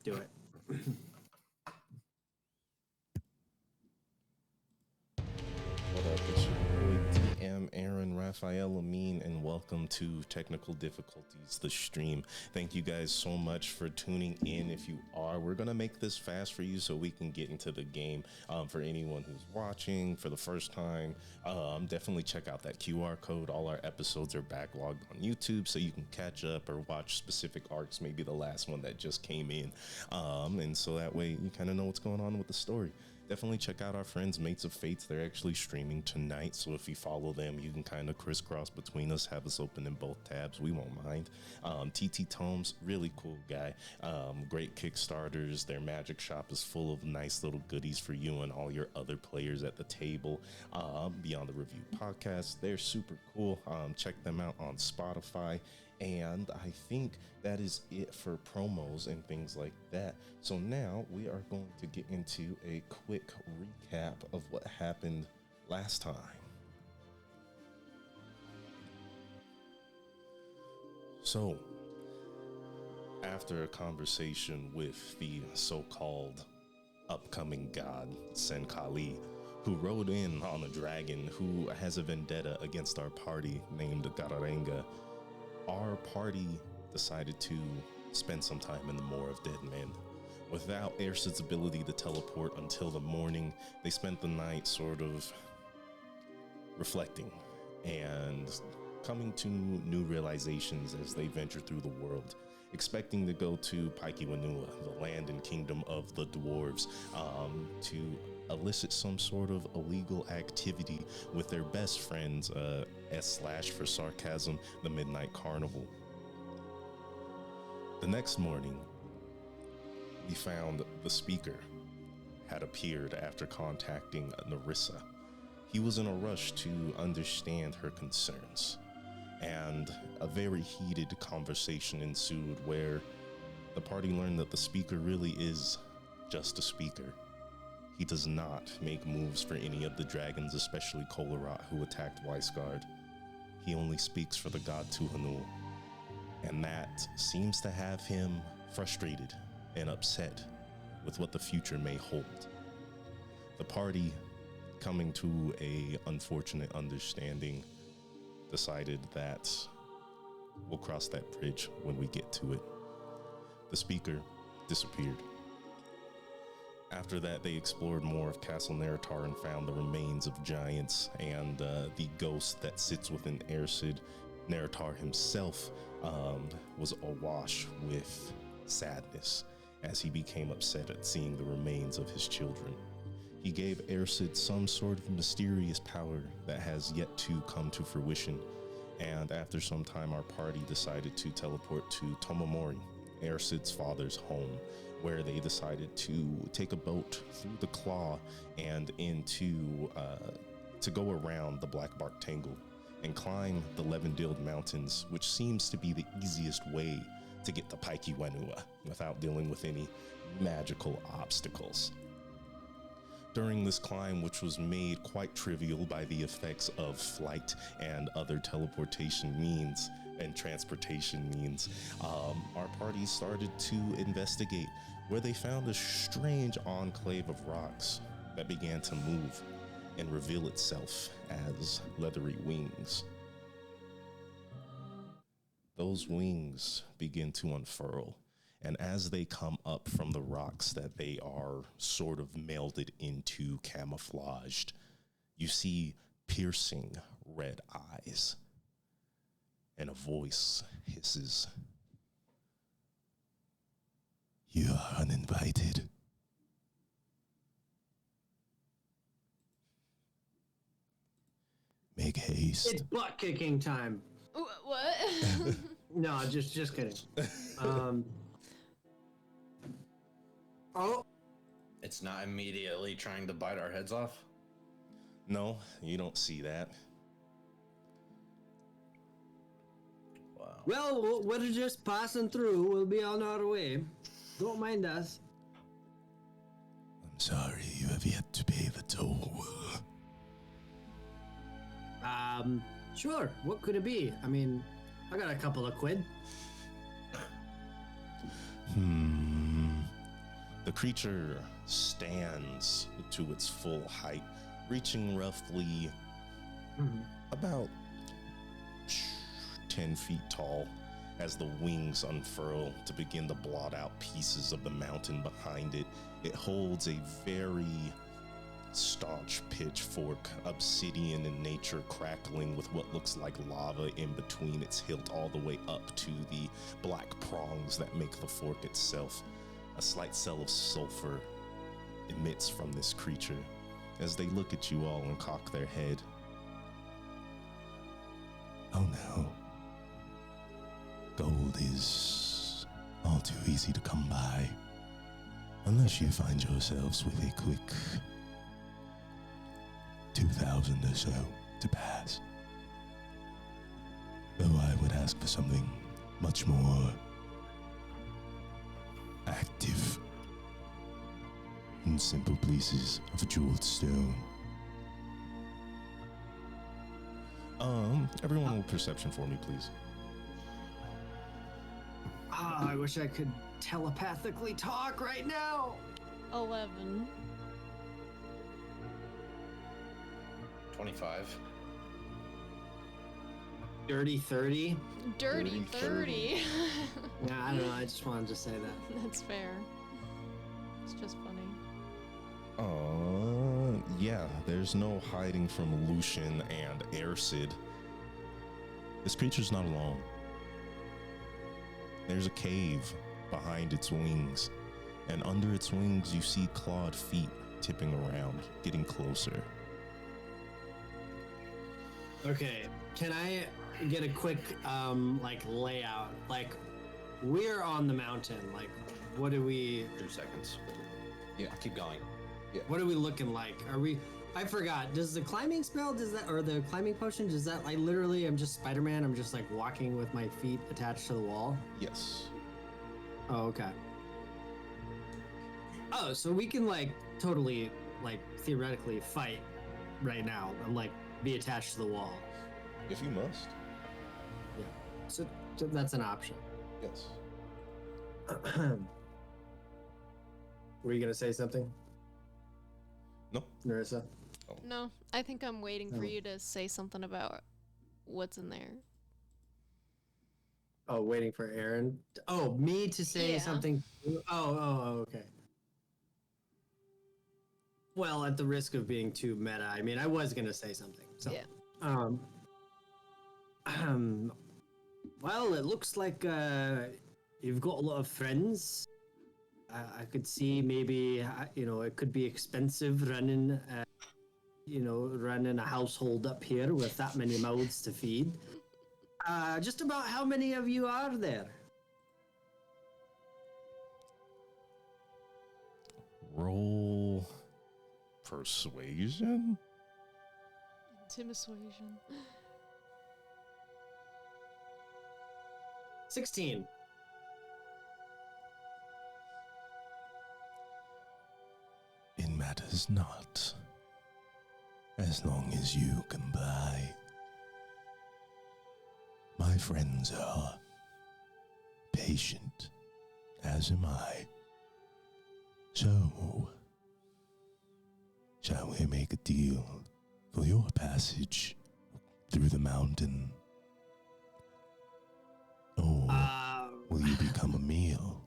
Do it. What up? It's your boy DM Aaron Raphael Amin, and welcome to Technical Difficulties, the stream. Thank you guys so much for tuning in. If you are, we're gonna make this fast for you so we can get into the game. For anyone who's watching for the first time, definitely check out that QR code. All our episodes are backlogged on YouTube, so you can catch up or watch specific arcs, maybe the last one that just came in, and so that way you kind of know what's going on with the story. Definitely check out our friends, Mates of Fates. They're actually streaming tonight, so if you follow them, you can kind of crisscross between us, have us open in both tabs. We won't mind. TT Tomes, really cool guy. Great Kickstarters. Their magic shop is full of nice little goodies for you and all your other players at the table. Beyond the Review podcast, they're super cool. Check them out on Spotify. And I think that is it for promos and things like that. So now we are going to get into a quick recap of what happened last time. So, after a conversation with the so-called upcoming god, Senkali, who rode in on a dragon who has a vendetta against our party named Gararenga, our party decided to spend some time in the Moor of Dead Men. Without Airsid's ability to teleport until the morning, they spent the night sort of reflecting and coming to new realizations as they venture through the world, expecting to go to Paikiwanua, the land and kingdom of the dwarves, to elicit some sort of illegal activity with their best friends, S/ for sarcasm, the Midnight Carnival. The next morning, we found the speaker had appeared after contacting Narissa. He was in a rush to understand her concerns, and a very heated conversation ensued where the party learned that the speaker really is just a speaker. He does not make moves for any of the dragons, especially Kolarat, who attacked Weisgard. He only speaks for the god Tuhanul, and that seems to have him frustrated and upset with what the future may hold. The party, coming to a unfortunate understanding, decided that we'll cross that bridge when we get to it. The speaker disappeared. After that, they explored more of Castle Neratar and found the remains of giants and the ghost that sits within Airsid. Neratar himself was awash with sadness as he became upset at seeing the remains of his children. He gave Airsid some sort of mysterious power that has yet to come to fruition, and after some time our party decided to teleport to Tomomori, Airsid's father's home, where they decided to take a boat through the Claw and into to go around the Blackbark Tangle and climb the Levendiled Mountains, which seems to be the easiest way to get to Paikiwanua without dealing with any magical obstacles. During this climb, which was made quite trivial by the effects of flight and other teleportation means and transportation means, our party started to investigate, where they found a strange enclave of rocks that began to move and reveal itself as leathery wings. Those wings begin to unfurl, and as they come up from the rocks that they are sort of melded into, camouflaged, you see piercing red eyes, and a voice hisses, "You are uninvited." Make haste. It's butt kicking time. What? No, just kidding. Oh, It's not immediately trying to bite our heads off. No, you don't see that. Wow. well, we're just passing through. We'll be on our way. Don't mind us. I'm sorry, you have yet to pay the toll. Sure. What could it be? I mean, I got a couple of quid. The creature stands to its full height, reaching roughly about 10 feet tall as the wings unfurl to begin to blot out pieces of the mountain behind it. It holds a very staunch pitchfork, obsidian in nature, crackling with what looks like lava in between its hilt all the way up to the black prongs that make the fork itself. A slight cell of sulfur emits from this creature as they look at you all and cock their head. Oh no. Gold is all too easy to come by, unless you find yourselves with a quick 2,000 or so to pass. Though I would ask for something much more active in simple pieces of jeweled stone. Everyone roll perception for me, please. I wish I could telepathically talk right now. 11. 25. Dirty 30. Dirty 30. Yeah, I don't know. I just wanted to say that. That's fair. It's just funny. Yeah, there's no hiding from Lucian and Airsid. This creature's not alone. There's a cave behind its wings, and under its wings you see clawed feet tipping around, getting closer. Okay, can I get a quick layout? Like, we're on the mountain. Like, what do we? 2 seconds. Yeah, keep going. What are we looking like? Are we? I forgot. Does the climbing spell? Does that or the climbing potion? Does that like literally? I'm just Spider-Man. I'm just like walking with my feet attached to the wall. Yes. Oh, okay. Oh, so we can like totally like theoretically fight right now and like be attached to the wall. If you must. Yeah. So that's an option. Yes. Were you gonna say something? No. Narissa? No, I think I'm waiting for Oh. you to say something about what's in there. Oh, waiting for Aaron. Oh, me to say Yeah. something. Oh, okay. Well, at the risk of being too meta, I mean, I was gonna say something. So, Yeah. Well, it looks like you've got a lot of friends. I could see maybe it could be expensive running running a household up here with that many mouths to feed. Just about how many of you are there? Roll persuasion? Intimisuasion. 16. It matters not, as long as you can buy. My friends are patient, as am I. So, shall we make a deal for your passage through the mountain? Or will you become a meal?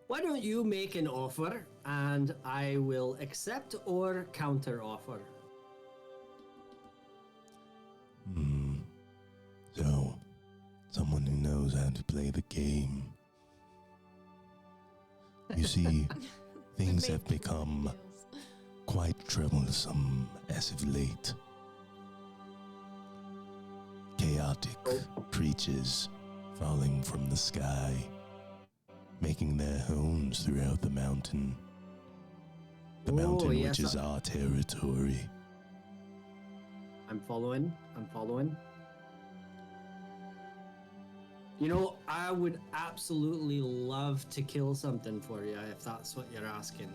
Why don't you make an offer and I will accept or counter offer? So, someone who knows how to play the game. You see, things have become quite troublesome as of late. Chaotic creatures falling from the sky, making their homes throughout the mountain. The mountain yes, which is our territory. I'm following. You know, I would absolutely love to kill something for you if that's what you're asking.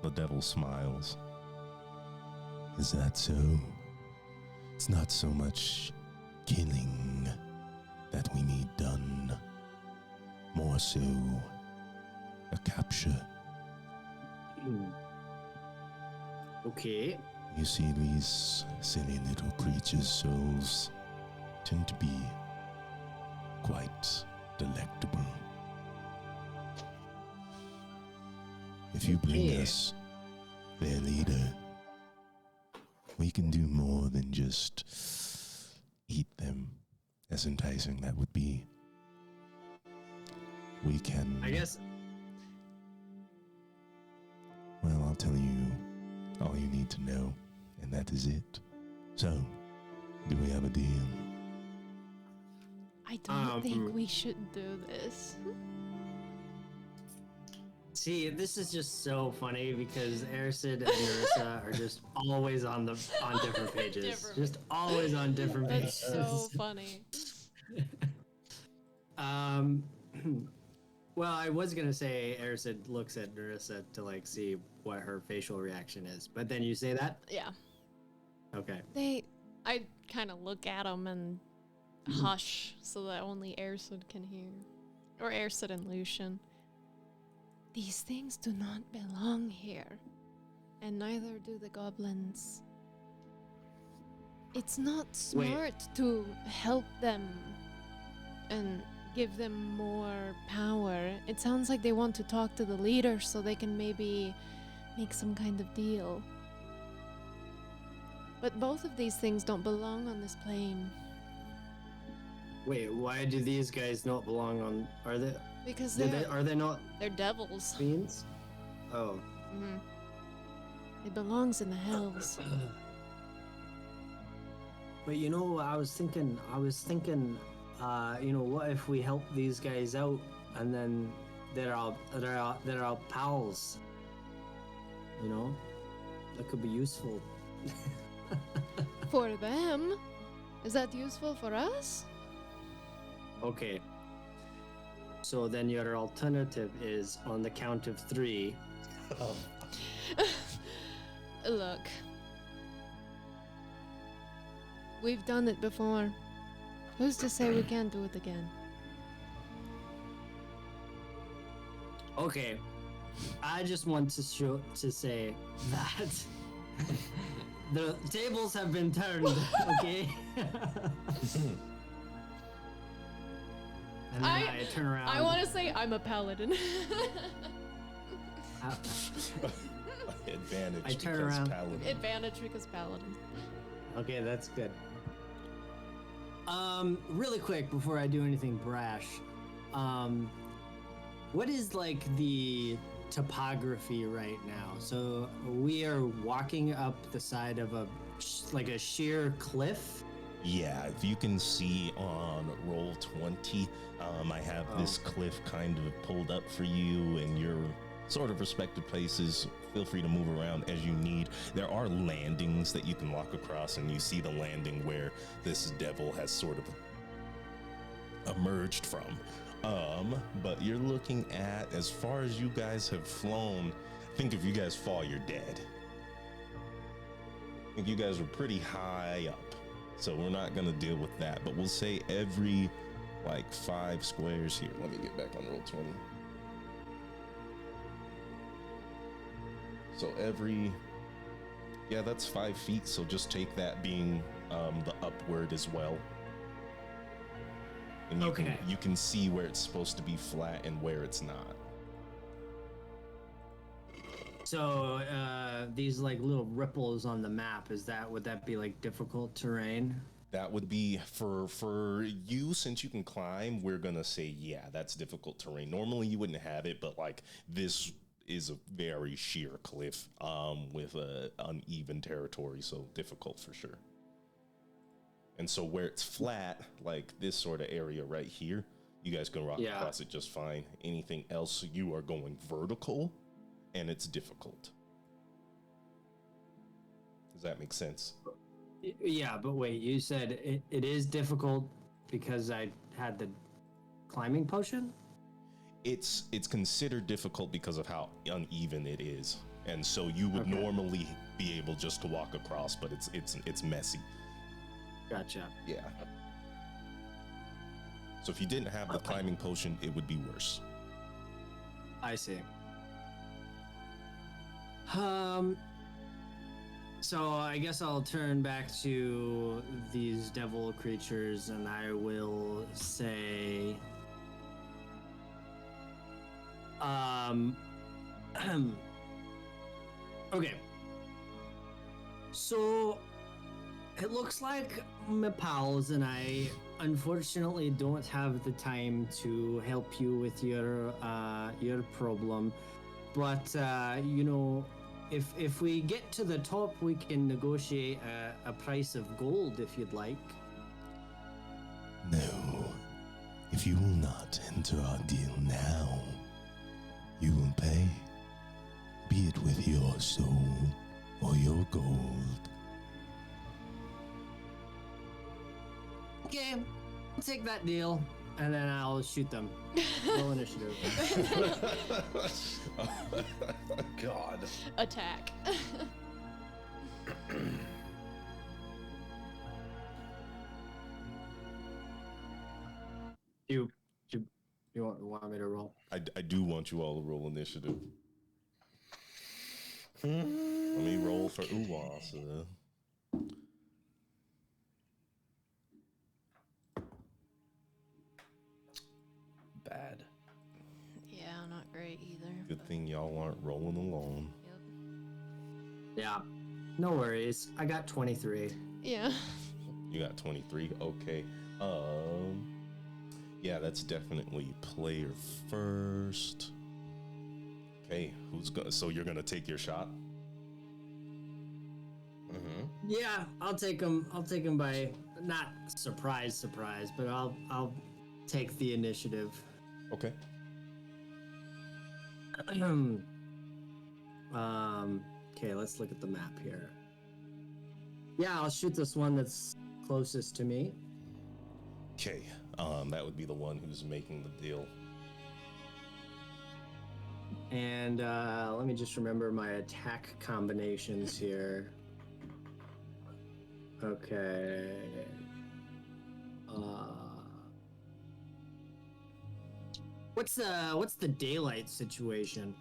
The devil smiles. Is that so? It's not so much killing that we need done, more so a capture. Okay. You see, these silly little creatures' souls tend to be quite delectable. If you bring Okay. us their leader, we can do more than just eat them, as enticing that would be. We can... I guess. Well, I'll tell you all you need to know, and that is it. So, do we have a deal? I don't think Um, we should do this. See, this is just so funny because Ericid and Narissa are just always on different pages. Different. Just always on different That's pages. so funny. Um, well, I was gonna say Ericid looks at Narissa to like see what her facial reaction is, but then you say that. Yeah. Okay. I kind of look at them and hush so that only Ersid can hear. Or Ersid and Lucian. These things do not belong here. And neither do the goblins. It's not smart to help them and give them more power. It sounds like they want to talk to the leader so they can maybe make some kind of deal. But both of these things don't belong on this plane. Wait, why do these guys not belong on? Are they? Because Are they not they're devils. fiends? Oh. Mm-hmm. It belongs in the hells. But you know, I was thinking, you know, what if we help these guys out and then they're our pals? You know, that could be useful. For them? Is that useful for us? Okay. So then your alternative is on the count of 3. Look. We've done it before. Who's to say we can't do it again? Okay. I just want to say that the tables have been turned, okay? And then I turn around. I want to say I'm a paladin. Advantage I turn because around. paladin. Advantage because paladin. Okay, that's good. Really quick before I do anything brash, what is like the topography right now? So we are walking up the side of a sheer cliff. Yeah, if you can see on roll 20, I have this cliff kind of pulled up for you in your sort of respective places. Feel free to move around as you need. There are landings that you can walk across, and you see the landing where this devil has sort of emerged from. But you're looking at, as far as you guys have flown, I think if you guys fall, you're dead. I think you guys are pretty high up. So we're not gonna deal with that, but we'll say every like 5 squares here. Let me get back on roll 20. So that's 5 feet. So just take that being the upward as well. And you can see where it's supposed to be flat and where it's not. So these like little ripples on the map, would that be like difficult terrain? That would be for you, since you can climb, we're gonna say, yeah, that's difficult terrain. Normally you wouldn't have it, but like this is a very sheer cliff with a uneven territory, so difficult for sure. And so where it's flat, like this sort of area right here, you guys can walk across it just fine. Anything else, you are going vertical, and it's difficult. Does that make sense? Yeah, but wait, you said it is difficult because I had the climbing potion? It's considered difficult because of how uneven it is. And so you would normally be able just to walk across, but it's messy. Gotcha. Yeah. So if you didn't have the climbing potion, it would be worse. I see. So I guess I'll turn back to these devil creatures and I will say, okay. So it looks like my pals and I unfortunately don't have the time to help you with your problem, but you know, if we get to the top, we can negotiate a price of gold if you'd like. No. If you will not enter our deal now, you will pay, be it with your soul or your gold. Okay, I'll take that deal, and then I'll shoot them. Roll initiative. God. Attack. You want me to roll? I do want you all to roll initiative. Let me roll for Uwasa. Bad. Yeah, not great either. Good thing y'all aren't rolling alone. Yep. Yeah. No worries. I got 23. Yeah. You got 23. Okay. Yeah, that's definitely player first. Okay, who's gonna? So you're gonna take your shot? Yeah, I'll take them. I'll take them by not surprise, but I'll take the initiative. Okay. Okay, let's look at the map here. Yeah, I'll shoot this one that's closest to me. Okay. That would be the one who's making the deal. And let me just remember my attack combinations here. Okay. What's the daylight situation?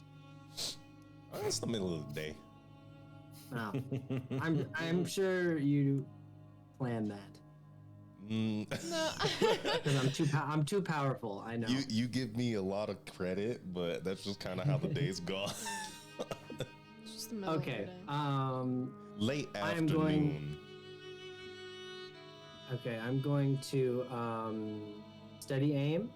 It's the middle of the day. Oh, I'm sure you planned that. Mm. No. 'Cause I'm too powerful. I know. You give me a lot of credit, but that's just kind of how the day's gone. It's just the middle Okay. of the day. Late I'm afternoon. going- Okay, I'm going to steady aim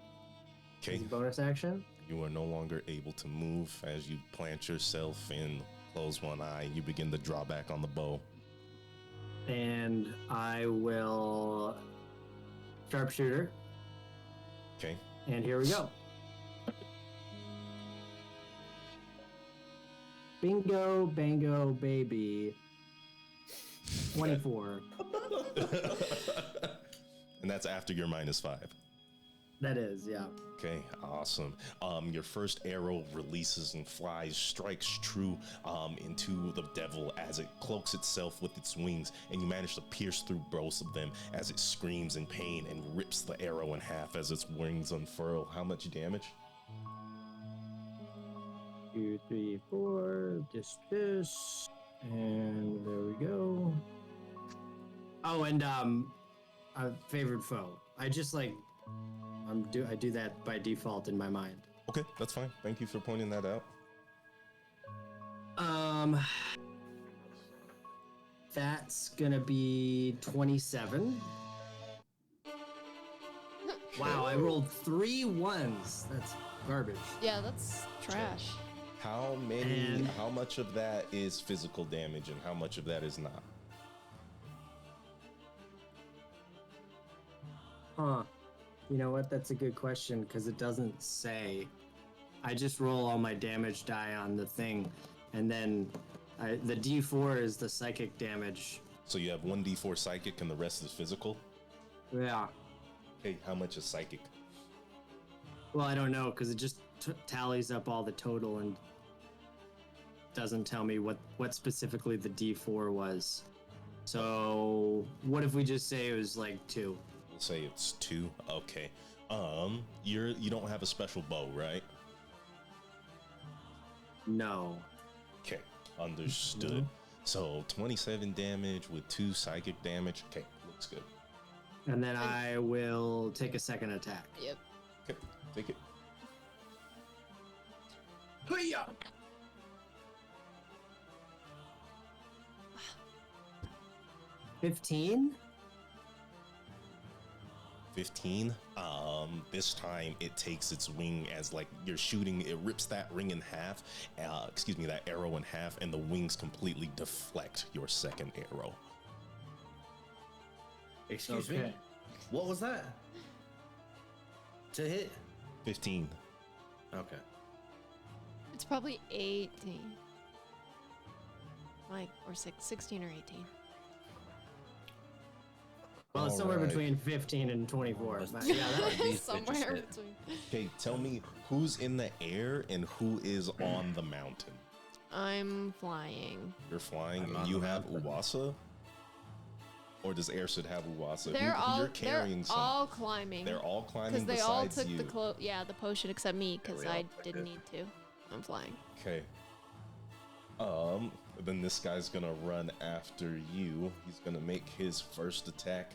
Okay. as a bonus action. You are no longer able to move as you plant yourself and close one eye. You begin to draw back on the bow. And I will sharpshooter. Okay. And here we go. Bingo, bango, baby. 24. And that's after your -5. That is, yeah. Okay, awesome. Your first arrow releases and flies, strikes true into the devil as it cloaks itself with its wings, and you manage to pierce through both of them as it screams in pain and rips the arrow in half as its wings unfurl. How much damage? 2, 3, 4. Just this. And there we go. Oh, and a favored foe. I just like I do that by default in my mind. Okay, that's fine. Thank you for pointing that out. That's gonna be 27. Wow, I rolled 3 1s. That's garbage. Yeah, that's trash. How many? And- How much of that is physical damage, and how much of that is not? Huh. You know what? That's a good question because it doesn't say. I just roll all my damage die on the thing, and then the D4 is the psychic damage. So you have 1d4 psychic, and the rest is physical. Yeah. Hey, how much is psychic? Well, I don't know because it just tallies up all the total and doesn't tell me what specifically the D4 was. So what if we just say it was like 2? We'll say it's 2. Okay. You don't have a special bow, right? No. Okay, understood. No. So 27 damage with 2 psychic damage. Okay, looks good. And then I will take a second attack. Yep. Okay, take it. Hiya! 15? 15. This time it takes its wing as like you're shooting, it rips that ring in half, that arrow in half, and the wings completely deflect your second arrow. Excuse Okay. me. What was that? To hit? 15. Okay. It's probably 18. Like, or 16 or 18. Well, it's somewhere Alright. between 15 and 24. That's- But yeah, that, These bitches Somewhere hit. between. Okay, tell me who's in the air and who is on the mountain. I'm flying. You're flying I'm and on you the have mountain. Uwasa? Or does Airsid have Uwasa? They're You're carrying they're all climbing. They're all climbing Because they all besides took you. the potion except me because we all I took didn't it. need to. I'm flying. Okay. Then this guy's gonna run after you. He's gonna make his first attack.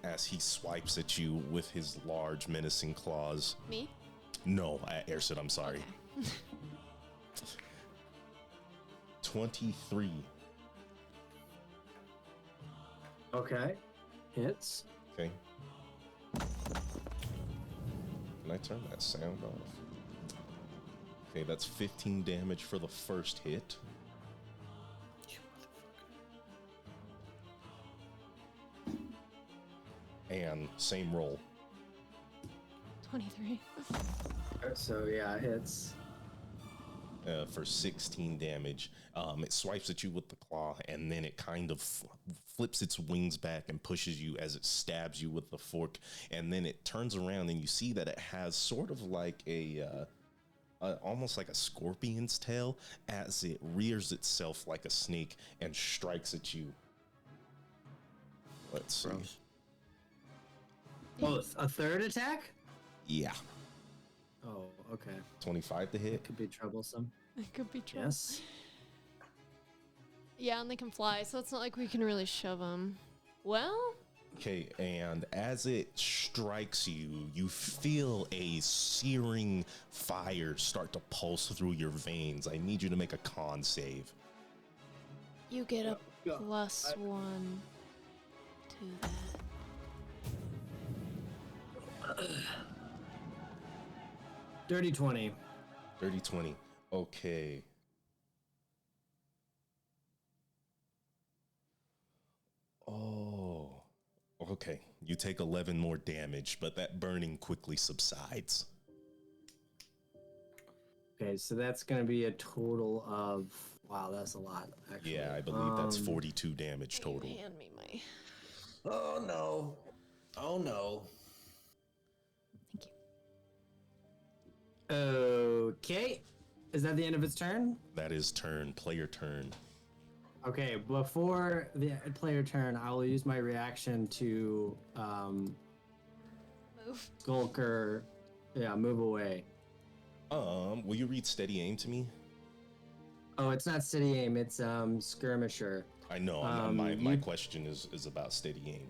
As he swipes at you with his large menacing claws. Me? No, Airsid, I'm sorry. Okay. 23. okay. Hits. Okay. Can I turn that sound off? Okay, that's 15 damage for the first hit. And same roll. 23. So yeah, hits. For 16 damage. It swipes at you with the claw, and then it kind of flips its wings back and pushes you as it stabs you with the fork. And then it turns around, and you see that it has sort of like almost like a scorpion's tail as it rears itself like a snake and strikes at you. Let's see. Gross. Oh, a third attack? Yeah, Oh, okay. 25 to hit. It could be troublesome. It could be true. Yes. Yeah, and they can fly, so it's not like we can really shove them. Well, Okay, and as it strikes you, you feel a searing fire start to pulse through your veins. I need you to make a con save. you get a Yeah. +1 to that. Dirty 20. Dirty 20. Okay. Oh. Okay. You take 11 more damage, but that burning quickly subsides. Okay, so that's going to be a total of. Wow, that's a lot, actually. Yeah, I believe that's 42 42 damage Will you total. hand me my. Oh no. Oh no. Thank you. Okay. Is that the end of its turn? That is player turn. Okay, before the player turn, I will use my reaction to Move. skulk or move away. Will you read steady aim to me? Oh, it's not steady aim, it's skirmisher. I know. My question is about steady aim.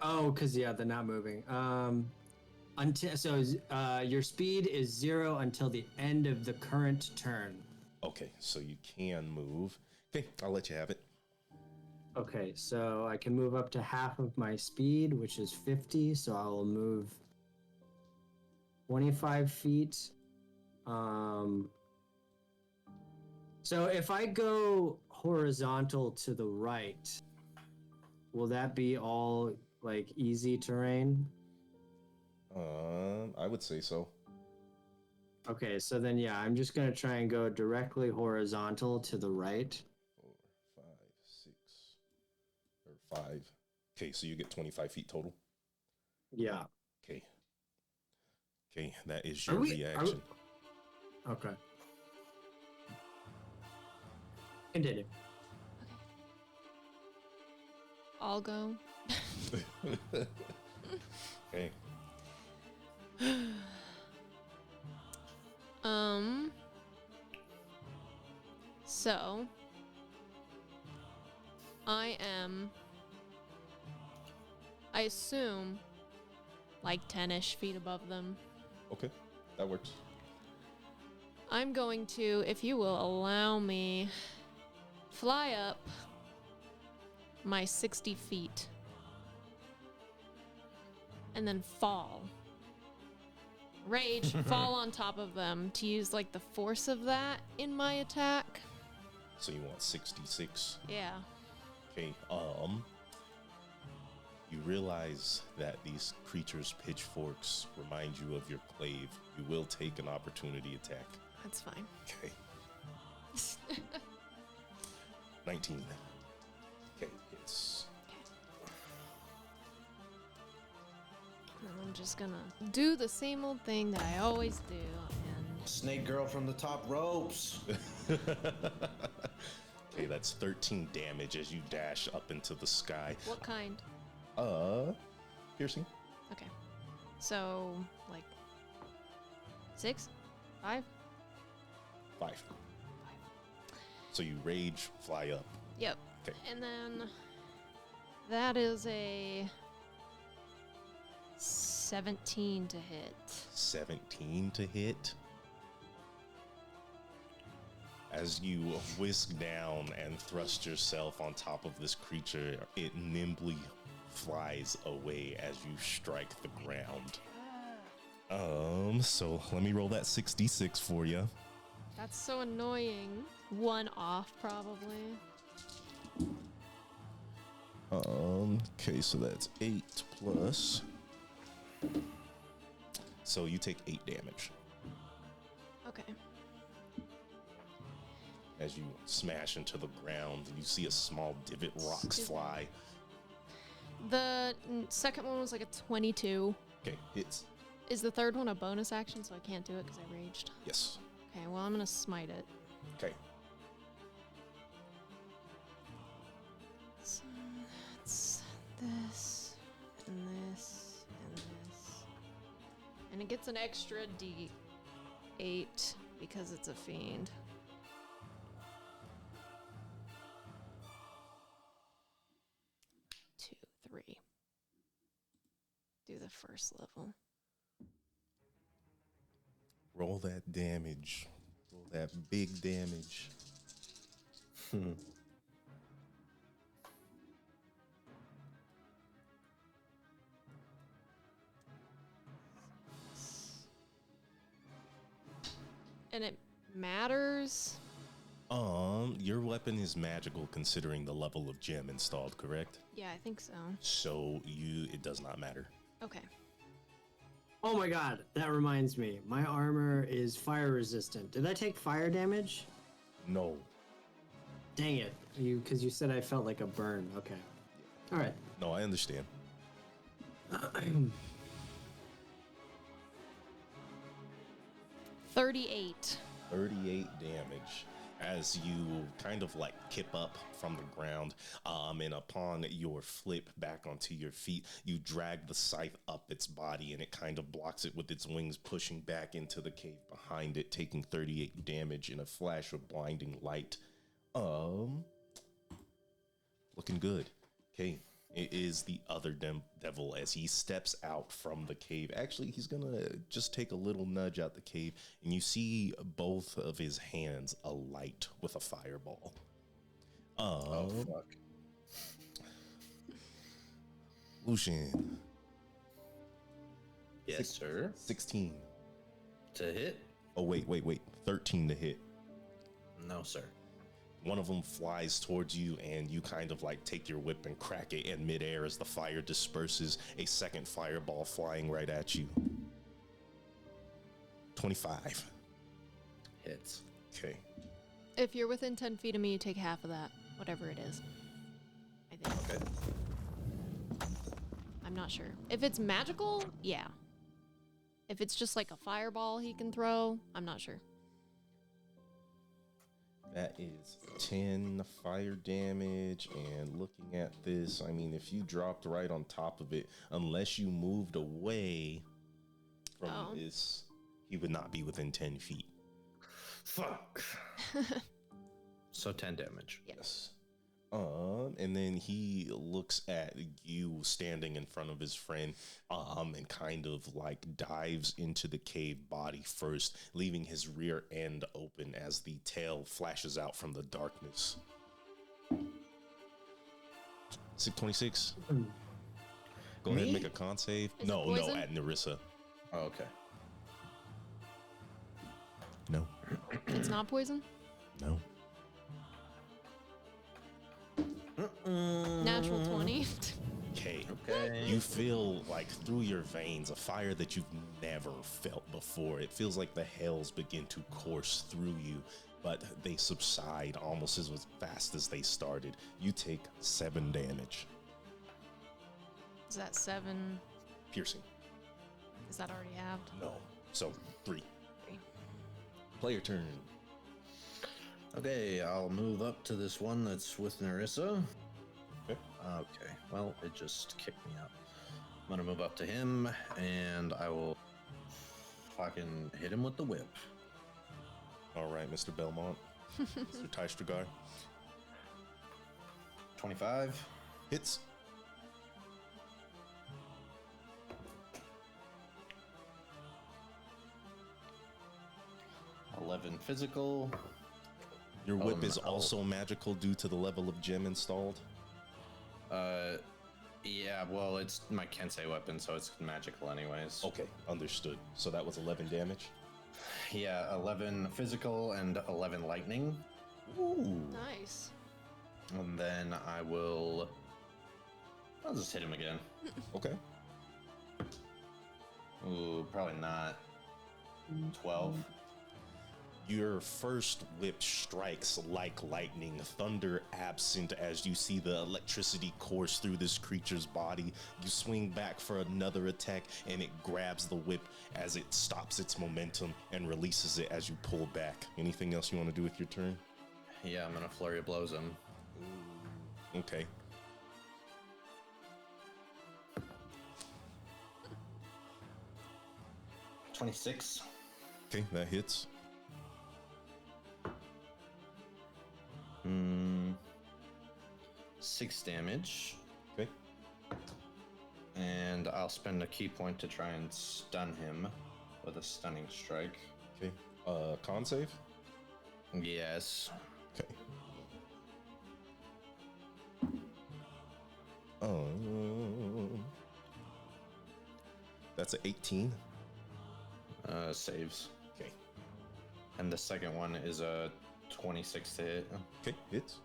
Oh, because they're not moving. Your speed is 0 until the end of the current turn. Okay, so you can move. Okay, I'll let you have it. Okay, so I can move up to half of my speed, which is 50. So I will move 25 feet. So if I go horizontal to the right, will that be all like easy terrain? I would say so. Okay, so then I'm just gonna try and go directly horizontal to the right. 4, 5, 6, or 5. Okay, so you get 25 feet total. Yeah. Okay. Okay, that is Are your we- are we- reaction. Okay. Continue. I'll go. Okay. So, I assume, like 10-ish feet above them. Okay, that works. I'm going to, if you will allow me, fly up my 60 feet and then fall. Rage, fall on top of them to use like the force of that in my attack. So you want 66? Yeah. Okay, you realize that these creatures' pitchforks remind you of your clave. You will take an opportunity attack. That's fine. Okay. 19. Okay, hits. And I'm just gonna do the same old thing that I always do and Snake girl from the top ropes. Okay, that's 13 damage as you dash up into the sky. what kind? Piercing. Okay. So like 6? 5? 5. So you rage, fly up. Yep. Okay. And then that is a 17 to hit. 17 to hit. As you whisk down and thrust yourself on top of this creature, it nimbly flies away as you strike the ground. So let me roll that 66 for you. That's so annoying. 1 off probably. Okay, so that's 8 plus. So you take 8 damage Okay. as you smash into the ground. You see a small divot, rocks Stupid. fly. The second one was like a 22. Okay, hits. Is the third one a bonus action so I can't do it because I raged? Yes. Okay, well I'm gonna smite it. Okay. So that's this and this and this. And it gets an extra D8 because it's a fiend. 2, 3. Do the first level. Roll that damage. Roll that big damage. And it matters. Your weapon is magical considering the level of gem installed, correct? Yeah, I think so. So it does not matter. Okay. Oh my god, that reminds me. My armor is fire resistant. Did I take fire damage? No. Dang it. Because you said I felt like a burn. Okay. All right. No, I understand. 38. 38 damage as you kind of like kip up from the ground, and upon your flip back onto your feet, you drag the scythe up its body and it kind of blocks it with its wings, pushing back into the cave behind it, taking 38 damage in a flash of blinding light. Looking good. Okay. It is the other devil as he steps out from the cave. Actually, he's gonna just take a little nudge out the cave, and you see both of his hands alight with a fireball. Oh, fuck. Lucian. Yes, sir. 16. To hit? Oh, wait. 13 to hit. No, sir. One of them flies towards you, and you kind of like take your whip and crack it in midair as the fire disperses. A second fireball flying right at you. 25. Hits. Okay. If you're within 10 feet of me, you take half of that, whatever it is. I think. Okay. I'm not sure. If it's magical, yeah. If it's just like a fireball he can throw, I'm not sure. That is 10 fire damage, and looking at this, I mean, if you dropped right on top of it, unless you moved away from this, he would not be within 10 feet. Fuck. So 10 damage. Yes. And then he looks at you standing in front of his friend, and kind of like dives into the cave body first, leaving his rear end open as the tail flashes out from the darkness. 626. Go ahead and Me? make a con save. Is it No, poison? at Narissa. Oh, okay. No, It's not poison? no. Natural 20. Okay. Okay. You feel like through your veins a fire that you've never felt before. It feels like the hells begin to course through you, but they subside almost as fast as they started. You take 7 damage. Is that 7? Piercing. Is that already halved? No. So 3. 3. Player turn. Okay, I'll move up to this one that's with Narissa. Okay. Okay, well, it just kicked me out. I'm gonna move up to him, and I will fucking hit him with the whip. All right, Mr. Belmont. Mr. Tystragar. 25. Hits. Physical. Your whip Oh, is no. also magical due to the level of gem installed. Yeah, well, it's my Kensei weapon, so it's magical anyways. Okay, understood. So that was 11 damage. Yeah, 11 physical and 11 lightning. Ooh. Nice. And then I'll just hit him again. Okay. Ooh, probably not. 12. Your first whip strikes like lightning, thunder absent as you see the electricity course through this creature's body. You swing back for another attack and it grabs the whip as it stops its momentum and releases it as you pull back. Anything else you want to do with your turn? Yeah, I'm gonna flurry of blows him. Okay. $26. Okay, that hits. 6 damage. Okay. And I'll spend a key point to try and stun him with a stunning strike. Okay. Con save? Yes. Okay. That's an 18. Saves. Okay. And the second one is a 26 to hit. Okay, hits.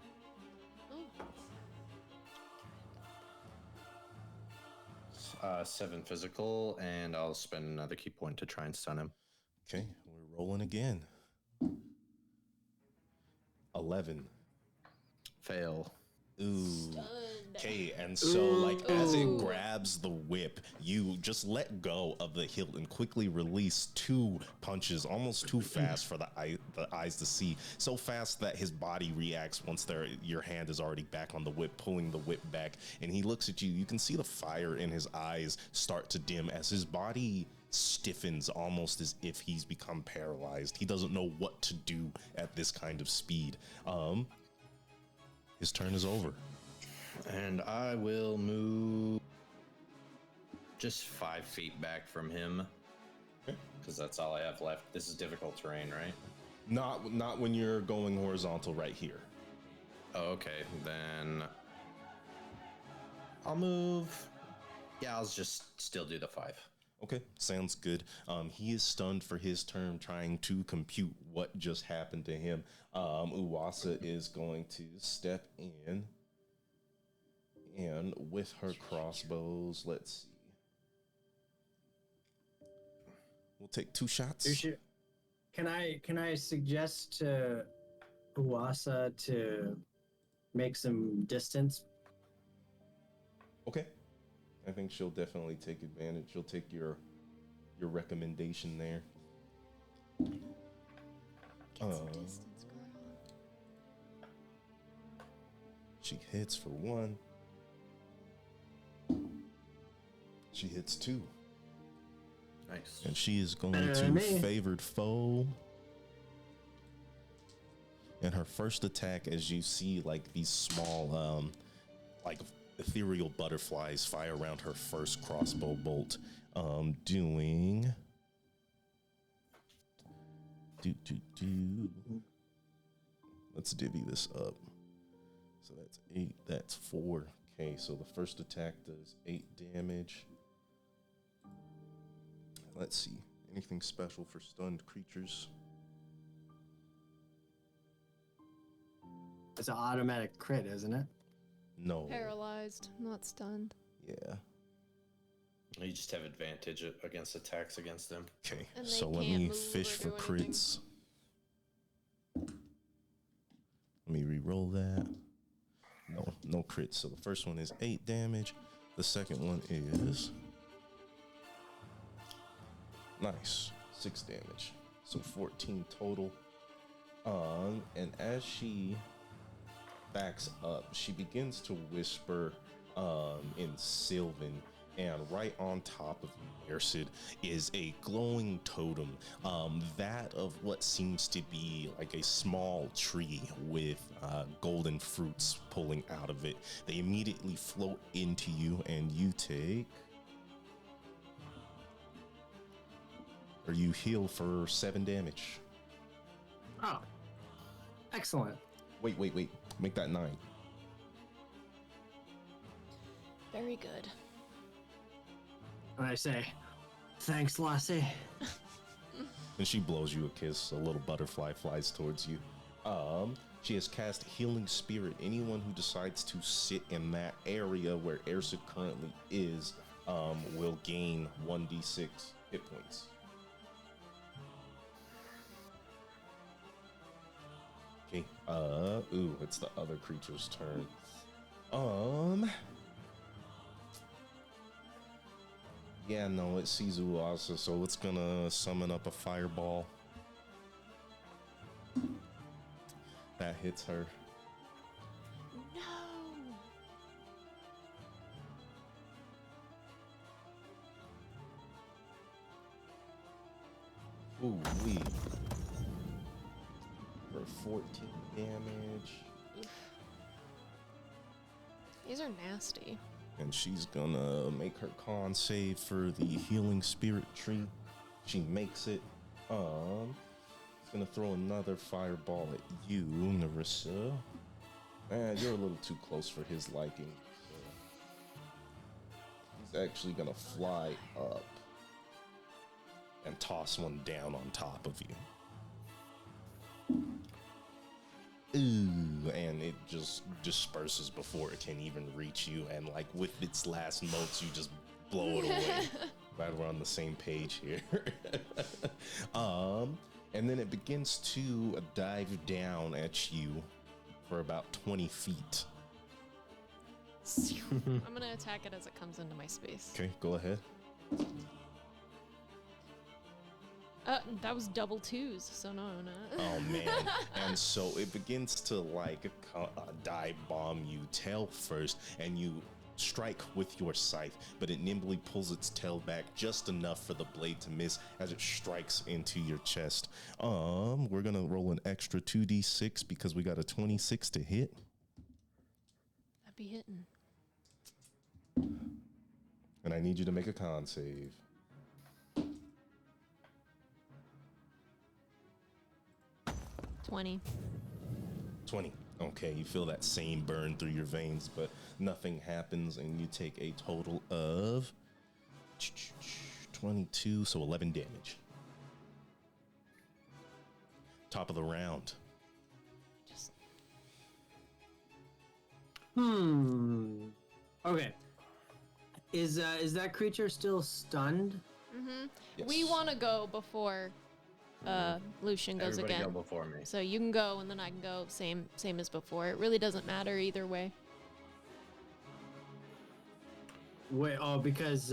Oh. 7 physical, and I'll spend another key point to try and stun him. Okay, we're rolling again. 11. Fail. Ooh. Okay, and so like as it grabs the whip, you just let go of the hilt and quickly release 2 punches, almost too fast for the eyes to see. So fast that his body reacts once your hand is already back on the whip, pulling the whip back. And he looks at you. You can see the fire in his eyes start to dim as his body stiffens, almost as if he's become paralyzed. He doesn't know what to do at this kind of speed. His turn is over. And I will move just 5 feet back from him. Okay. Because that's all I have left. This is difficult terrain, right? Not when you're going horizontal right here. Oh, okay. Then I'll move. Yeah, I'll just still do the 5. Okay, sounds good. He is stunned for his turn, trying to compute what just happened to him. Uwasa is going to step in, and with her crossbows, let's see. We'll take 2 shots. Can I suggest to Uwasa to make some distance? Okay. I think she'll definitely take advantage. She'll take your recommendation there. Get some distance, girl. She hits for 1. She hits 2. Nice. And she is going Better to than me. favored foe. And her first attack, as you see like these small like ethereal butterflies fire around her first crossbow bolt, doing let's divvy this up. So that's 8, that's 4. Okay, so the first attack does 8 damage. Let's see. Anything special for stunned creatures? It's an automatic crit, isn't it? No. Paralyzed, not stunned. Yeah. You just have advantage against attacks against them. Okay, And they so let can't me move fish or for do anything. crits. Let me re-roll that. No crits. So the first one is 8 damage. The second one is nice, 6 damage. So 14 total. And as she backs up, she begins to whisper in Sylvan, and right on top of you, Ersid, is a glowing totem, that of what seems to be like a small tree with golden fruits pulling out of it. They immediately float into you, and you take, or you heal for 7 damage. Oh, excellent. Wait, make that 9. Very good. And I say, thanks, Lassie. And she blows you a kiss. A little butterfly flies towards you. She has cast Healing Spirit. Anyone who decides to sit in that area where Ersid currently is, will gain 1d6 hit points. Okay. It's the other creature's turn. Yeah, no, it sees Uasa, so it's gonna summon up a fireball. That hits her. No. Ooh, wee. For 14 damage. These are nasty. And she's gonna make her con save for the Healing Spirit tree. She makes it. It's gonna throw another fireball at you, Narissa. You're a little too close for his liking. So he's actually gonna fly up and toss one down on top of you. Ooh, and it just disperses before it can even reach you, and like with its last notes, you just blow it away. Glad we're on the same page here. And then it begins to dive down at you for about 20 feet. I'm gonna attack it as it comes into my space. Okay, go ahead. That was double 2s, so no. Oh man. And so it begins to like dive bomb you tail first, and you strike with your scythe, but it nimbly pulls its tail back just enough for the blade to miss as it strikes into your chest. We're gonna roll an extra 2d6 because we got a 26 to hit. That'd be hitting. And I need you to make a con save. 20. 20. Okay, you feel that same burn through your veins, but nothing happens, and you take a total of 22, so 11 damage. Top of the round. Just Okay. Is that creature still stunned? Yes. We want to go before Lucian goes Everybody again. go before me. So you can go and then I can go. Same as before. It really doesn't matter either way. Wait, because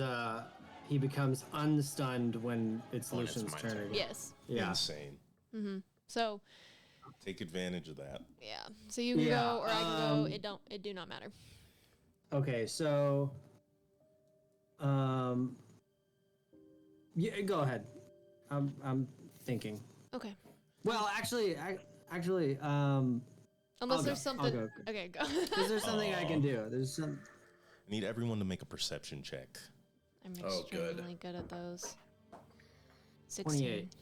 he becomes unstunned when it's When it's Lucian's my turn. turn. again. Yes. Yeah. Insane. So Take advantage of that. yeah. So you can Yeah, go or I can go. It do not matter. Okay, so yeah, go ahead. I'm thinking. Okay. Well, actually, actually, Unless I'll there's go, I'll something. go. Okay, go. Is there something I can do? There's some. I need everyone to make a perception check. I'm Oh, good. extremely good at those. 16. 28.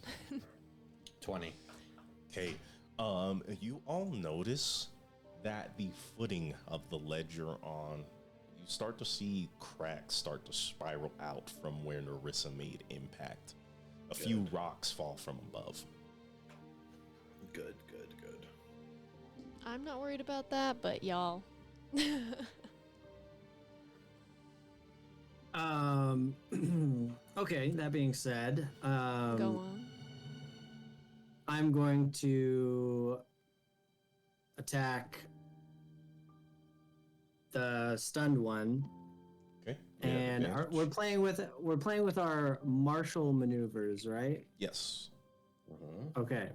20. Okay. You all notice that the footing of the ledge you're on, you start to see cracks start to spiral out from where Narissa made impact. A few rocks fall from above. Good. I'm not worried about that, but y'all. Okay, that being said, Go on. I'm going to attack the stunned one, Okay. You have and advantage. we're playing with our martial maneuvers, right? Yes. Okay.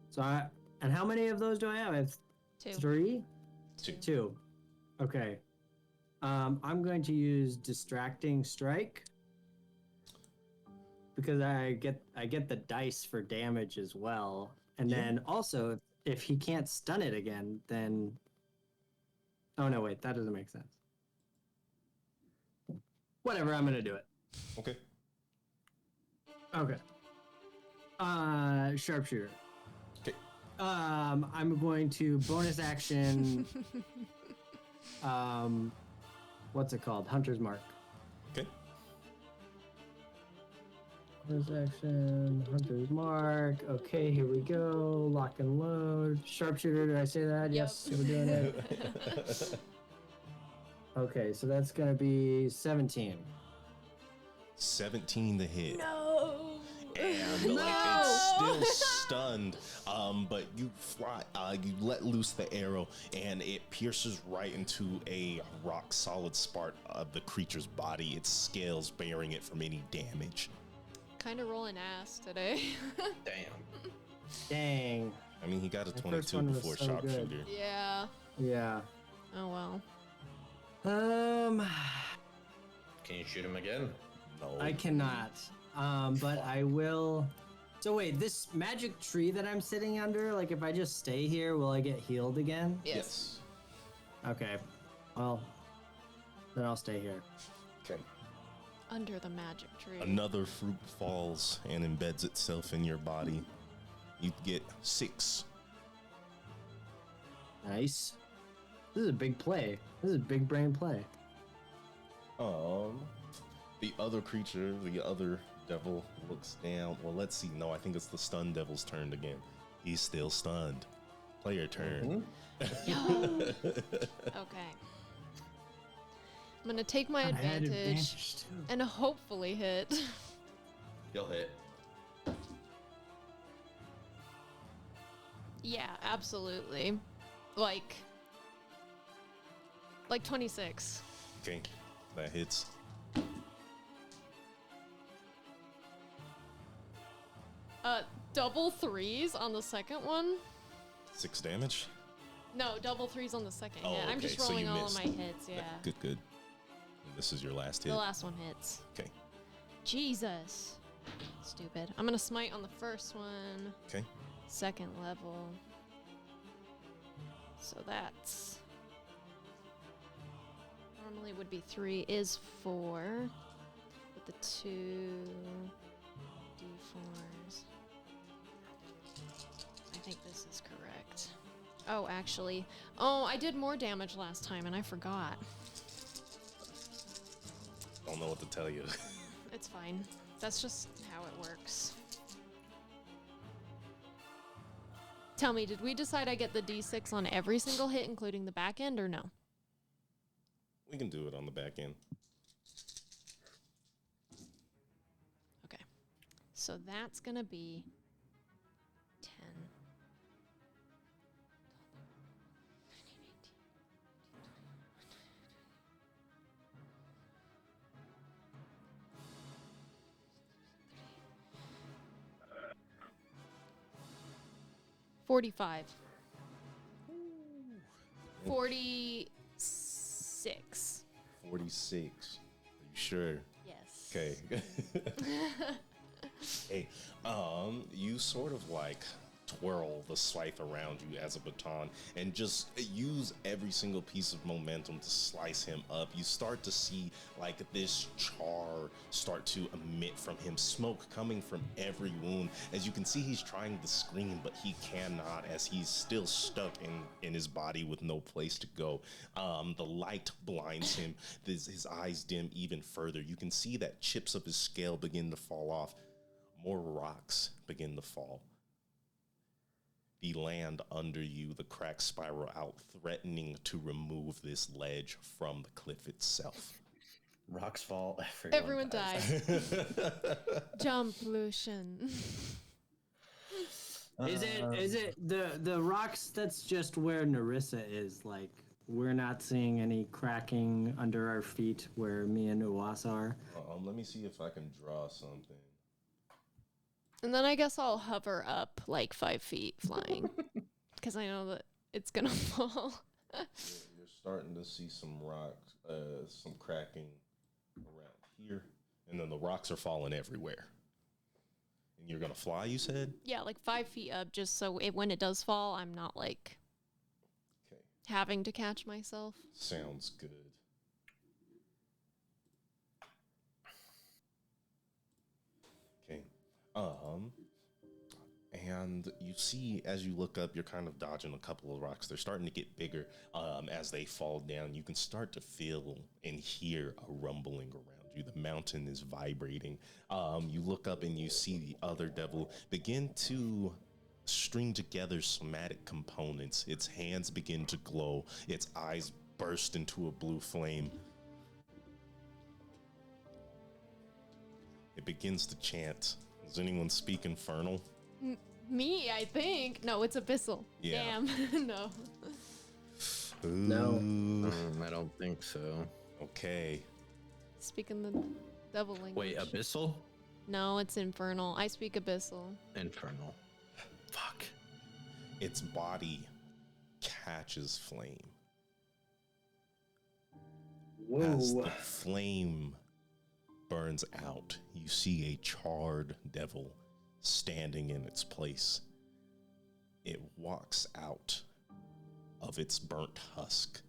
So and how many of those do I have? I have 2. 3? Two. 2. Okay. I'm going to use distracting strike because I get the dice for damage as well. And Yeah. then also if he can't stun it again, then oh no, wait, that doesn't make sense. Whatever, I'm going to do it. Okay. Okay. Sharpshooter. Okay. I'm going to bonus action what's it called? Hunter's Mark. Okay. Bonus action, Hunter's Mark. Okay, here we go. Lock and load. Sharpshooter, did I say that? Yep. Yes, we're doing it. Okay, so that's gonna be 17. 17 to hit. No. And like it's still stunned, but you fly, you let loose the arrow, and it pierces right into a rock solid part of the creature's body. Its scales bearing it from any damage. Kind of rolling ass today. Damn. Dang. I mean, he got a The first 22 one was before so good. sharpshooter. Yeah. Yeah. Oh well. Can you shoot him again? No, I cannot. But I will. So wait, this magic tree that I'm sitting under, like if I just stay here, will I get healed again? Yes. Okay. Well, then I'll stay here. Okay. Under the magic tree. Another fruit falls and embeds itself in your body. You get 6. Nice. This is a big play. This is a big brain play. The other creature, the other devil, looks down. Well, let's see. No, I think it's the stunned devil's turn again. He's still stunned. Player turn. Yo. Okay. I'm gonna take my I had advantage too. and hopefully hit. He'll hit. Yeah, absolutely. Like 26. Okay, that hits. Double 3s on the second one. 6 damage. No, double 3s on the second Oh, hit. I'm okay, just so rolling you all of missed. my hits, yeah. Good, good. And this is your last hit. The last one hits. Okay, Jesus. Stupid. I'm gonna smite on the first one. okay. Second level. So that's normally would be 3 is 4 with the 2 d4s. I think this is correct. Oh, actually. Oh, I did more damage last time and I forgot. Don't know what to tell you. It's fine. That's just how it works. Tell me, did we decide I get the d6 on every single hit, including the back end, or no? We can do it on the back end. Okay. So that's going to be 10. 45. 46. 46. Are you sure? Yes. Okay. Hey, you sort of like twirl the scythe around you as a baton and just use every single piece of momentum to slice him up. You start to see like this char start to emit from him, smoke coming from every wound. As you can see, he's trying to scream, but he cannot, as he's still stuck in his body with no place to go. The light blinds him. His eyes dim even further. You can see that chips of his scale begin to fall off. More rocks begin to fall. The land under you, the cracks spiral out, threatening to remove this ledge from the cliff itself. Rocks fall. Everyone dies. Jump, Lucian. Is it the rocks? That's just where Narissa is. Like, we're not seeing any cracking under our feet where me and Uwasa are. Let me see if I can draw something. And then I guess I'll hover up like 5 feet flying. Because I know that it's going to fall. You're starting to see some rocks, some cracking around here. And then the rocks are falling everywhere. And you're going to fly, you said? Yeah, like 5 feet up, just so when it does fall, I'm not like having to catch myself. Sounds good. Okay. And you see, as you look up, you're kind of dodging a couple of rocks. They're starting to get bigger as they fall down. You can start to feel and hear a rumbling around you. The mountain is vibrating. You look up and you see the other devil begin to string together somatic components. Its hands begin to glow. Its eyes burst into a blue flame. It begins to chant. Does anyone speak Infernal? Me, I think. No, it's Abyssal. Yeah. Damn. No. No. I don't think so. Okay. Speaking the devil language. Wait, Abyssal? No, it's Infernal. I speak Abyssal. Infernal. Fuck. Its body catches flame. As the flame burns out, you see a charred devil standing in its place. It walks out of its burnt husk.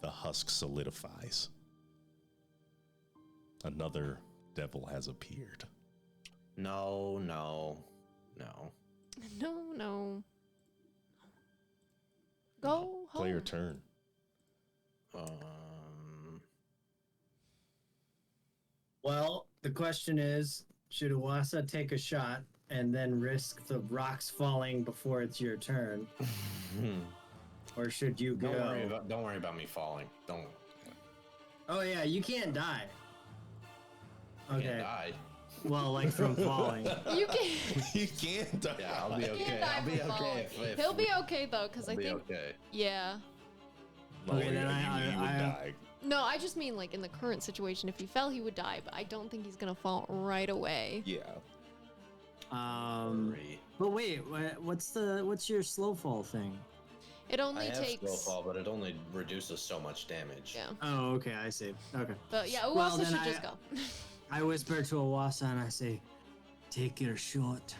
The husk solidifies. Another devil has appeared. No. No. Go home. Player turn. Well, the question is, should Uwasa take a shot and then risk the rocks falling before it's your turn? Or should you go? Don't worry about me falling. Don't. Oh yeah, you can't die. I Okay. can't die. Well, like from falling. You can. You can't die. Yeah, I'll be You okay. can't die I'll be from falling. okay. If He'll be okay though, because I I'll be think. okay. Yeah. No, Okay, then you would die. No, I just mean like in the current situation, if he fell, he would die. But I don't think he's gonna fall right away. Yeah. But wait, what's your slow fall thing? It I only have takes. slow fall, but it only reduces so much damage. Yeah. Oh, okay, I see. Okay. But yeah, Well, Uwasa then should I- just go. I whisper to Uwasa and I say, "Take your shot."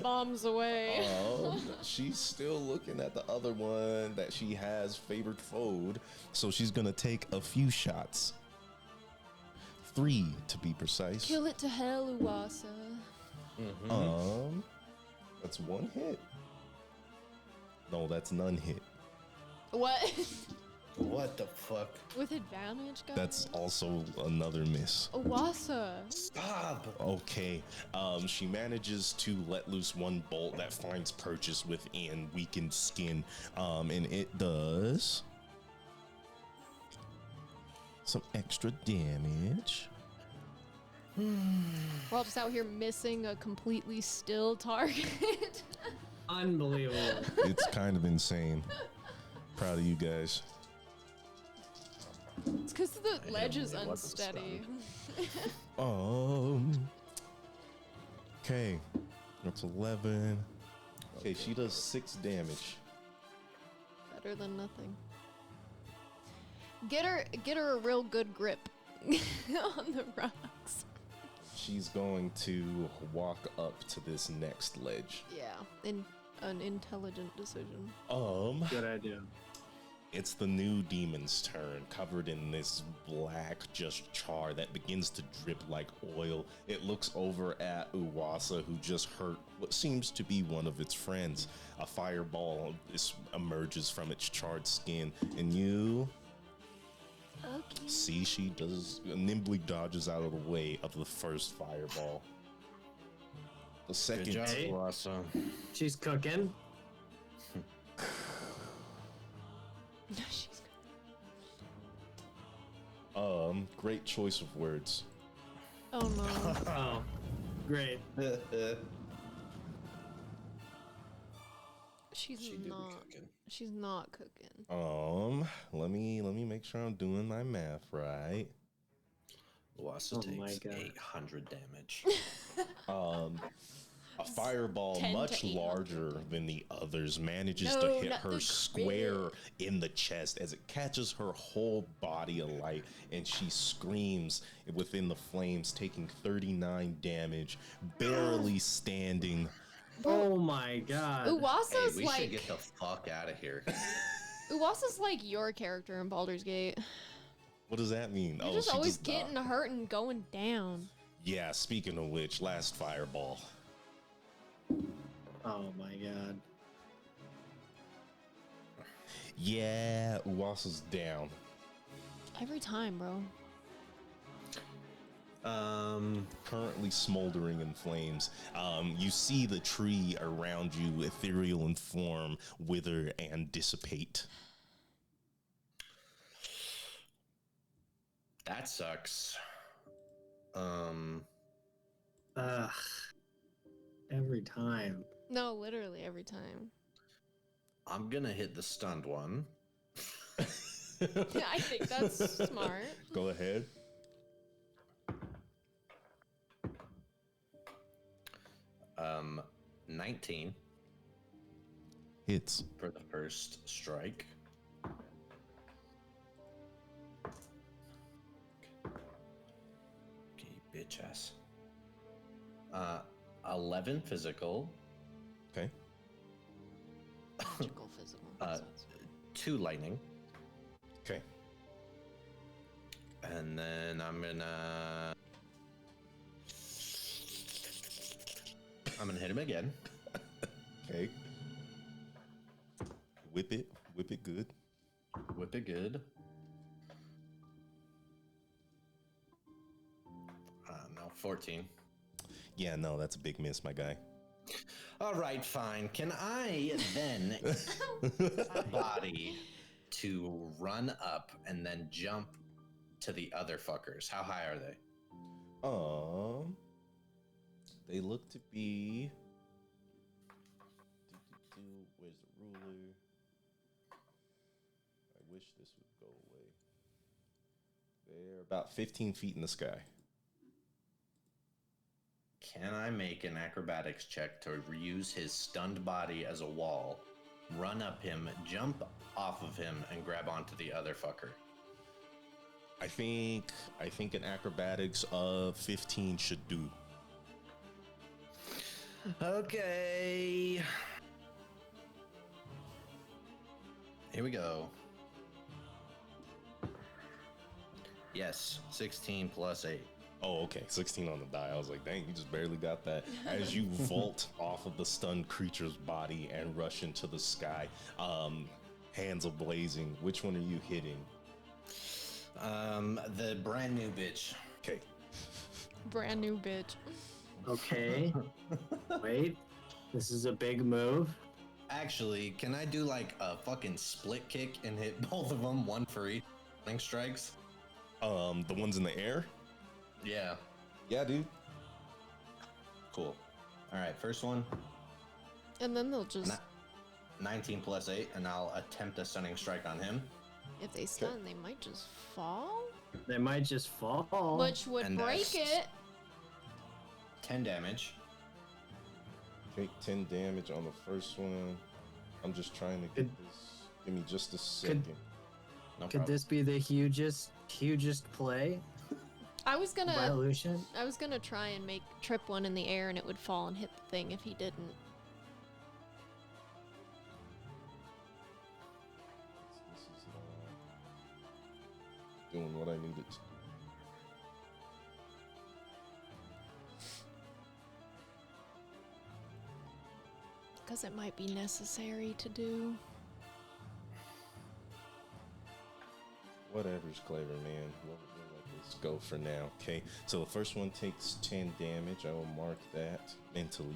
Bombs away. She's still looking at the other one that she has favored foed, so she's gonna take a few shots. 3 to be precise. Kill it to hell, Uwasa. That's 1 hit. No, that's none hit. What? What the fuck? With advantage, guys? That's also another miss. Uwasa. Stop! Okay, she manages to let loose one bolt that finds purchase within weakened skin, and it does some extra damage. We're all just out here missing a completely still target. Unbelievable. It's kind of insane. Proud of you guys. It's because the ledge is really wasn't unsteady. Okay, that's 11. Okay, she does 6 damage. Better than nothing. Get her a real good grip on the rocks. she's going to walk up to this next ledge. Yeah, an intelligent decision. Good idea. It's the new demon's turn, covered in this black just char that begins to drip like oil. It looks over at Uwasa, who just hurt what seems to be one of its friends. A fireball emerges from its charred skin, and you Okay. see she nimbly dodges out of the way of the first fireball. The Good second, job, Hey. Wassa. She's cooking. She's great choice of words. Oh no. Oh, great. She's She do be not. cooking. She's not cooking. Let me make sure I'm doing my math right. Wassa Oh my takes God. 800 damage. A fireball 10 to much 800. larger than the others manages No, to hit not her the square crit. in the chest as it catches her whole body alight, and she screams within the flames, taking 39 damage, barely standing. Oh my god. Hey, Uwasa's we should get like the fuck out of here. Uwasa's like your character in Baldur's Gate. What does that mean? You're just she always just getting hurt and going down. Yeah, speaking of which, last fireball. Oh my god. Yeah, Uwasa's down. Every time, bro. Currently smoldering in flames. You see the tree around you, ethereal in form, wither and dissipate. That sucks. Ugh. Every time. No, literally every time. I'm gonna hit the stunned one. Yeah, I think that's smart. Go ahead. 19 Hits. for the first strike. Okay, bitch ass. 11 physical, Okay. Magical physical. Uh, 2 lightning, Okay. and then I'm gonna hit him again. Okay. Whip it. Whip it good. Whip it good. No, 14. Yeah, no, that's a big miss, my guy. All right, fine. Can I then body to run up and then jump to the other fuckers? How high are they? They look to be. Where's the ruler? I wish this would go away. They're about 15 feet in the sky. Can I make an acrobatics check to use his stunned body as a wall, run up him, jump off of him, and grab onto the other fucker? I think an acrobatics of 15 should do. Okay. Here we go. Yes, 16 plus 8. Oh, okay. 16 on the die. I was like, dang, you just barely got that. As you vault off of the stunned creature's body and rush into the sky, hands ablazing. Which one are you hitting? The brand new bitch. Okay. Brand new bitch. Okay. Wait. This is a big move. Actually, can I do like a fucking split kick and hit both of them, one for each lightning strikes? The ones in the air? Yeah. Yeah, dude. Cool. All right, first one, And then they'll just, 19 plus 8, and I'll attempt a stunning strike on him. if they stun, they might just fall, They might just fall. which would And break that's- it. 10 damage. Take 10 damage on the first one. I'm just trying to get Could- this. Give me just a second. No Could problem. this be the hugest play? I was by gonna illusion. try and make trip one in the air and it would fall and hit the thing if he didn't. This is doing what I needed to. Because it might be necessary to do. Whatever's clever, man. We'll let this go for now. Okay, so the first one takes 10 damage. I will mark that mentally.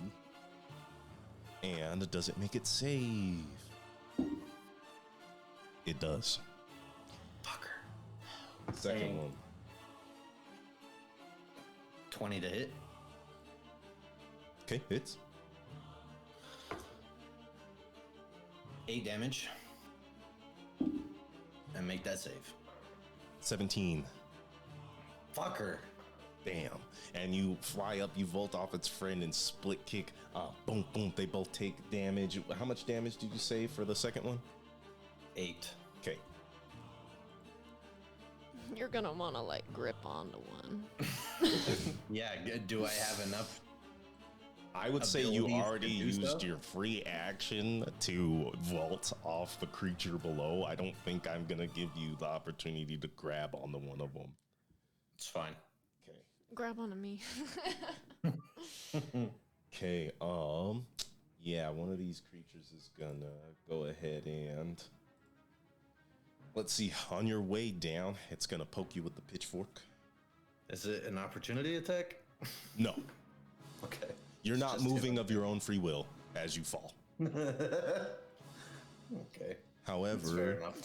And does it make it save? It does. Fucker. Second Dang. one. 20 to hit. Okay, hits. 8 damage. And make that save. 17. Fucker. Bam. And you fly up, you vault off its friend and split kick. Boom, boom. They both take damage. How much damage did you say for the second one? 8. Okay. You're gonna wanna like grip onto one. Yeah, do I have enough? I would say you abilities to already do used so? your free action to vault off the creature below. I don't think I'm gonna give you the opportunity to grab onto one of them. It's fine. Okay. Grab onto me. Okay. Yeah, one of these creatures is gonna go ahead and let's see. On your way down, it's gonna poke you with the pitchfork. Is it an opportunity attack? No, Okay. you're not Just moving of your own free will as you fall. Okay. That's fair However, enough.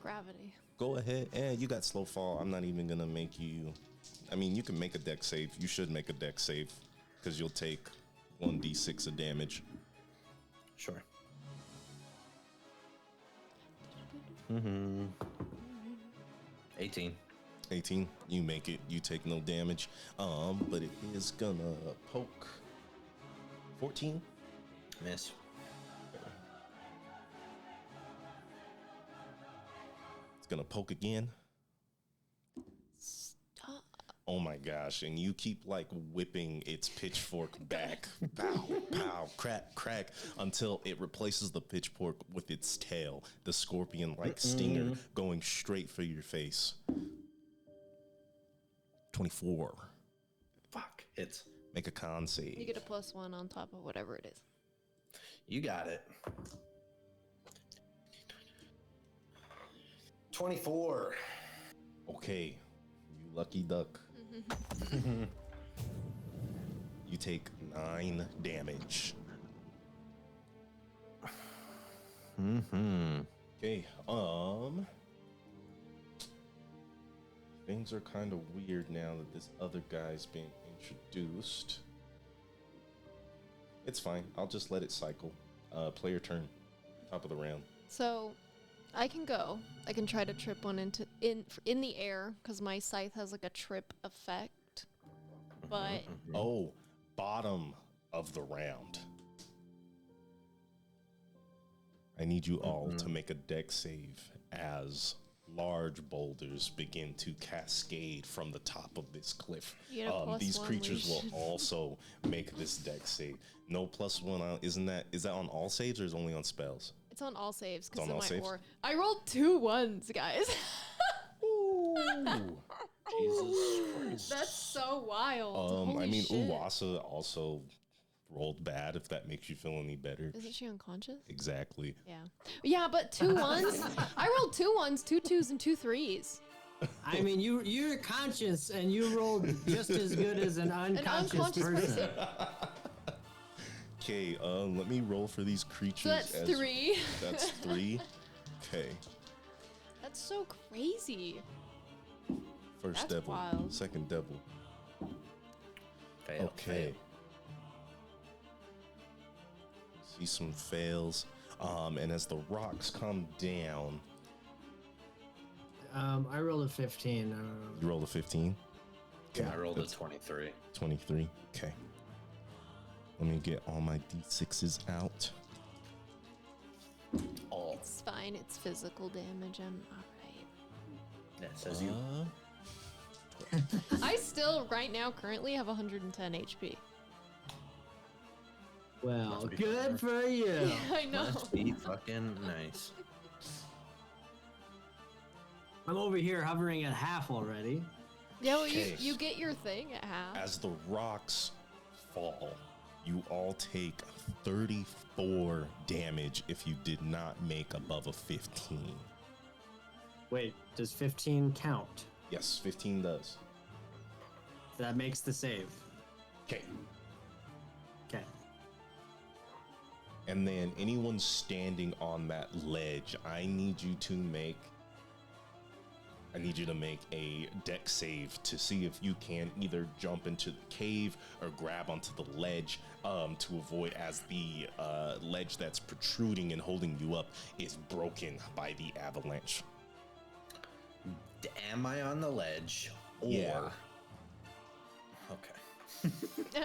Gravity. go ahead. You got slow fall. I'm not even gonna make you. I mean, you can make a deck save. You should make a deck save because you'll take 1d6 of damage. Sure. 18. 18. You make it. You take no damage. But it is gonna poke. 14. Miss. It's gonna poke again. Stop. Oh my gosh. And you keep like whipping its pitchfork back. Pow, pow, crack, crack, until it replaces the pitchfork with its tail. The scorpion like stinger going straight for your face. 24. Fuck. It's. Make a con You save. get a +1 on top of whatever it is. You got it. 24. Okay. You lucky duck. You take 9 damage. Okay, things are kind of weird now that this other guy's being introduced. It's fine. I'll just let it cycle. Player turn. Top of the round. So, I can go. I can try to trip one in the air because my scythe has like a trip effect. But Oh, bottom of the round. I need you all to make a deck save as large boulders begin to cascade from the top of this cliff. You get a These +1 creatures will leash. also make this deck save. No +1 on, is that on all saves or is it only on spells? it's on all saves It's because on of all my saves? aura. I rolled 2 1s, guys. Ooh. Jesus Christ. That's so wild. I Holy mean, shit. Uwasa also rolled bad, if that makes you feel any better. Isn't she unconscious? Exactly. Yeah. Yeah, but 2 1s. I rolled 2 1s, 2 2s, and 2 3s. I mean, you're conscious and you rolled just as good as an unconscious, unconscious person. Okay, let me roll for these creatures. So that's 3. That's 3. Okay. That's so crazy. First That's devil. wild. Second devil. Fail, Okay. fail. See some fails. And as the rocks come down, I rolled a 15. you roll a 15. I rolled a that's 23. 23. Okay. Let me get all my d6s out. All. It's fine. It's physical damage. I'm alright. That says you. 12. I still, right now, currently have 110 HP. Well, Must be good for you. I know. Must be fucking nice. I'm over here hovering at half already. Yeah, well, you, Okay. you get your thing at half. As the rocks fall, you all take 34 damage if you did not make above a 15. Wait, does 15 count? Yes, 15 does. That makes the save. Okay. Okay. And then anyone standing on that ledge, I need you to make a deck save to see if you can either jump into the cave or grab onto the ledge to avoid as the ledge that's protruding and holding you up is broken by the avalanche. Am I on the ledge? Or... Yeah. Okay.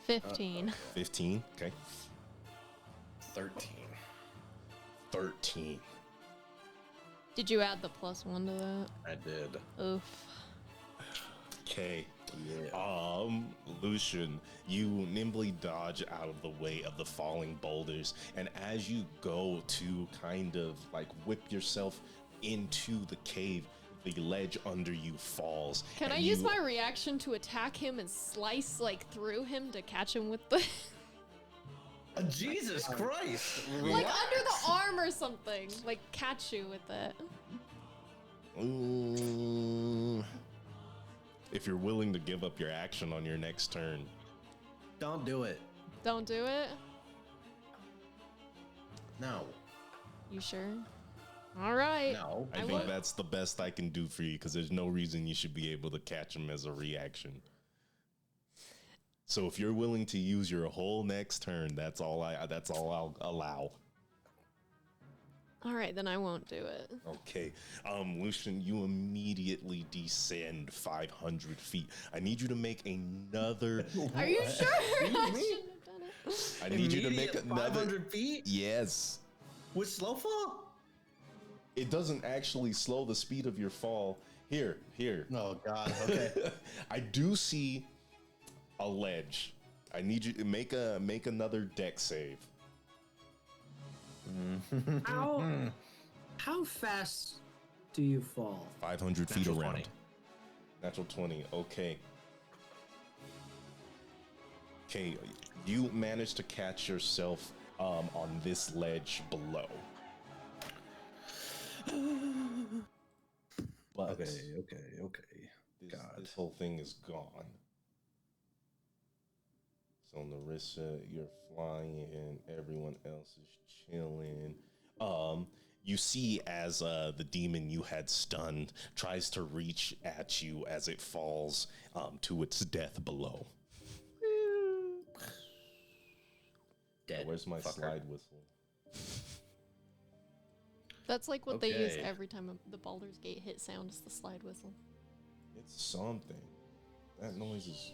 15. 15, okay. 13. 13. Did you add the +1 to that? I did. Oof. Okay. Yeah. Lucian, you nimbly dodge out of the way of the falling boulders, and as you go to kind of like whip yourself into the cave, the ledge under you falls. Can and I use you- my reaction to attack him and slice like through him to catch him with the Jesus Christ! like under the arm or something? Like catch you with it. If you're willing to give up your action on your next turn. Don't do it. Don't do it. No. You sure? All right. No. I I think won't- that's the best I can do for you because there's no reason you should be able to catch him as a reaction. So if you're willing to use your whole next turn, that's all I'll allow. All right, then I won't do it. Okay. Lucian, you immediately descend 500 feet. I need you to make another Are you sure? I shouldn't have done it. I need you to make Immediate another 500 feet Yes. with slow fall. It doesn't actually slow the speed of your fall. Here. Oh God. Okay. I do see a ledge. I need you to make another deck save. How fast do you fall? 500 feet Natural around. 20. Natural 20. Okay. Okay. You managed to catch yourself on this ledge below. But Okay. this whole thing is gone. So Narissa, you're flying, everyone else is chilling. You see as the demon you had stunned tries to reach at you as it falls to its death below. Dead. Where's my fucker. slide whistle? That's like what they use Okay. every time the Baldur's Gate hit sound is the slide whistle. It's something. That noise is.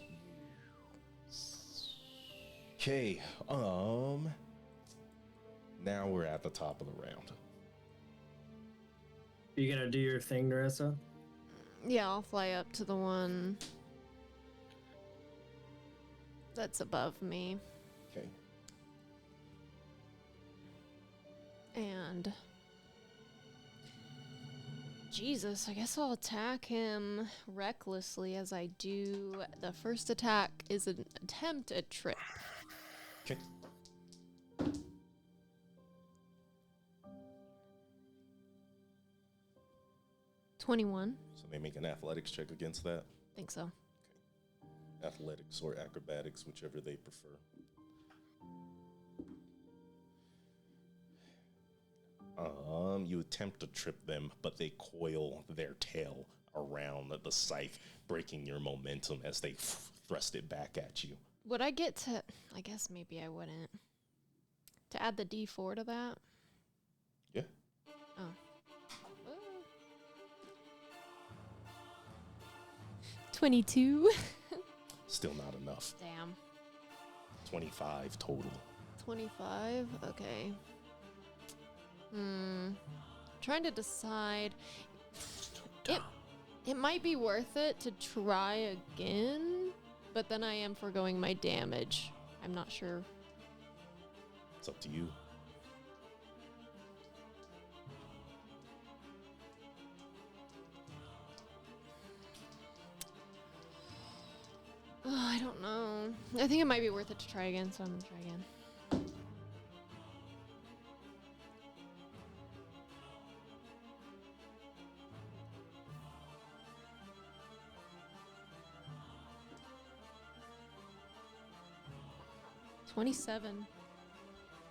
Okay. Now we're at the top of the round. You gonna do your thing, Narissa? Yeah, I'll fly up to the one that's above me. Okay. And Jesus, I guess I'll attack him recklessly as I do. The first attack is an attempt at trip. Okay. $21. So they make an athletics check against that. Think so. Athletics or acrobatics, whichever they prefer. You attempt to trip them, but they coil their tail around the scythe, breaking your momentum as they thrust it back at you. Would I get to... I guess maybe I wouldn't. To add the D4 to that? Yeah. Oh. 22. Still not enough. Damn. 25 total. 25. Okay. trying to decide. It might be worth it to try again, but then I am foregoing my damage. I'm not sure. It's up to you. Oh, I don't know. I think it might be worth it to try again, so I'm gonna try again. $27.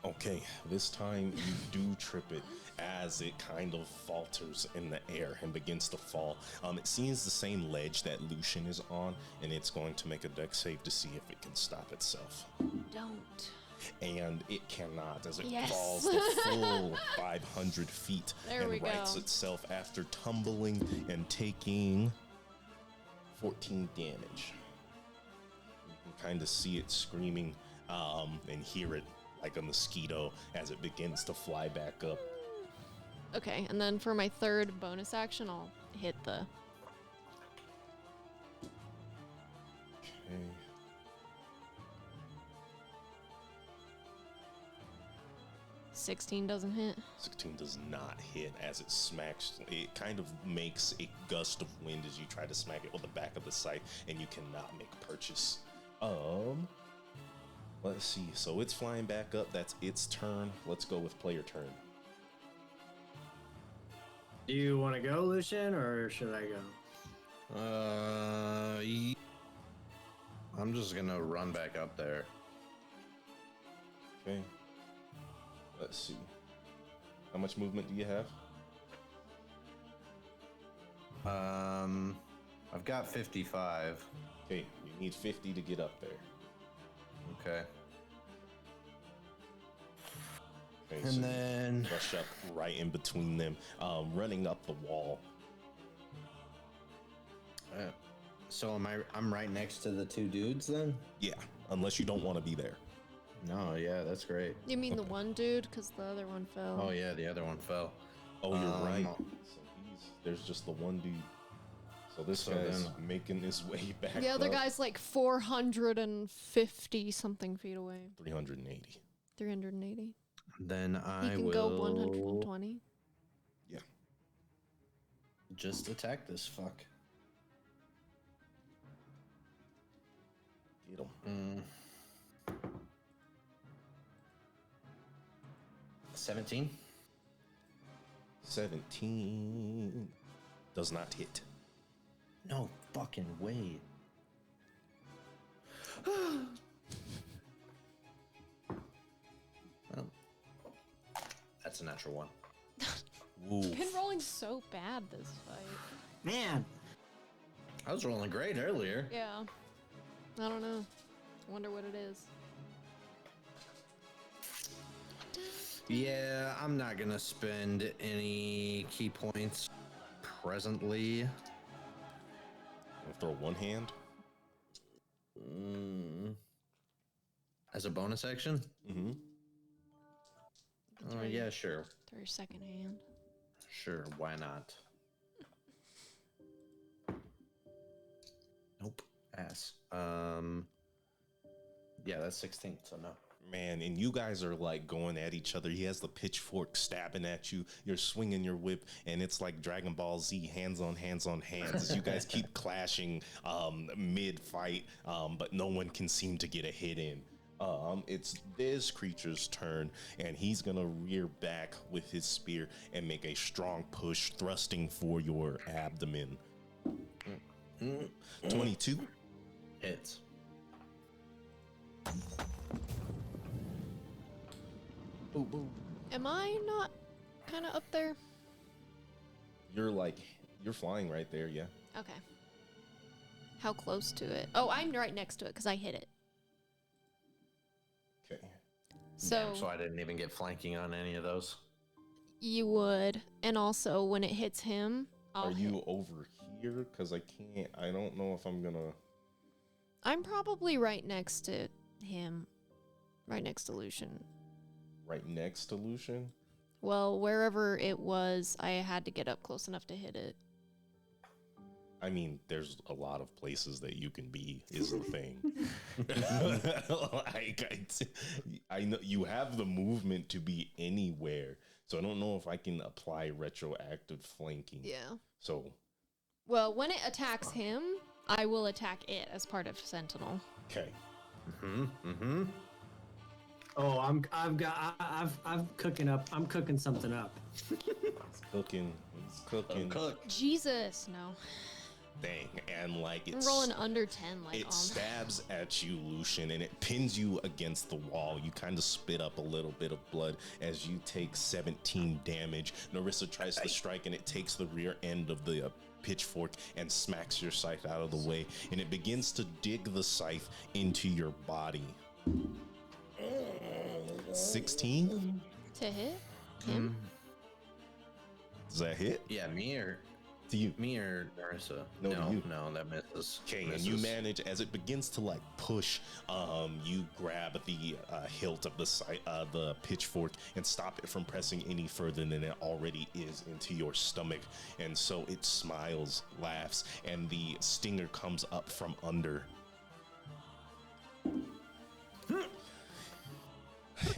Okay, this time you do trip it as it kind of falters in the air and begins to fall. It seems the same ledge that Lucian is on, and it's going to make a dex save to see if it can stop itself. Don't. And it cannot, as it Yes. falls the full 500 feet There we and rights go. itself after tumbling and taking 14 damage. You can kind of see it screaming and hear it like a mosquito as it begins to fly back up. Okay, and then for my third bonus action, I'll hit the... Okay. $16 doesn't hit. 16 does not hit as it smacks. It kind of makes a gust of wind as you try to smack it with the back of the scythe, and you cannot make purchase. Let's see. So it's flying back up. That's its turn. Let's go with player turn. Do you want to go, Lucian, or should I go? I'm just gonna run back up there. Okay. Let's see. How much movement do you have? I've got 55. Okay, you need 50 to get up there. Okay. Okay, And so then rush up right in between them, running up the wall. so I'm right next to the two dudes then? Yeah, unless you don't want to be there. No, yeah, that's great. You mean the one dude? Because the other one fell. Oh yeah, the other one fell. Oh, you're right. Um, So there's just the one dude. So this So guy's then- making his way back. The other up. guy's like 450 something feet away. 380. 380. Then He I can will go 120. Yeah. just attack this fuck. Get him. 17. 17 does not hit. No fucking way. Well, that's a natural one. Ooh. Been rolling so bad this fight. Man, I was rolling great earlier. Yeah. I don't know. I wonder what it is. Yeah, I'm not gonna spend any key points presently. I'll throw one hand. As a bonus action? Mm-hmm. Yeah, sure. Throw your second hand. Sure, why not? Nope. Ass. Yeah, that's 16, so no. Man, and you guys are like going at each other. He has the pitchfork stabbing at you. You're swinging your whip, and it's like Dragon Ball Z, hands on hands on hands, as you guys keep clashing mid-fight, but no one can seem to get a hit in. It's this creature's turn, and he's gonna rear back with his spear and make a strong push, thrusting for your abdomen. 22. Hits. Boom, boom. Am I not kind of up there? You're flying right there, yeah. Okay. How close to it? Oh, I'm right next to it because I hit it. Okay. So, Damn, so I didn't even get flanking on any of those. you would. And also, when it hits him, I'll Are hit. you over here? Because I don't know if I'm gonna. I'm probably right next to him. Right next to Lucian. Right next to Lucian. Well, wherever it was, I had to get up close enough to hit it. I mean, there's a lot of places that you can be, is the thing. Like, I know you have the movement to be anywhere, so I don't know if I can apply retroactive flanking. Yeah. So, Well, when it attacks him, I will attack it as part of Sentinel. okay. Oh, I'm cooking up. I'm cooking something up. It's cooking. It's cooking. Cook. Jesus, no. Dang. And like I'm it's rolling under 10, like it stabs at you, Lucian, and it pins you against the wall. You kind of spit up a little bit of blood as you take 17 damage. Narissa tries to strike, and it takes the rear end of the pitchfork and smacks your scythe out of the way, and it begins to dig the scythe into your body. 16? to hit him. Does that hit? Yeah, me or To you. Narissa? No, to you. No, that misses. Okay, and you manage, as it begins to like push, you grab the hilt of the pitchfork and stop it from pressing any further than it already is into your stomach. And so it smiles, laughs, and the stinger comes up from under.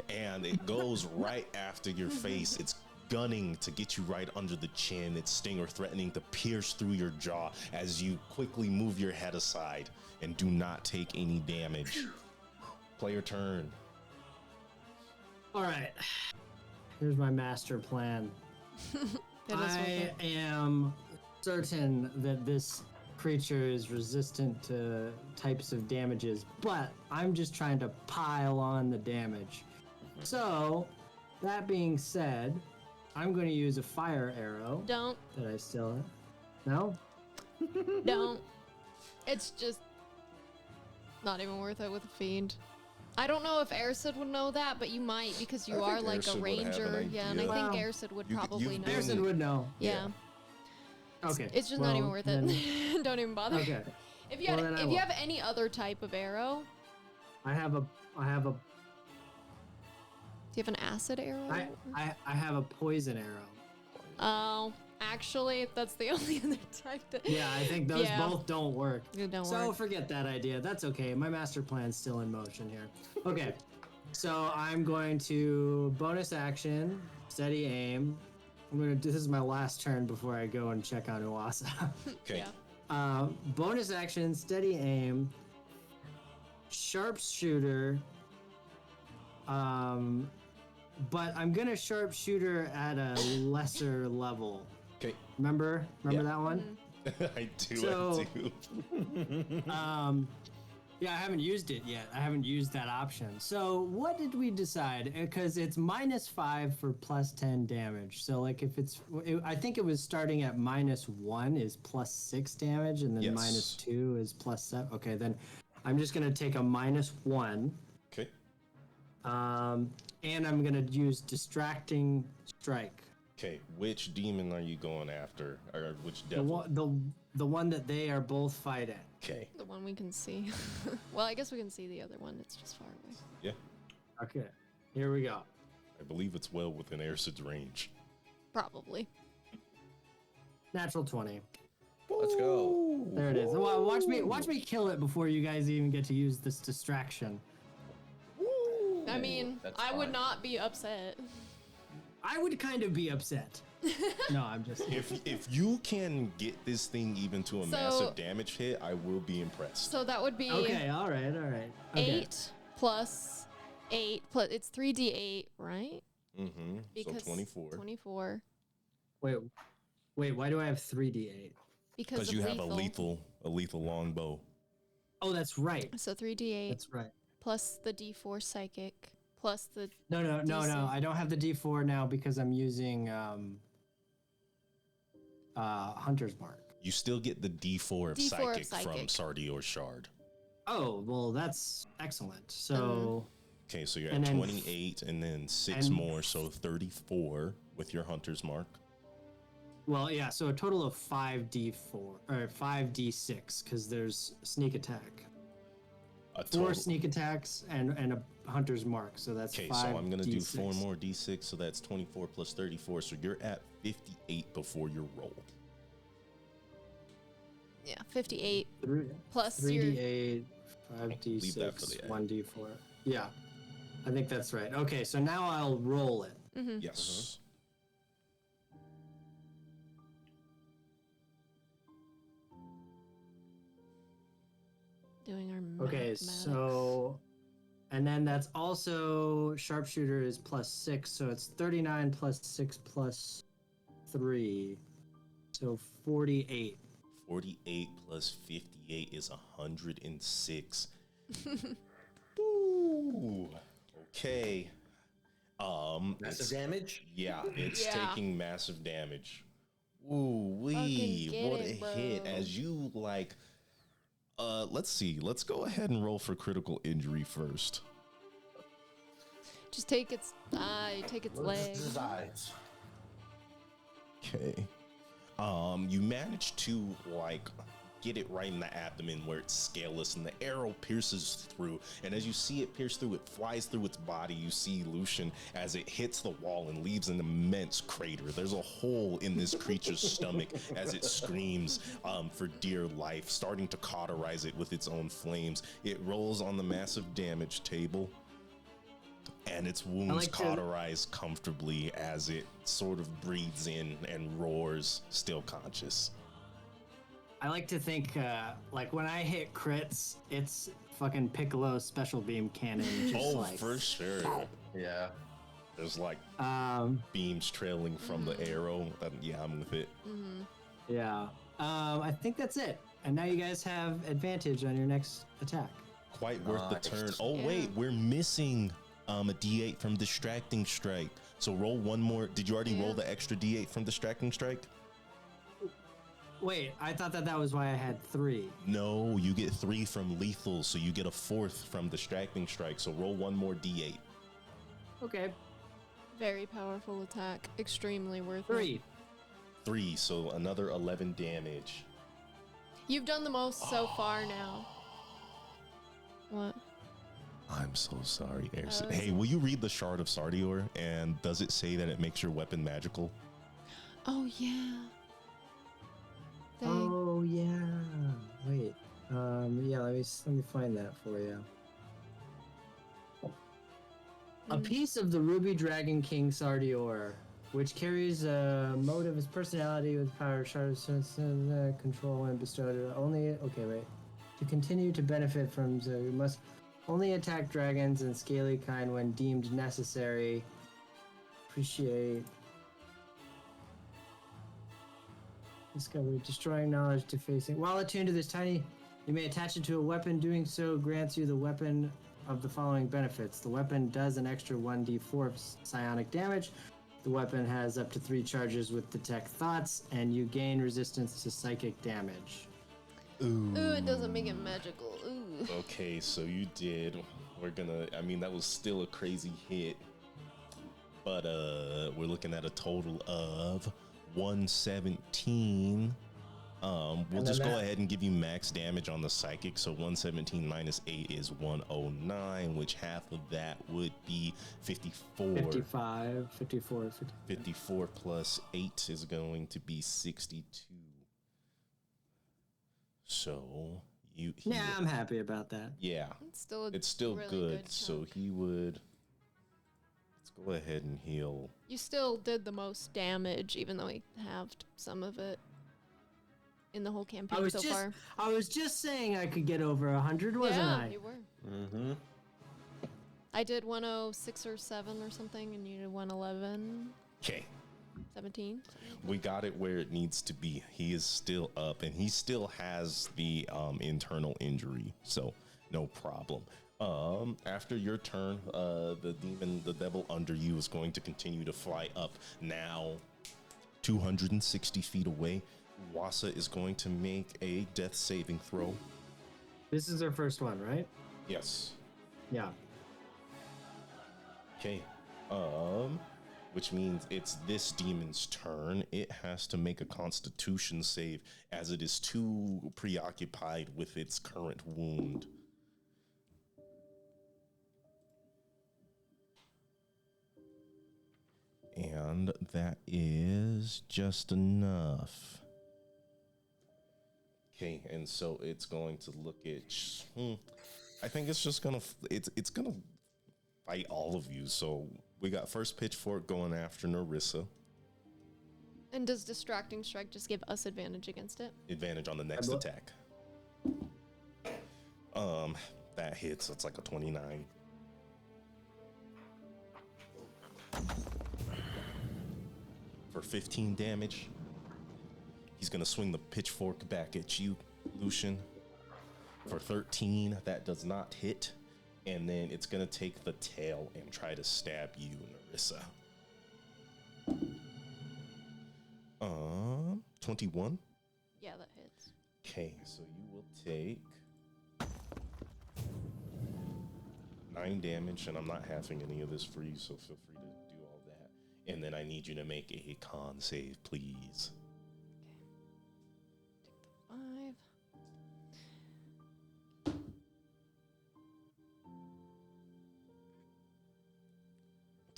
And it goes right after your face. It's gunning to get you right under the chin, its stinger threatening to pierce through your jaw as you quickly move your head aside and do not take any damage. Player turn. All right. Here's my master plan. I am certain that this creature is resistant to types of damages, but I'm just trying to pile on the damage. So, that being said, I'm going to use a fire arrow. Don't. That I still have. No? Don't. It's just not even worth it with a fiend. I don't know if Ersid would know that, but you might because you are think like Ersid a would have ranger. an Yeah, and I idea. think Well, Ersid would you- probably you've know. been- Erson would know. Yeah. Okay. It's just not even well, worth it. then- Don't even bother. Okay. If you Well, had, then I if you will. have any other type of arrow, I have a do you have an acid arrow? I have a poison arrow. Oh, actually, that's the only other type that. Yeah, I think those Yeah. both don't work. It don't So work. forget that idea. That's okay. My master plan's still in motion here. Okay. So I'm going to bonus action, steady aim. I'm gonna do this is my last turn before I go and check on Uasa. Okay. Yeah. Bonus action, steady aim, sharpshooter. But I'm gonna sharpshooter at a lesser level. Okay. Remember Yeah. that one? I do. So- I do. Yeah, I haven't used it yet. I haven't used that option. So what did we decide? Because it's -5 for +10 damage. So like if I think it was starting at -1 is +6 damage, and then Yes. -2 is +7. Okay, then I'm just gonna take a -1. Okay. And I'm gonna use distracting strike. Okay. Which demon are you going after, or which The devil? one, the one that they are both fighting. Okay. The one we can see. Well, I guess we can see the other one. It's just far away. Yeah. Okay, here we go. I believe it's well within Ersid's range. Probably. Natural 20. Let's go. There it is. Well, watch me kill it before you guys even get to use this distraction. I mean, that's I would fine. not be upset. I would kind of be upset. No, I'm just. If you can get this thing even to a So- massive damage hit, I will be impressed. So that would be Okay, all right. Okay. 8 plus 8 plus it's 3d8, right? Mm-hmm. So 24. 24. Wait, why do I have 3d8? Because Because of you have a lethal longbow. Oh, that's right. So 3d8 That's right. plus the d4 psychic plus the No. DC. I don't have the d4 now because I'm using Hunter's Mark. You still get the D4 of D4 of psychic from psychic. Sardi or Shard. Oh, well, that's excellent. So, Okay, so you're And at then 28 and then 6 and- more, so 34 with your hunter's mark. well, yeah. So a total of 5d4 or 5d6 because there's sneak attack. 4 sneak attacks and a hunter's mark. So that's Okay, 5 so I'm gonna do D6. 4 more d6, so that's 24 plus 34. So you're at 58 before your roll. Yeah, 58 Three- plus 3d8, Leave that for the 5d6, end. 1d4. Yeah, I think that's right. Okay, so now I'll roll it. Yes. doing our Okay, mathematics. so, and then that's also sharpshooter is +6, so it's 39 plus 6 plus 3, so 48. 48 plus 58 is 106. Ooh. Okay. Massive damage. Yeah, it's Yeah. taking massive damage. Ooh wee, Fucking get what it, a hit. bro. As you like let's see. Let's go ahead and roll for critical injury first. Just take its eye, take its leg. His eyes. Okay. You manage to like get it right in the abdomen where it's scaleless, and the arrow pierces through. And as you see it pierce through, it flies through its body. You see Lucian as it hits the wall and leaves an immense crater. There's a hole in this creature's stomach as it screams for dear life, starting to cauterize it with its own flames. It rolls on the massive damage table, and its wounds like to- cauterize comfortably as it sort of breathes in and roars, still conscious. I like to think, like when I hit crits, it's fucking Piccolo special beam cannon. Just like, For sure. Yeah. There's like um, beams trailing from the arrow. Yeah, I'm with it. yeah. I think that's it. And now you guys have advantage on your next attack. Quite worth the Nice. turn. Oh, Yeah. wait, we're missing a D8 from Distracting Strike. So roll one more. Did you already roll the extra D8 from Distracting Strike? Wait, I thought that was why I had 3. No, you get 3 from Lethal, so you get a 4th from Distracting Strike. So roll one more D8. Okay, Very powerful attack. Extremely worth it. 3. 3, so another 11 damage. You've done the most so far now. What? I'm so sorry, Airson. Oh, Hey, will you read the Shard of Sardior? And does it say that it makes your weapon magical? Oh yeah. Dang. Oh yeah. Wait. Yeah. Let me find that for you. A piece of the Ruby Dragon King Sardior, which carries a mode of his personality with power, shard of control, and bestowed only. Okay, wait. To continue to benefit from, so you must only attack dragons and scaly kind when deemed necessary. Appreciate. Discovery, destroying knowledge defacing. While attuned to this tiny, you may attach it to a weapon. Doing so grants you the weapon of the following benefits. The weapon does an extra 1d4 of psionic damage. The weapon has up to 3 charges with detect thoughts, and you gain resistance to psychic damage. Ooh. Ooh, it doesn't make it magical. Ooh. Okay, so you did. I mean, that was still a crazy hit. But we're looking at a total of 117. We'll just go ahead and give you max damage on the psychic. So 117 minus 8 is 109, which half of that would be 54. 55, 54, 50. 54 plus 8 is going to be 62. So Yeah, I'm happy about that. yeah, It's still it's still really good. So chunk. he would. Let's go ahead and heal. You still did the most damage, even though we halved some of it in the whole campaign so far. I was just saying I could get over 100, wasn't Yeah, I? you were. Mm-hmm. I did 106 or 7 or something, and you did 111, Okay, 17. we got it where it needs to be. He is still up, and he still has the internal injury, so no problem. After your turn, the devil under you is going to continue to fly up. Now, 260 feet away, Wasa is going to make a death saving throw. This is our first one, right? Yes. Yeah. Okay. Which means it's this demon's turn. It has to make a constitution save as it is too preoccupied with its current wound. And that is just enough. Okay, and so it's going to look at. I think it's just gonna. It's gonna fight all of you. So we got first pitchfork going after Narissa. And does distracting strike just give us advantage against it? Advantage on the next attack. That hits. It's like a 29. For 15 damage. He's gonna swing the pitchfork back at you, Lucian. For 13, that does not hit. And then it's gonna take the tail and try to stab you, Narissa. 21? Yeah, that hits. Okay, so you will take 9 damage, and I'm not halving any of this for you, so feel free to do all that. And then I need you to make a con save, please. Okay. Take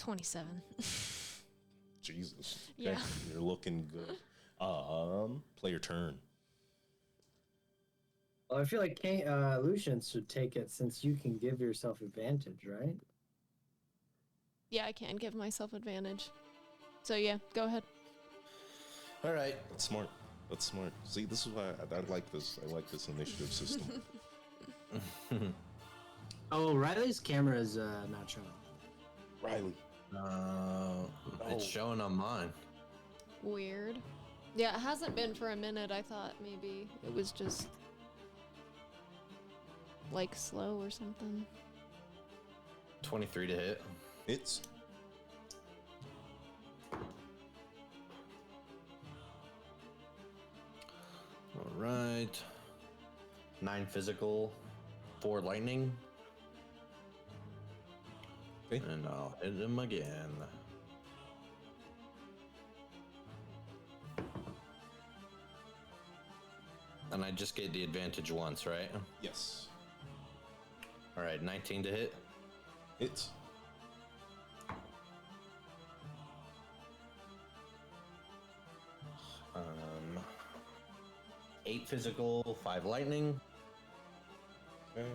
the 5. $27. Jesus. Yeah. Okay, you're looking good. Player turn. Well, I feel like Lucian should take it since you can give yourself advantage, right? Yeah, I can give myself advantage. So yeah, go ahead. All right. That's smart. That's smart. See, this is why I like this. I like this initiative system. Oh, Riley's camera is not showing. Riley. It's showing on mine. Weird. Yeah, it hasn't been for a minute. I thought maybe it was just like slow or something. 23 to hit. It's All right. 9 physical, 4 lightning. okay. And I'll hit him again. And I just get the advantage once, right? Yes. All right, 19 to hit. It's 8 physical, 5 lightning, okay.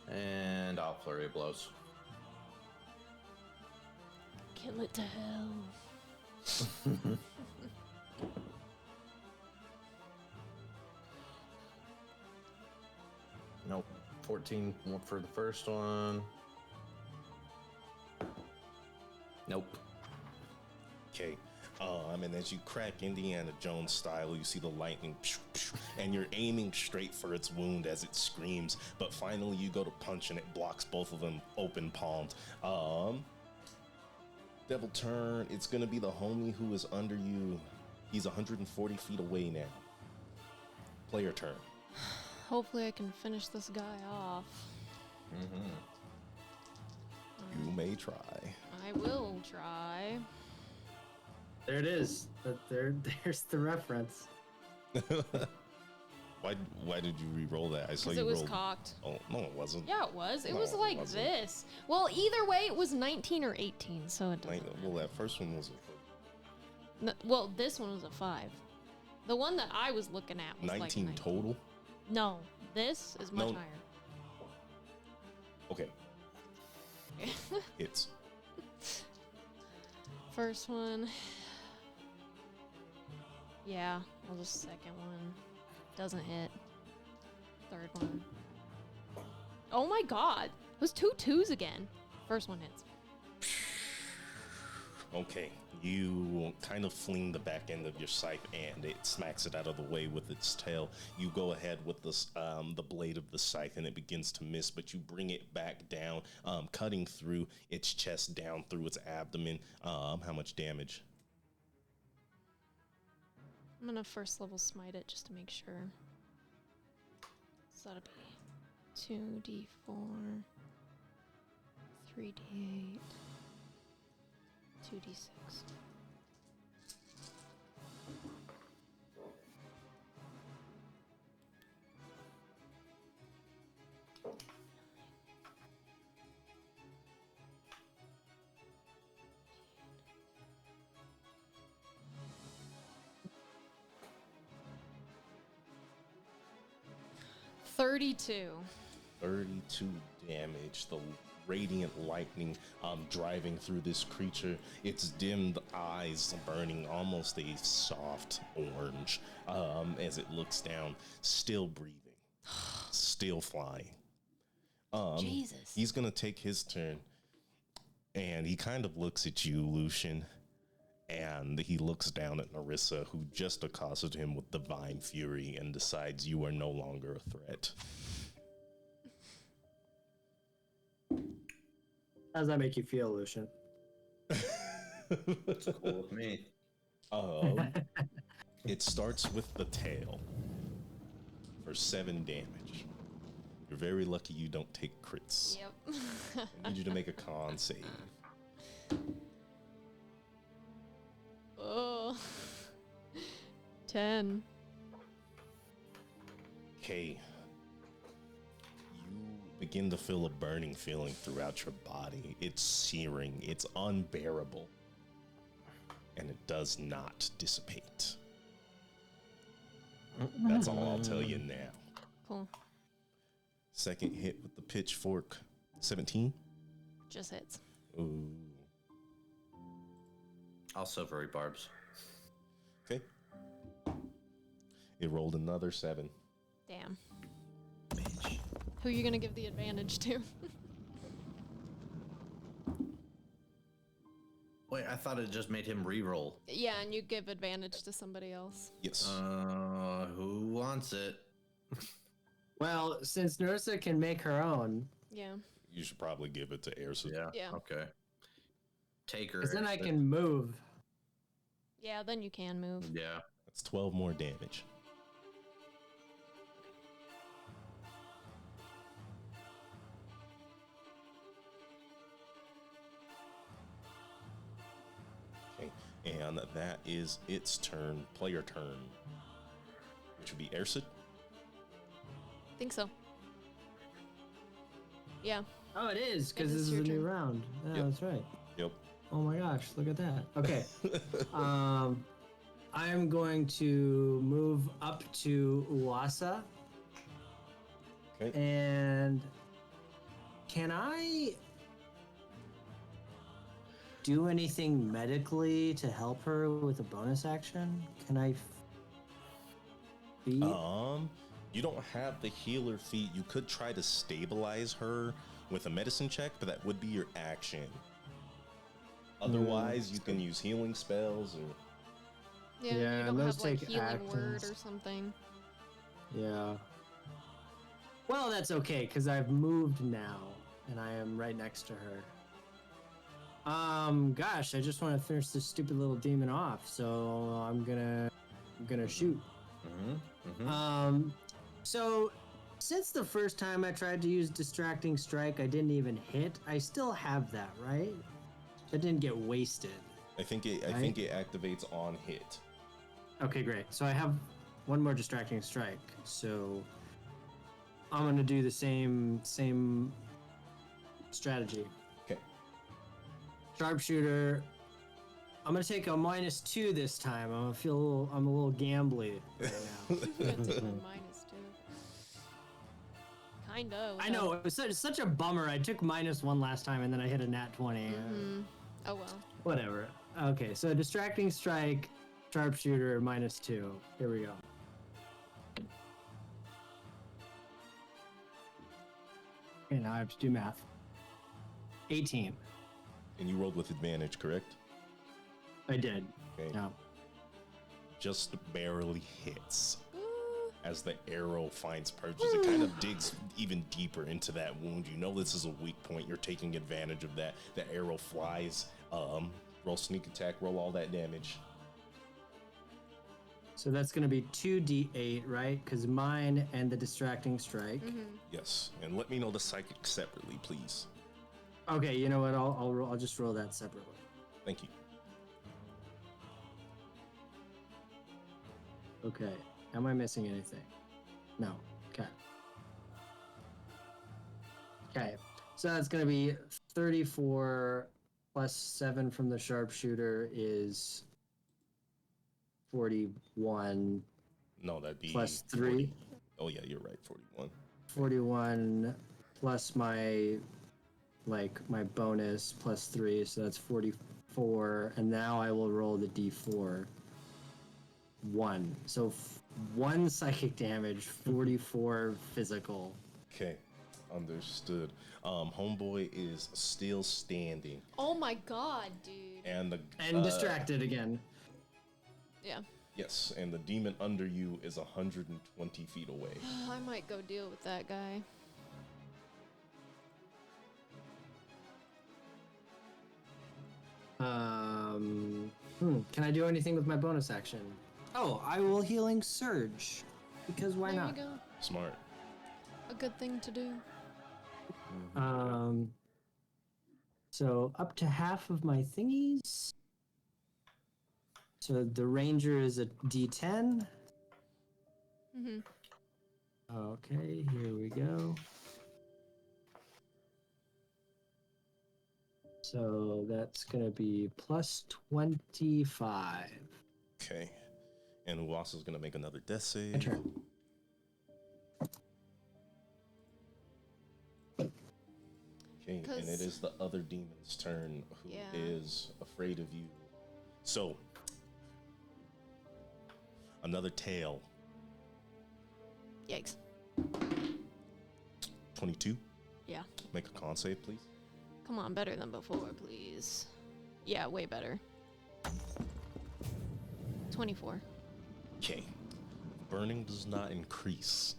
and I'll flurry of blows. Kill it to hell. Nope. 14 for the first one. Nope. Okay. And as you crack Indiana Jones style, you see the lightning, and you're aiming straight for its wound as it screams. But finally, you go to punch, and it blocks both of them open palmed. Devil turn. It's gonna be the homie who is under you. He's 140 feet away now. Player turn. Hopefully I can finish this guy off. You may try. I will try. There it is. There's the reference. Why did you re-roll that? I saw Because you it was rolled. cocked. Oh no, it wasn't. Yeah, it was. It No, was it like wasn't. this. Well, either way, it was 19 or 18, so it doesn't matter. Well, that first one was Well, this one was a 5. The one that I was looking at was 19 like total. No, this is much No. higher. Okay, hits. First one. Yeah, well, the second one doesn't hit. Third one. Oh my god! It was 2 2s again. First one hits. Okay, you kind of fling the back end of your scythe and it smacks it out of the way with its tail. You go ahead with this, the blade of the scythe and it begins to miss, but you bring it back down, cutting through its chest down through its abdomen. How much damage? I'm gonna first level smite it just to make sure. So that'll be 2d4, 3d8, 2d6. 32. 32 damage. The radiant lightning driving through this creature, its dimmed eyes burning almost a soft orange as it looks down, still breathing, still flying. Jesus. He's gonna take his turn, and he kind of looks at you, Lucian, and he looks down at Narissa, who just accosted him with divine fury, and decides you are no longer a threat. How does that make you feel, Lucian? It's cool with me. It starts with the tail for 7 damage. You're very lucky you don't take crits. Yep. I need you to make a con save. Oh. 10. Okay. You begin to feel a burning feeling throughout your body. It's searing. It's unbearable. And it does not dissipate. That's all I'll tell you now. Cool. Second hit with the pitchfork. 17. Just hits. Ooh. Also very barbs. Okay. It rolled another 7. Damn. Bitch. Who are you gonna give the advantage to? Wait, I thought it just made him re-roll. Yeah, and you give advantage to somebody else. Yes. Who wants it? Well, since Narissa can make her own, Yeah. You should probably give it to Ersa. Yeah. Yeah. Okay. Take her. because then I Ersa. can move. Yeah, then you can move. Yeah. That's 12 more damage. Okay, and that is its turn, player turn, which would be Ersid. Think so. Yeah. Oh, it is, because It this is is your a new turn. round. Yeah, Yep. that's right. Yep. Oh my gosh, look at that. Okay. I'm going to move up to Uwasa. Okay. And can I do anything medically to help her with a bonus action? Can I feed? You don't have the healer feat. You could try to stabilize her with a medicine check, but that would be your action. Otherwise, you can use healing spells or Yeah, Yeah, you and don't those have like take healing word actions. or something. Yeah. Well, that's okay, because I've moved now, and I am right next to her. Gosh, I just want to finish this stupid little demon off, so I'm gonna shoot. So since the first time I tried to use distracting strike, I didn't even hit. I still have that, right? That didn't get wasted. I think it activates on hit. Okay, great. So I have one more distracting strike. So I'm gonna do the same strategy. Okay. Sharpshooter. I'm gonna take a -2 this time. I'm a little gambly right now. You're gonna take a -2. Kinda. I know, it was such a bummer. I took -1 last time and then I hit a nat 20. Oh well. Whatever. Okay, so distracting strike, sharpshooter -2. Here we go. Okay, now I have to do math. 18. And you rolled with advantage, correct? I did. Okay. Yeah. Just barely hits. Ooh. As the arrow finds purchase, it kind of digs even deeper into that wound. You know this is a weak point. You're taking advantage of that. The arrow flies. Roll sneak attack. Roll all that damage. So that's going to be 2d8, right? Because mine and the distracting strike. Yes, and let me know the psychic separately, please. Okay, you know what? I'll just roll that separately. Thank you. Okay. Am I missing anything? No. Okay. Okay. So that's going to be 34 plus 7 from the sharpshooter is 41 No, that'd be plus 3. 40. Oh yeah, you're right. 41. 41 plus my bonus plus 3, so that's 44. And now I will roll the d4. 1. So 1 psychic damage, 44 physical. Okay, understood. Homeboy is still standing, Oh my god, dude. and And distracted again. Yeah. yes, and the demon under you is 120 feet away. I might go deal with that guy. Can I do anything with my bonus action? Oh, I will healing surge. Because why There not? you go. Smart. A good thing to do. So up to half of my thingies. So the ranger is a d10. Mm-hmm. Okay, here we go. So that's gonna be plus 25. Okay, and Uwasa's gonna make another death save. My turn. Okay, and it is the other demon's turn who is Yeah. afraid of you. So, another tail. Yikes. 22. Yeah. Make a con save, please. Come on, better than before, please. Yeah, way better. 24. Okay. Burning does not increase,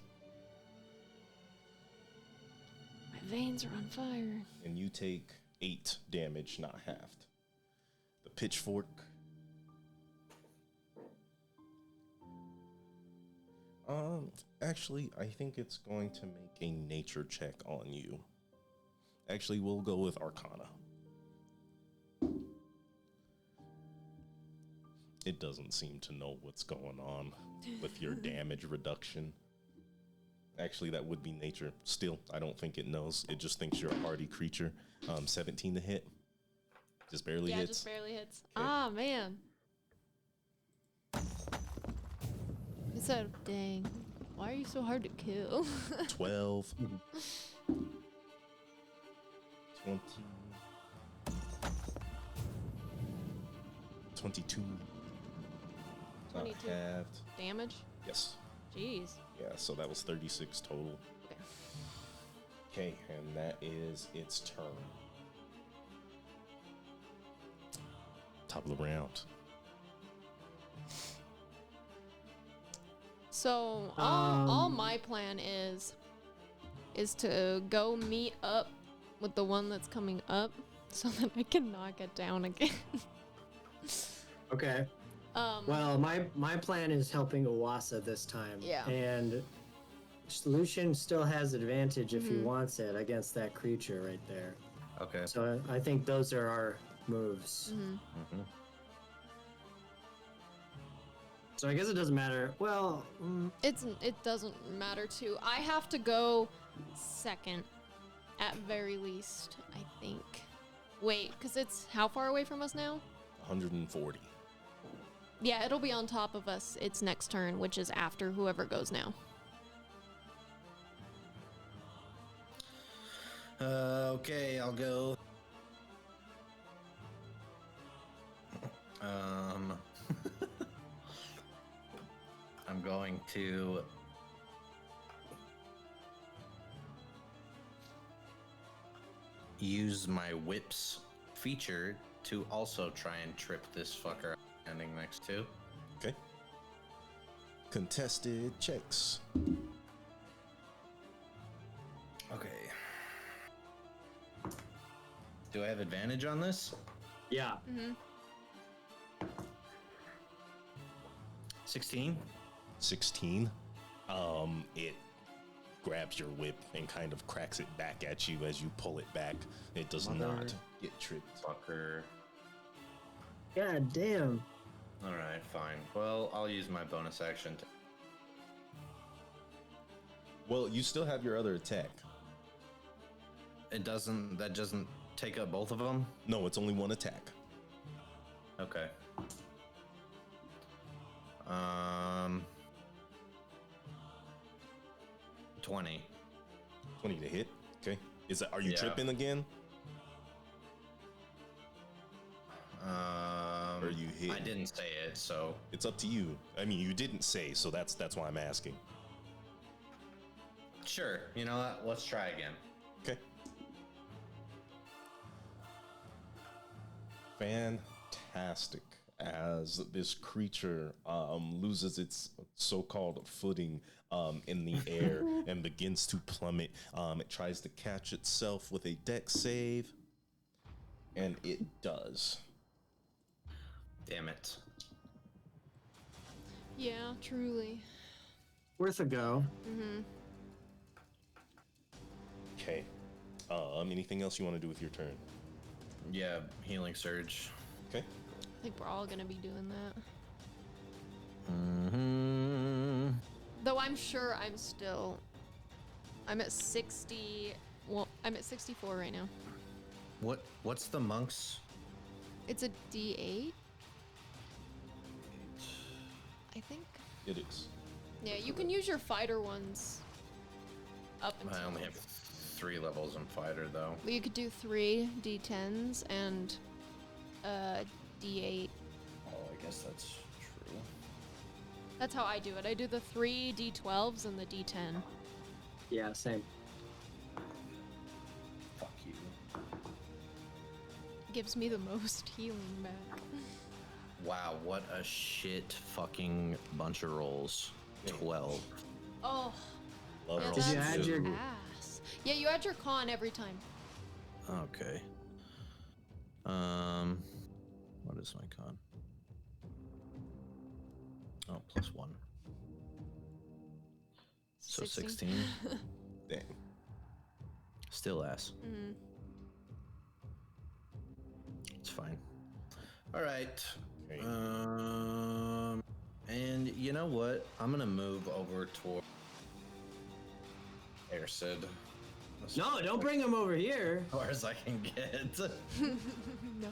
My veins are on fire. and you take 8 damage, not halved. The pitchfork. Actually, I think it's going to make a nature check on you. Actually, we'll go with Arcana. It doesn't seem to know what's going on with your damage reduction. Actually, that would be nature. Still, I don't think it knows. It just thinks you're a hardy creature. 17 to hit. Just barely Yeah, hits. just barely hits. Okay. Ah, man. He said, dang, why are you so hard to kill? 12. 20. 22. Not 22. halved. Damage? Yes. Jeez. Yeah, so that was 36 total. Okay. Okay, and that is its turn. Top of the round. So all my plan is to go meet up with the one that's coming up so that I can knock it down again. Okay. Well, my plan is helping Uwasa this time. Yeah. And Lucian still has advantage if he wants it against that creature right there. Okay. So I think those are our moves. So I guess it doesn't matter. Well, It doesn't matter too. I have to go second at very least, I think. Wait, because it's how far away from us now? 140. Yeah, it'll be on top of us its next turn, which is after whoever goes now. Okay, I'll go. I'm going to use my whips feature to also try and trip this fucker I'm standing next to. Okay. Contested checks. Okay. Do I have advantage on this? yeah. 16? 16. It grabs your whip and kind of cracks it back at you as you pull it back. It does not get tripped. Fucker. God damn. Alright, fine. Well, I'll use my bonus action to. Well, you still have your other attack. That doesn't take up both of them? No, it's only one attack. Okay. 20. 20 to hit. Okay. Are you Yeah. tripping again? Or you hit? I didn't say it, so It's up to you. I mean, you didn't say, so that's why I'm asking. sure. You know what? Let's try again. Okay. Fantastic. As this creature loses its so-called footing in the air and begins to plummet, it tries to catch itself with a dex save, and it does. Damn it. Yeah, truly. Worth a go. Okay. Anything else you want to do with your turn? Yeah, healing surge. Okay. I think we're all gonna be doing that. Mm-hmm. Though I'm sure I'm at 60. Well, I'm at 64 right now. What's the monk's? It's a D8. I think. It is. Yeah, you can use your fighter ones up until. I only have 3 levels in fighter though. Well, you could do 3 D10s and D8. Oh, I guess that's true. That's how I do it. I do the 3 D12s and the D10. Yeah, same. Fuck you. Gives me the most healing back. Wow, what a shit fucking bunch of rolls. 12. Oh, Love yeah, rolls. Did you that's add your- ass. Yeah, you add your con every time. Okay. What is my con? Oh, +1. So 16. Dang. Still ass. Mhm. It's fine. All right. Okay. And you know what? I'm gonna move over toward Airsid. No, don't bring him over here. As far as I can get. No.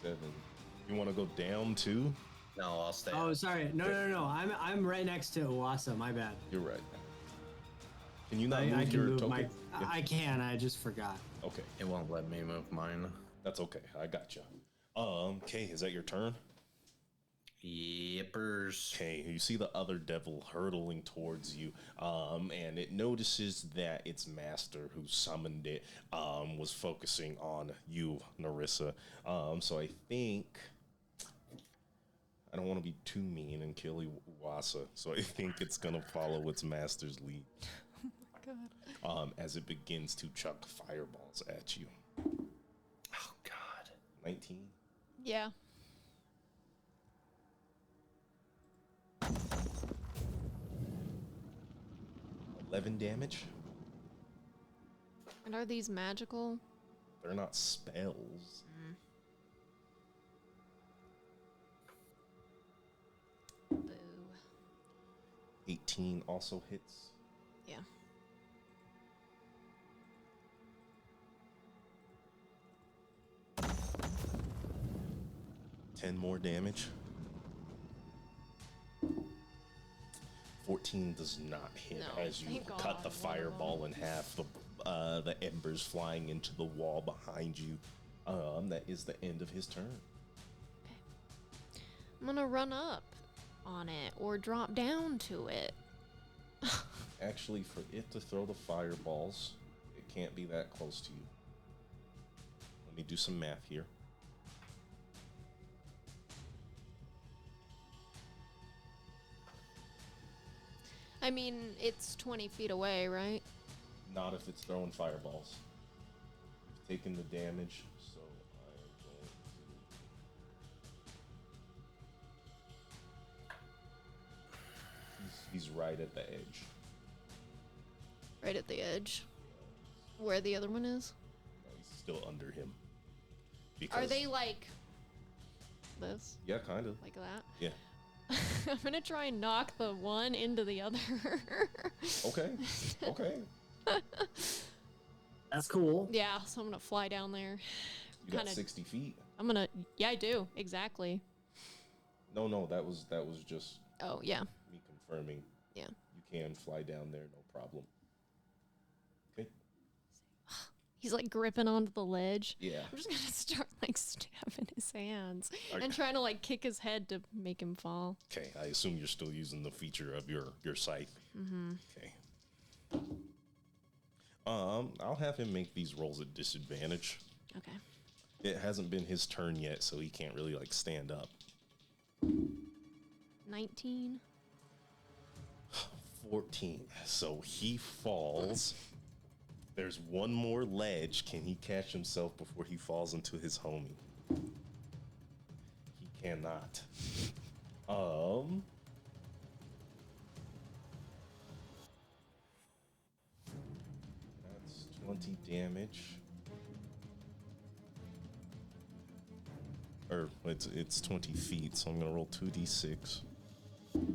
7. You want to go down too? No, I'll stay. Oh, sorry. No. I'm right next to Uwasa. My bad. You're right. Can you not I move can your move token? my. Yeah. I can. I just forgot. Okay, It won't let me move mine. that's okay. I got you. Okay, is that your turn? Yippers. Okay, you see the other devil hurtling towards you, and it notices that its master, who summoned it, was focusing on you, Narissa. So I think I don't want to be too mean and kill Iwasa, so I think it's gonna follow its master's lead. God. As it begins to chuck fireballs at you. Oh God. 19. Yeah. $11 damage. And are these magical? They're not spells. Boo. 18 also hits. Yeah. $10 more damage. 14 does not hit No, as you thank God, cut the one of fireball them. in half. The embers flying into the wall behind you. That is the end of his turn. I'm gonna run up on it or drop down to it. Actually, for it to throw the fireballs, it can't be that close to you. Let me do some math here. I mean, it's 20 feet away, right? Not if it's throwing fireballs. You've taken the damage, so I'm going to. He's right at the edge. Right at the edge. Where the other one is? No, he's still under him. Are they like this? Yeah, kind of. Like that? Yeah. I'm gonna try and knock the one into the other. Okay. Okay. That's cool. Yeah, so I'm gonna fly down there. You got Kinda- 60 feet. I'm gonna. Yeah, I do. Exactly. No, that was just Oh, yeah. me confirming. Yeah. You can fly down there, no problem. Okay. He's like gripping onto the ledge. Yeah. I'm just gonna start like stabbing his hands Are- and trying to like kick his head to make him fall. Okay. I assume you're still using the feature of your scythe. Mm-hmm. Okay. I'll have him make these rolls at disadvantage. Okay. It hasn't been his turn yet, so he can't really like stand up. 19. 14. So he falls. There's one more ledge. Can he catch himself before he falls into his homie? He cannot. That's 20 damage. Or it's 20 feet, so I'm gonna roll 2d6. He's gonna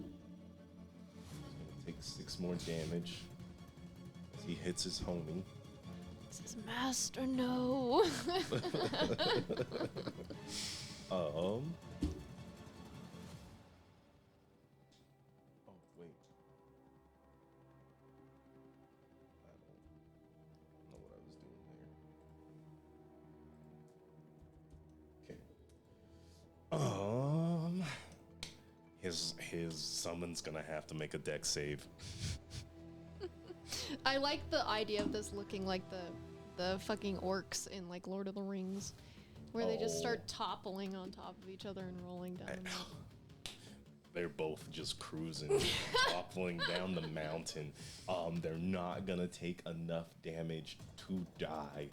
take 6 more damage as he hits his homie. Says, Master, no. Oh wait. I don't know what I was doing there. Okay. His summon's gonna have to make a dex save. I like the idea of this looking like the fucking orcs in like Lord of the Rings, where they just start toppling on top of each other and rolling down. the mountain. They're both just cruising, toppling down the mountain. They're not gonna take enough damage to die.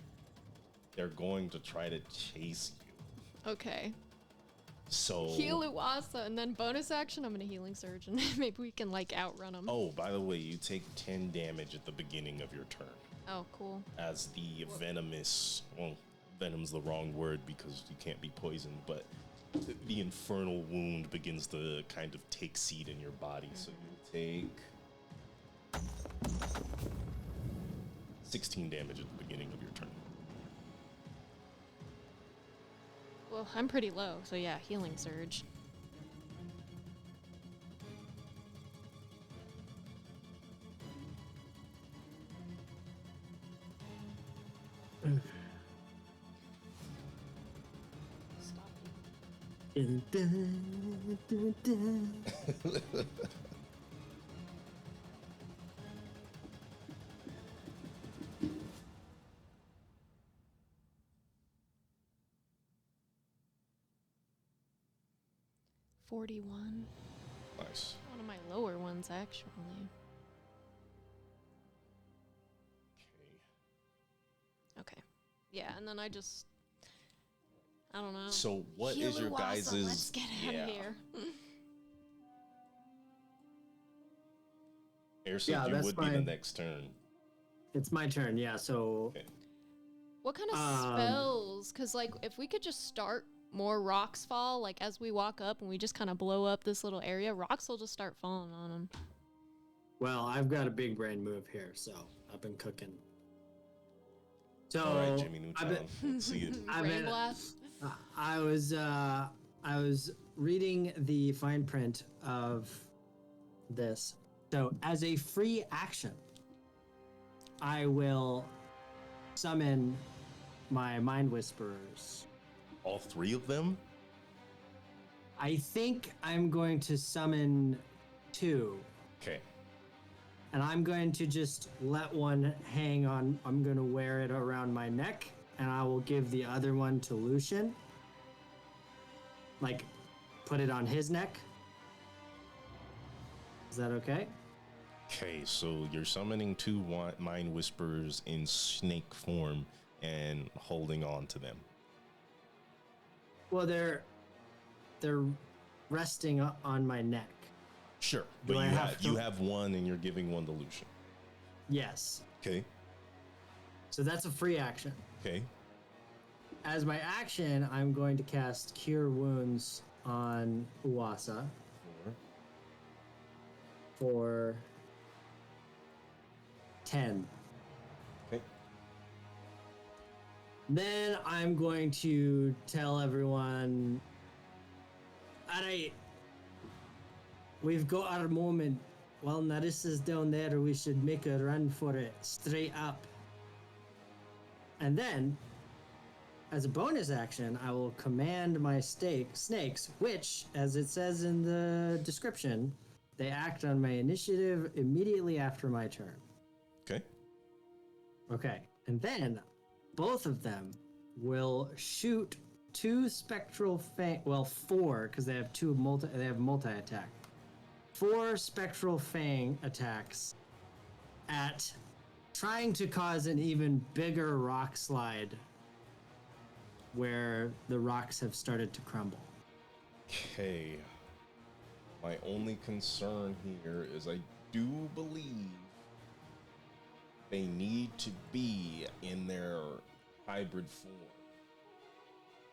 They're going to try to chase you. Okay. So Heal Uwasa, and then bonus action, I'm gonna healing surge, and maybe we can like outrun them. Oh, by the way, you take 10 damage at the beginning of your turn. Oh, cool. As the venomous, well, venom's the wrong word because you can't be poisoned, but the infernal wound begins to kind of take seed in your body. So you take 16 damage at the beginning of your turn. Well, I'm pretty low, so yeah, healing surge. Stop. Dun, dun, dun, dun. 41. Nice. One of my lower ones, actually. Okay. Okay. Yeah, and then I don't know. So what Heal is your Uwasa, guys' let's get out yeah. of here. Airson, Yeah, you that's would be the fine. next turn. It's my turn, yeah. So Okay. What kind of spells? Because, like, if we could just start more rocks fall, like, as we walk up and we just kind of blow up this little area, rocks will just start falling on them. well, I've got a big brain move here, so I've been cooking. So All right, Jimmy I've Neutron. Let's see it. I've Rain been- blast. I was reading the fine print of this. So as a free action, I will summon my mind whisperers. All 3 of them? I think I'm going to summon 2, Okay. and I'm going to just let one hang on. I'm going to wear it around my neck, and I will give the other one to Lucian. Like, put it on his neck. Is that okay? Okay, so you're summoning 2 mind whisperers in snake form and holding on to them. Well, they're resting on my neck. Sure, Do but I have to- you have one and you're giving one to Lucian. Yes. Okay. So that's a free action. Okay. As my action, I'm going to cast Cure Wounds on Uwasa 4. for 10. Okay. Then I'm going to tell everyone, alright, we've got our moment While Narissa's down there, we should make a run for it straight up. And then, as a bonus action, I will command my snakes, which, as it says in the description, they act on my initiative immediately after my turn. Okay. Okay. And then both of them will shoot 2 spectral fang. Well, 4 because they have multi attack. 4 spectral fang attacks at trying to cause an even bigger rock slide where the rocks have started to crumble. Okay. My only concern here is I do believe they need to be in their hybrid form.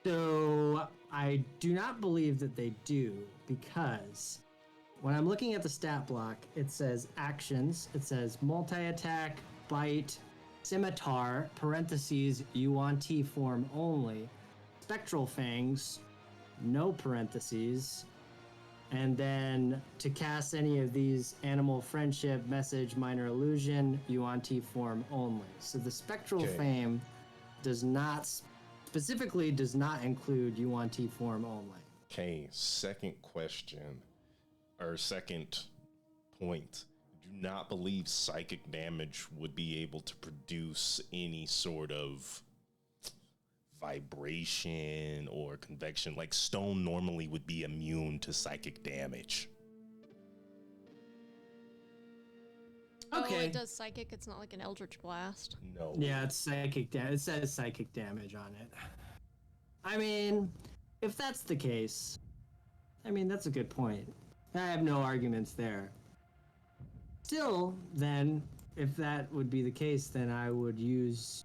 So I do not believe that they do, because when I'm looking at the stat block, it says actions, it says multi-attack, bite, scimitar, parentheses, UNT form only, spectral fangs, no parentheses, and then to cast any of these animal friendship, message, minor illusion, UNT form only. So the spectral fang specifically does not include UNT form only. Okay, second question, or second point. Do not believe psychic damage would be able to produce any sort of vibration or convection. Like stone normally would be immune to psychic damage. Okay. Oh, it does psychic. It's not like an eldritch blast. No. Yeah, it's psychic damage. It says psychic damage on it. I mean, if that's the case, I mean, that's a good point. I have no arguments there. Still, then, if that would be the case, then I would use...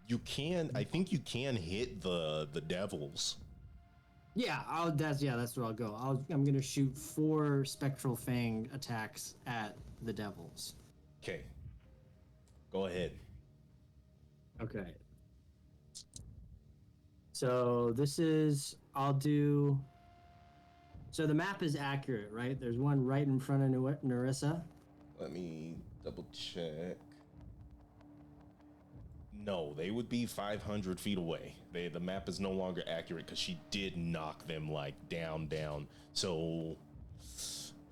I think you can hit the devils. Yeah, that's where I'll go. I'm gonna shoot 4 spectral fang attacks at the devils. Okay. Go ahead. Okay. So so the map is accurate, right? There's one right in front of Narissa. Let me double check. No, they would be 500 feet away. The map is no longer accurate because she did knock them like down. So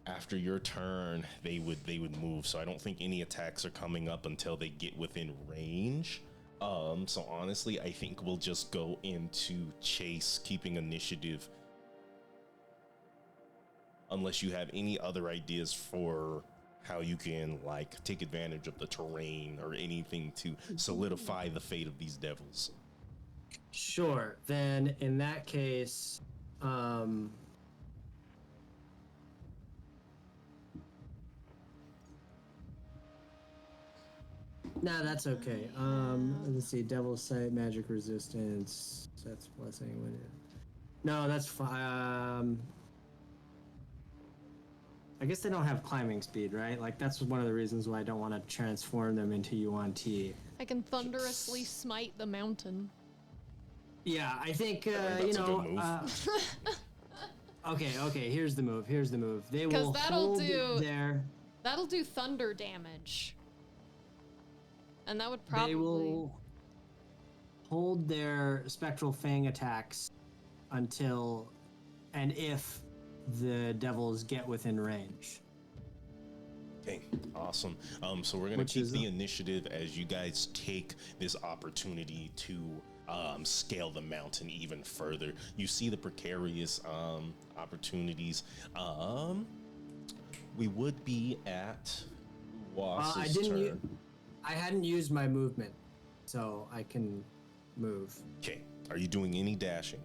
after your turn, they would move. So I don't think any attacks are coming up until they get within range. So honestly, I think we'll just go into chase, keeping initiative. Unless you have any other ideas for how you can like take advantage of the terrain or anything to solidify the fate of these devils. Sure. Then in that case, no, that's okay. Let's see. Devil's Sight, magic resistance. That's blessing. No, that's fine. I guess they don't have climbing speed, right? Like, that's one of the reasons why I don't want to transform them into UNT. I can thunderously smite the mountain. Yeah, I think, That's a good move. Okay, here's the move. They will that'll hold do thunder damage. And that would probably... They will hold their spectral fang attacks until and if the devils get within range. Okay, awesome. So we're gonna keep the initiative as you guys take this opportunity to scale the mountain even further. You see the precarious opportunities. We would be at Wass's turn. I hadn't used my movement, so I can move. Okay, are you doing any dashing?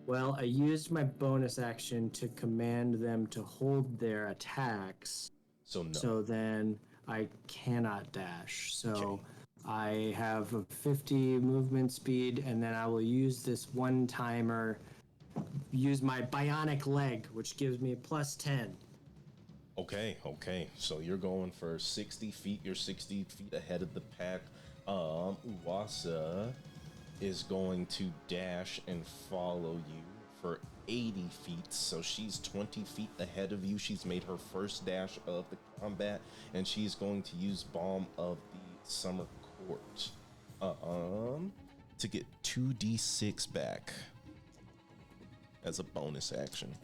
Well, I used my bonus action to command them to hold their attacks. So no. So then I cannot dash. So Okay. I have a 50 movement speed, and then I will use this one timer, use my bionic leg, which gives me a plus 10. Okay. So you're going for 60 feet. You're 60 feet ahead of the pack. Uwasa is going to dash and follow you for 80 feet. So she's 20 feet ahead of you. She's made her first dash of the combat, and she's going to use Balm of the Summer Court to get 2d6 back as a bonus action.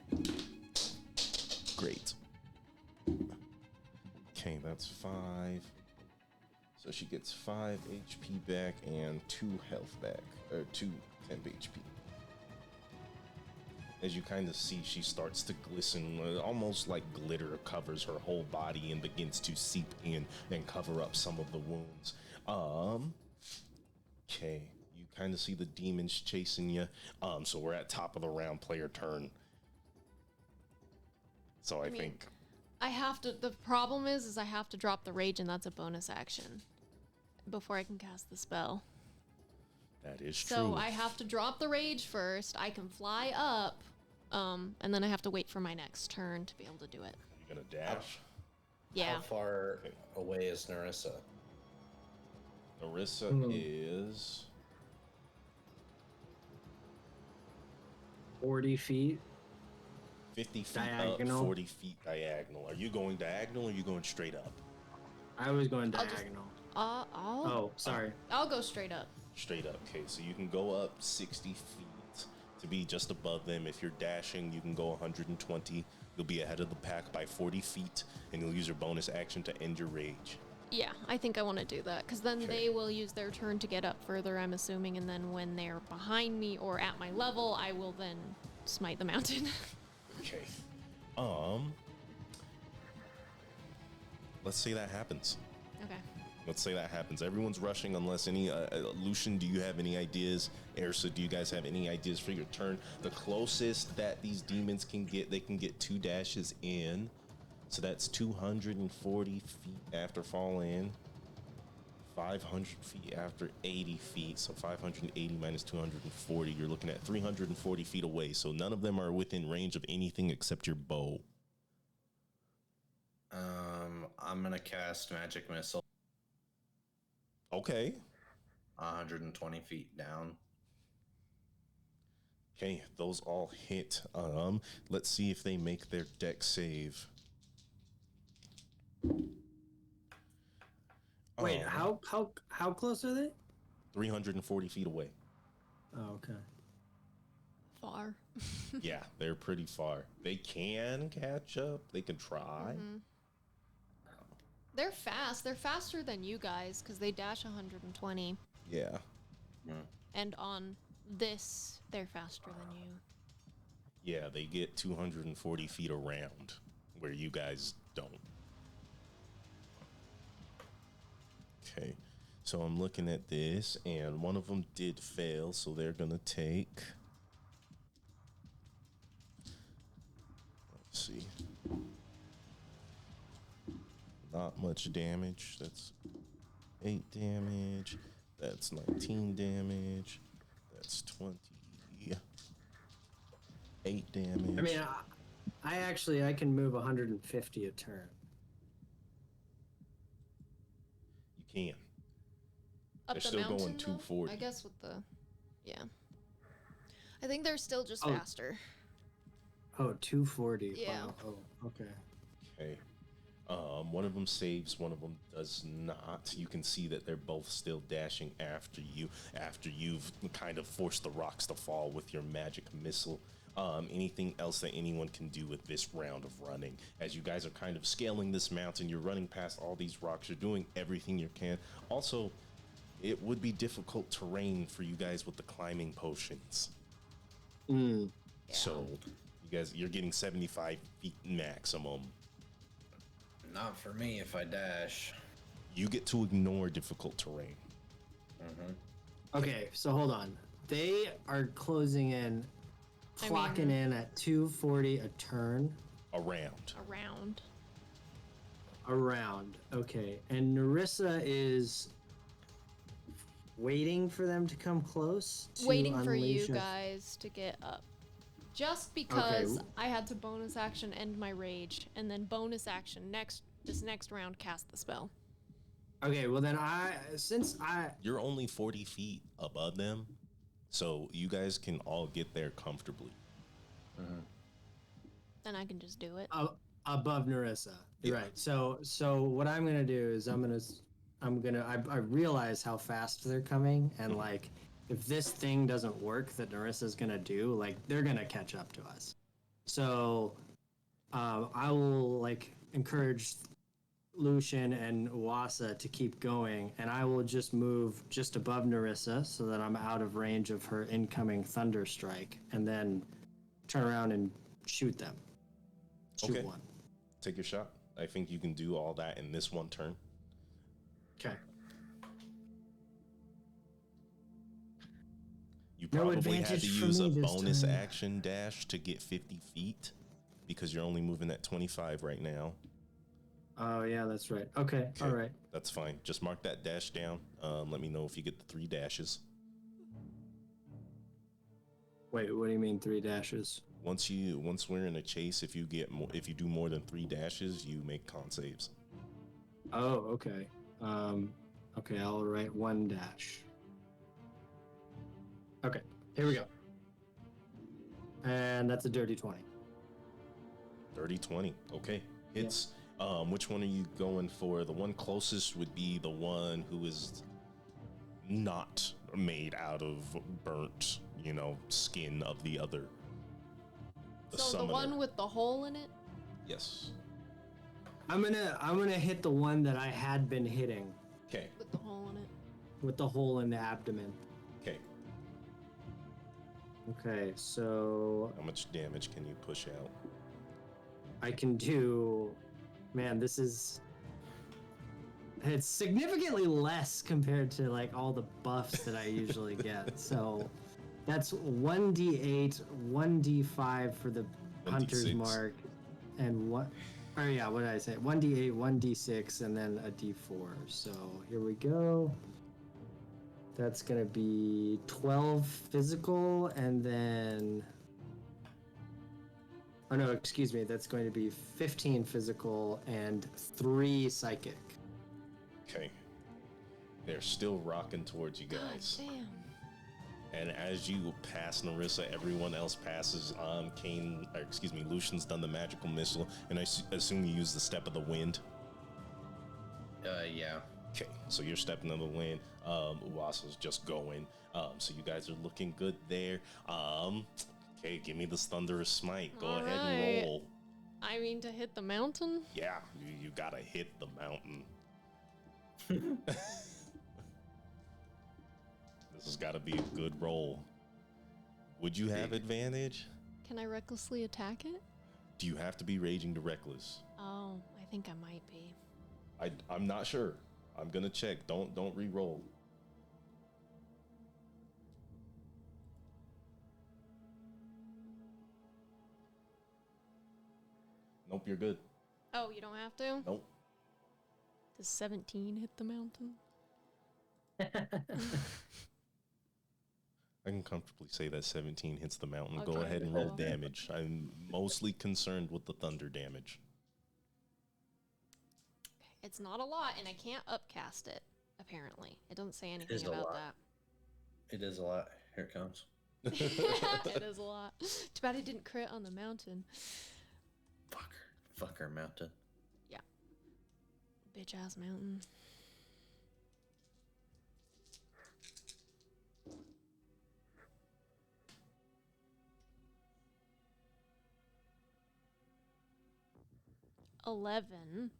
Great. Okay, that's 5. So she gets 5 HP back and 2 health back, or 2 temp HP. As you kind of see, she starts to glisten, almost like glitter covers her whole body and begins to seep in and cover up some of the wounds. Okay, you kind of see the demons chasing you. So we're at top of the round, player turn. So I think I have to. The problem is I have to drop the rage, and that's a bonus action before I can cast the spell. that is true. So I have to drop the rage first. I can fly up, and then I have to wait for my next turn to be able to do it. You gonna dash? Yeah. How far away is Narissa? Narissa is 40 feet. 50 feet Diagonal. up, 40 feet diagonal. Are you going diagonal or are you going straight up? I was going I'll just- diagonal. I'll Sorry. I'll go straight up. Straight up. Okay, so you can go up 60 feet to be just above them. If you're dashing, you can go 120. You'll be ahead of the pack by 40 feet, and you'll use your bonus action to end your rage. Yeah, I think I want to do that because then Okay. they will use their turn to get up further. I'm assuming, and then when they're behind me or at my level, I will then smite the mountain. Okay. Let's say that happens. Okay. Let's say that happens. Everyone's rushing unless any... Lucian, do you have any ideas? Ersa, do you guys have any ideas for your turn? The closest that these demons can get, they can get 2 dashes in. So that's 240 feet after fall in. 500 feet after 80 feet. So 580 minus 240. You're looking at 340 feet away. So none of them are within range of anything except your bow. I'm gonna cast Magic Missile Okay. 120 feet down. Okay, those all hit. Let's see if they make their deck save. Wait, how close are they? 340 feet away. Oh, okay. Far. Yeah, they're pretty far. They can catch up. They can try. They're fast. They're faster than you guys because they dash 120. Yeah. And on this, they're faster than you. Yeah, they get 240 feet around where you guys don't. Okay, so I'm looking at this, and one of them did fail, so they're gonna take. Let's see. Not much damage. That's 8 damage. That's 19 damage. That's 28 damage. I mean, I can move 150 a turn. You can. Up They're the still mountain, going though? 240. I guess with the... Yeah. I think they're still just Oh. faster. Oh, 240. Yeah. Wow. Oh, okay. Okay. One of them saves, one of them does not. You can see that they're both still dashing after you after you've kind of forced the rocks to fall with your magic missile. Anything else that anyone can do with this round of running? As you guys are kind of scaling this mountain, you're running past all these rocks, you're doing everything you can. Also, it would be difficult terrain for you guys with the climbing potions. So, you're getting 75 feet maximum. Not for me if I dash. You get to ignore difficult terrain. Okay, so hold on. They are closing in, I clocking mean- in at 240 a turn. Around. Around. Okay, and Narissa is waiting for them to come close. To Waiting for you unleash a- guys to get up. Just because Okay. I had to bonus action end my rage, and then bonus action this next round cast the spell. Okay, well then You're only 40 feet above them, so you guys can all get there comfortably. Then I can just do it. Above Narissa. Yeah. Right. So what I'm gonna do is I realize how fast they're coming, and like if this thing doesn't work that Narissa's gonna do, like they're gonna catch up to us. So I will like encourage Lucian and Wasa to keep going, and I will just move just above Narissa so that I'm out of range of her incoming thunder strike, and then turn around and shoot them. Shoot Okay. one. Take your shot. I think you can do all that in this one turn. Okay. You No probably had advantage to for use a me this bonus time. action dash to get 50 feet because you're only moving at 25 right now. Oh yeah, that's right. Okay. All right. That's fine. Just mark that dash down. Let me know if you get the 3 dashes. Wait, what do you mean 3 dashes? Once we're in a chase, if you do more than 3 dashes, you make con saves. Oh, okay. Okay, I'll write 1 dash. Okay, here we go. And that's a dirty 20. Dirty 20. Okay. Hits. Which one are you going for? The one closest would be the one who is not made out of burnt, skin of the other. So summoner. the one with the hole in it? Yes. I'm gonna hit the one that I had been hitting Okay. With the hole in it. with the hole in the abdomen. Okay. Okay, so How much damage can you push out? I can do. Man, it's significantly less compared to like all the buffs that I usually get. So that's 1d8, 1d5 for the 1d6. hunter's mark, and what? Oh yeah, what did I say? 1d8, 1d6, and then a d4. So here we go. That's gonna be 12 physical, and then. Oh no, excuse me. That's going to be 15 physical and 3 psychic. Okay. They're still rocking towards you guys. God damn. And as you pass Narissa, everyone else passes. Lucian's done the magical missile, and I assume you use the step of the wind. Yeah. Okay, so you're stepping in the wind. Uwasa's just going. So you guys are looking good there. Okay, give me this thunderous smite. Go ahead and roll. I mean, to hit the mountain? Yeah, you gotta hit the mountain. This has got to be a good roll. Would you have advantage? Can I recklessly attack it? Do you have to be raging to reckless? Oh, I think I might be. I'm not sure. I'm gonna check. Don't re-roll. Nope, you're good. Oh, you don't have to? Nope. Does 17 hit the mountain? I can comfortably say that 17 hits the mountain. Okay, Go ahead and roll cool. damage. I'm mostly concerned with the thunder damage. It's not a lot, and I can't upcast it, apparently. It doesn't say anything is a about lot. that. It is a lot. Here it comes. It is a lot. Too bad it didn't crit on the mountain. Fucker mountain. Bitch ass mountain. $11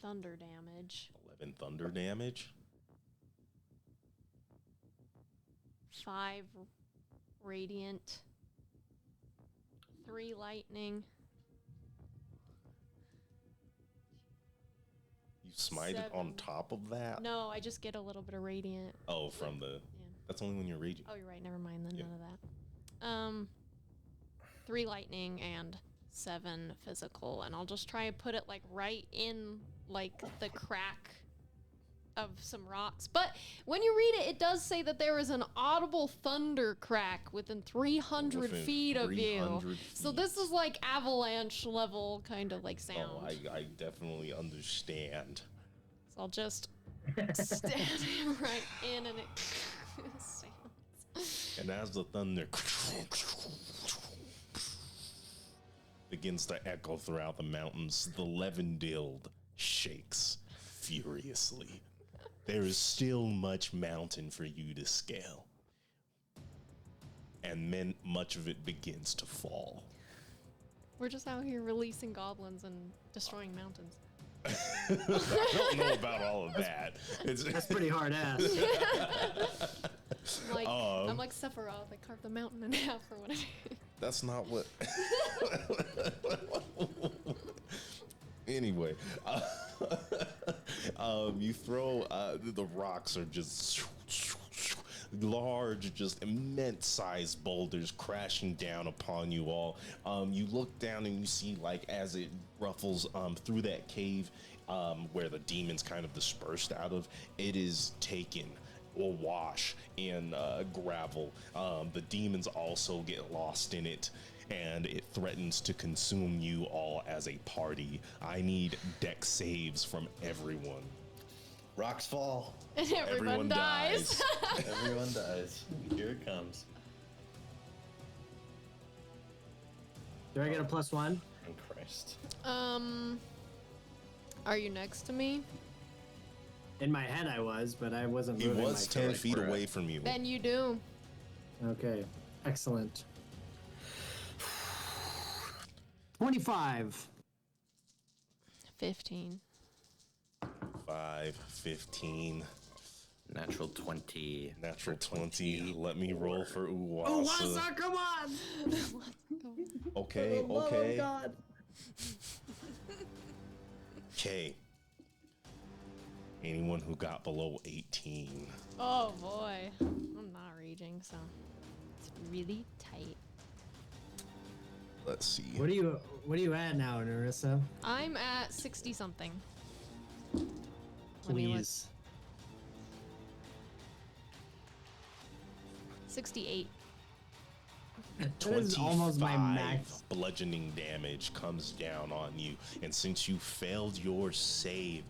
thunder damage. 11 thunder damage. 5 radiant. 3 lightning. You smited on 7. top of that? No, I just get a little bit of radiant. Oh, from the... Yeah. That's only when you're raging. Oh, you're right. Never mind then. Yeah. None of that. 3 lightning and 7 physical, and I'll just try and put it like right in like the crack of some rocks. But when you read it, it does say that there is an audible thunder crack within 300 Within feet of you. 300 So feet. this is like avalanche level kind of like sound. Oh, I definitely understand. So I'll just stand right in and it sounds. And as the thunder begins to echo throughout the mountains. The Levendilde shakes furiously. There is still much mountain for you to scale. And then much of it begins to fall. We're just out here releasing goblins and destroying mountains. I don't know about all of that. That's pretty hard ass. I'm like Sephiroth. I carved the mountain in half or whatever. That's not what. Anyway, you throw the rocks are just large, just immense sized boulders crashing down upon you all. You look down and you see, like, as it ruffles through that cave where the demons kind of dispersed out of, it is taken awash in gravel. The demons also get lost in it, and it threatens to consume you all as a party. I need deck saves from everyone. Rocks fall. And everyone dies. Everyone dies. Here it comes. Do I get a +1? Oh, Christ. Are you next to me? In my head, I was, but I wasn't He moving. was my 10 toes. feet away from you. Then you do. Okay, excellent. 25. 15. 5, 15, Natural 20. natural 20. Let me roll for Uwasa. Uwasa, come on! Okay, For the love of okay. God. Okay. Anyone who got below 18. Oh boy. I'm not raging, so it's really tight. Let's see. What are you at now, Narissa? I'm at 60 something. Let me look. Please. 68. That is almost my 25 max. bludgeoning damage comes down on you, and since you failed your save,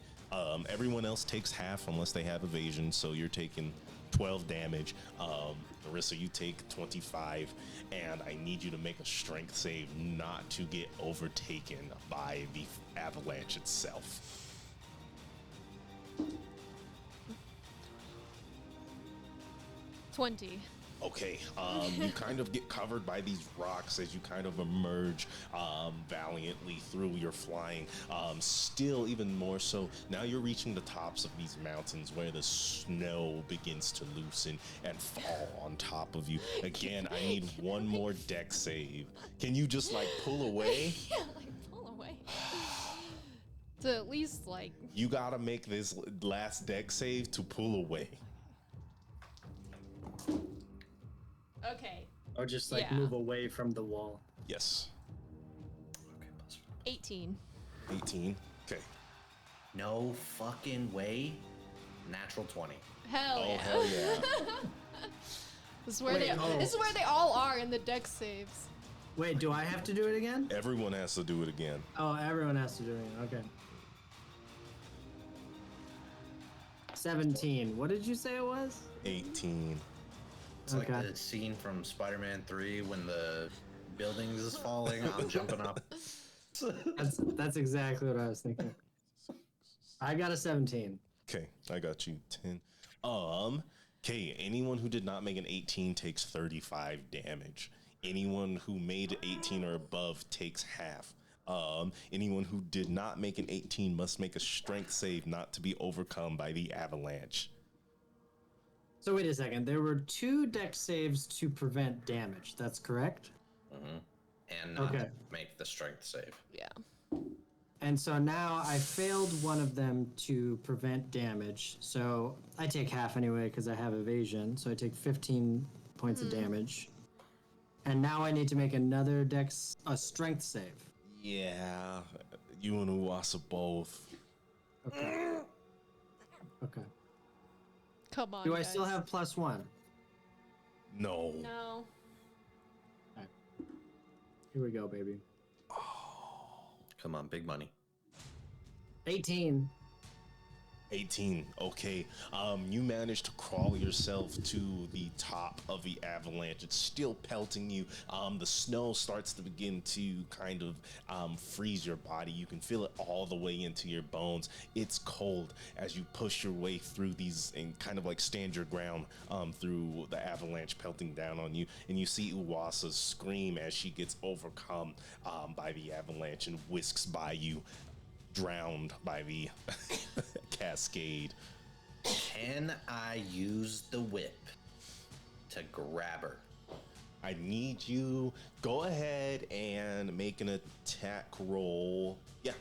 everyone else takes half unless they have evasion, so you're taking 12 damage. Marissa, you take 25, and I need you to make a strength save not to get overtaken by the avalanche itself. $20. Okay, you kind of get covered by these rocks as you kind of emerge valiantly through your flying. Still, even more so, now you're reaching the tops of these mountains where the snow begins to loosen and fall on top of you. Again, I need one more deck save. Can you just, like, pull away? Yeah, like pull away. To at least like. You gotta make this last deck save to pull away. Okay. Or just like Yeah. move away from the wall. Yes. Okay, plus 18. 18. Okay. no fucking way. Natural 20. Hell Oh, yeah. hell yeah. This is where Wait, this is where they all are in the deck saves. Wait, do I have to do it again? Everyone has to do it again. Oh, everyone has to do it. Okay. 17. What did you say it was? 18. It's like Okay. the scene from Spider-Man 3 when the buildings is falling. I'm jumping up. That's exactly what I was thinking. I got a 17. Okay, I got you 10. Okay, anyone who did not make an 18 takes 35 damage. Anyone who made 18 or above takes half. Anyone who did not make an 18 must make a strength save not to be overcome by the avalanche. So wait a second. There were 2 deck saves to prevent damage. That's correct? And not Okay. make the strength save. Yeah. And so now I failed one of them to prevent damage. So I take half anyway because I have evasion. So I take 15 points of damage. And now I need to make another a strength save. Yeah, you and Uwasa both. Okay. Okay. Come on. Do I guys. still have +1? No. No. Here we go, baby. Come on, big money. 18. 18. Okay. You managed to crawl yourself to the top of the avalanche. It's still pelting you. The snow starts to begin to kind of freeze your body. You can feel it all the way into your bones. It's cold as you push your way through these and kind of like stand your ground through the avalanche pelting down on you. And you see Uwasa scream as she gets overcome by the avalanche and whisks by you, drowned by the cascade. Can I use the whip to grab her? I need you. Go ahead and make an attack roll. Yeah,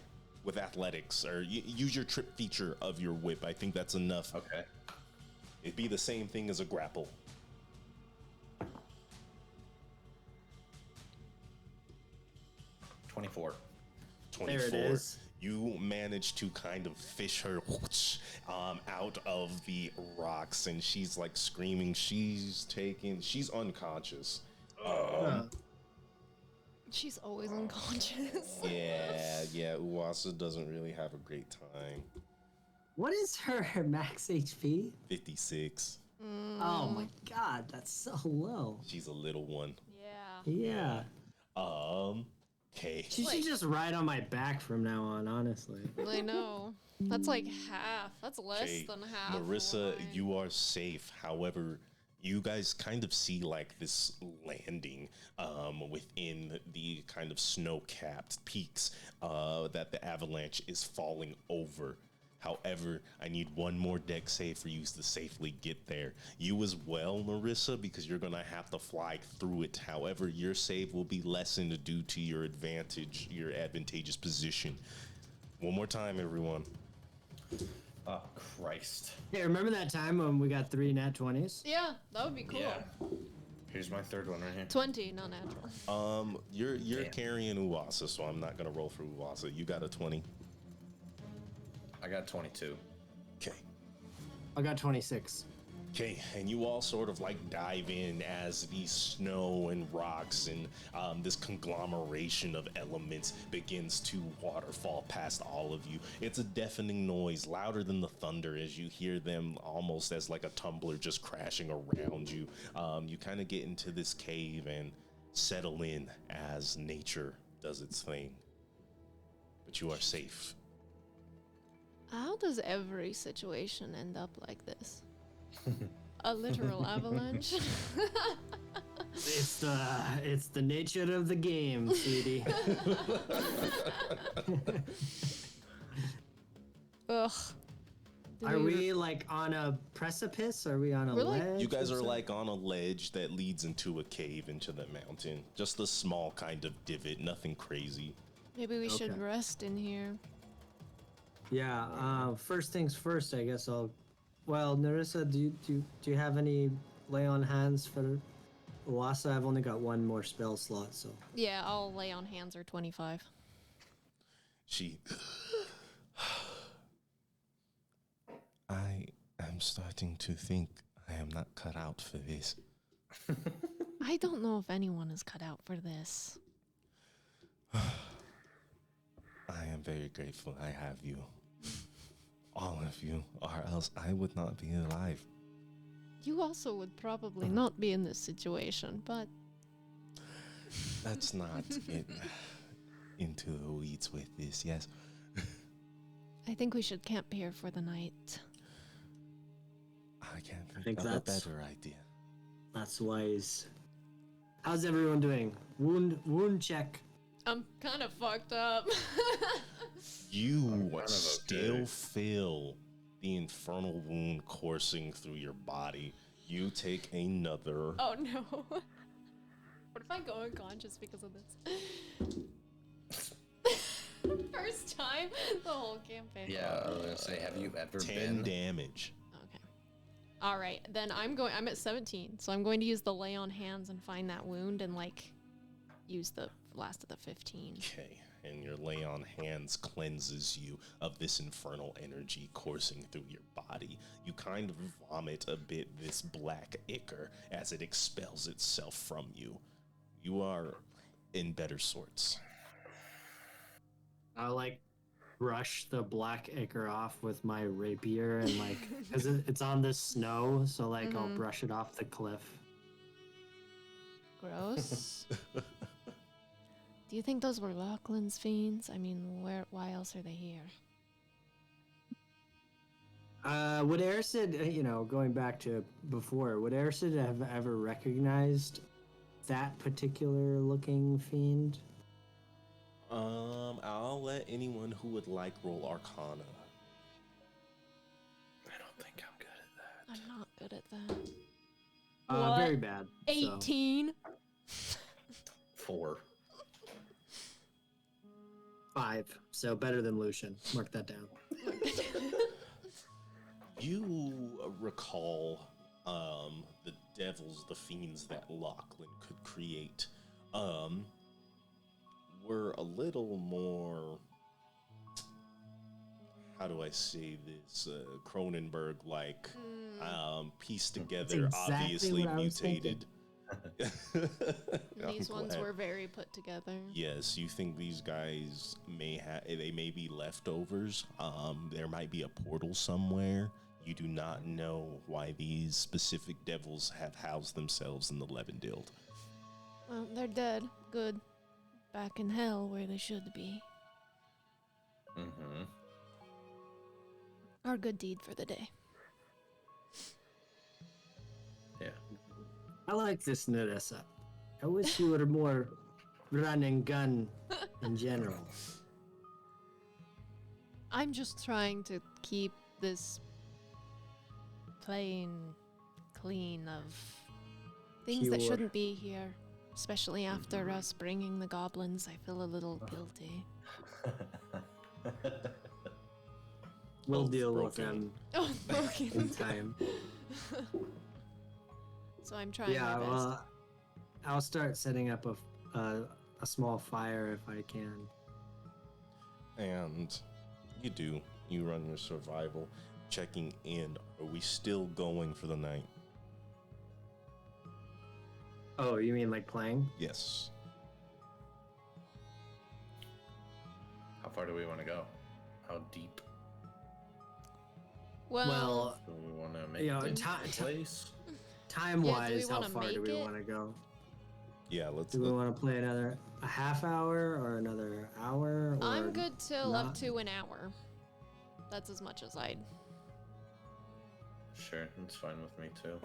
with athletics, or use your trip feature of your whip. I think that's enough. Okay. It'd be the same thing as a grapple. 24. 24. There it is. You manage to kind of fish her out of the rocks, and she's like screaming. She's unconscious. She's always unconscious. Yeah. Uwasa doesn't really have a great time. What is her max HP? 56. Oh my god, that's so low. She's a little one. Yeah. Yeah. Okay. She should just ride on my back from now on, honestly. I know. That's like half. That's less Okay, than half. Marissa, of mine. you are safe. However, you guys kind of see like this landing within the kind of snow-capped peaks that the avalanche is falling over. However, I need one more deck save for you to safely get there. You as well, Marissa, because you're gonna have to fly through it. However, your save will be lessened due to your advantageous position. One more time, everyone. Oh, Christ. Hey, remember that time when we got 3 nat 20s? Yeah, that would be cool. Yeah. Here's my third one right here. 20, not natural. You're Damn. carrying Uwasa, so I'm not gonna roll for Uwasa. You got a 20. I got 22. Okay. I got 26. Okay, and you all sort of like dive in as the snow and rocks and this conglomeration of elements begins to waterfall past all of you. It's a deafening noise, louder than the thunder, as you hear them almost as like a tumbler just crashing around you. You kind of get into this cave and settle in as nature does its thing. But you are safe. How does every situation end up like this? A literal avalanche? It's the nature of the game, sweetie. Ugh. Are we like on a precipice? Are we on a We're like- ledge? You guys or are something? like on a ledge that leads into a cave into the mountain. Just a small kind of divot, nothing crazy. Maybe we should Okay. rest in here. Yeah. First things first. I guess I'll. Well, Narissa, do you have any lay on hands for Uwasa? I've only got one more spell slot, so. Yeah, I'll lay on hands or 25. She. I am starting to think I am not cut out for this. I don't know if anyone is cut out for this. I am very grateful I have you. All of you, or else I would not be alive. You also would probably not be in this situation, but Let's not get into the weeds with this, yes? I think we should camp here for the night. I can't think, think of a that's- better idea. That's wise. How's everyone doing? Wound check. I'm kind of fucked up. You kind of still okay. feel the infernal wound coursing through your body. You take another. Oh no. What if I go unconscious because of this? First time the whole campaign. Yeah, I was gonna say, have you ever 10 been? damage. Okay. All right, then I'm at 17, so I'm going to use the lay on hands and find that wound and like use the last of the 15. Okay, and your lay on hands cleanses you of this infernal energy coursing through your body. You kind of vomit a bit this black ichor as it expels itself from you. You are in better sorts. I'll like brush the black ichor off with my rapier and like, cause it's on the snow, so like I'll brush it off the cliff. Gross. Do you think those were Lachlan's fiends? I mean, why else are they here? Would Ersid, going back to before, would Ersid have ever recognized that particular looking fiend? I'll let anyone who would like roll Arcana. I don't think I'm good at that. I'm not good at that. Very bad. 18? 4. 5. So better than Lucian. Mark that down. You recall the devils, the fiends that Lachlan could create were a little more, how do I say this, Cronenberg-like, pieced together, exactly obviously what I was mutated. These I'm ones glad. were very put together. Yes, you think these guys they may be leftovers. There might be a portal somewhere. You do not know why these specific devils have housed themselves in the Levendil. Well, they're dead. Good. Back in hell where they should be. Mm-hmm. Our good deed for the day. Yeah. I like this Narissa. I wish you were more run and gun in general. I'm just trying to keep this plane clean of things that Pure. shouldn't be here. Especially after us bringing the goblins, I feel a little guilty. We'll Both deal with broken. them Oh, okay. in time. So I'm trying Yeah, my best. well, I'll start setting up a small fire if I can. And you do. You run your survival, checking in. Are we still going for the night? Oh, you mean like playing? Yes. How far do we want to go? How deep Well, do we want to make you know, the ti- place? Time-wise, how wanna far do make we it? want to go? Yeah, let's. Do we want to play a half hour or another hour? Or I'm good till up not? to an hour. That's as much as I'd. Sure, that's fine with me too.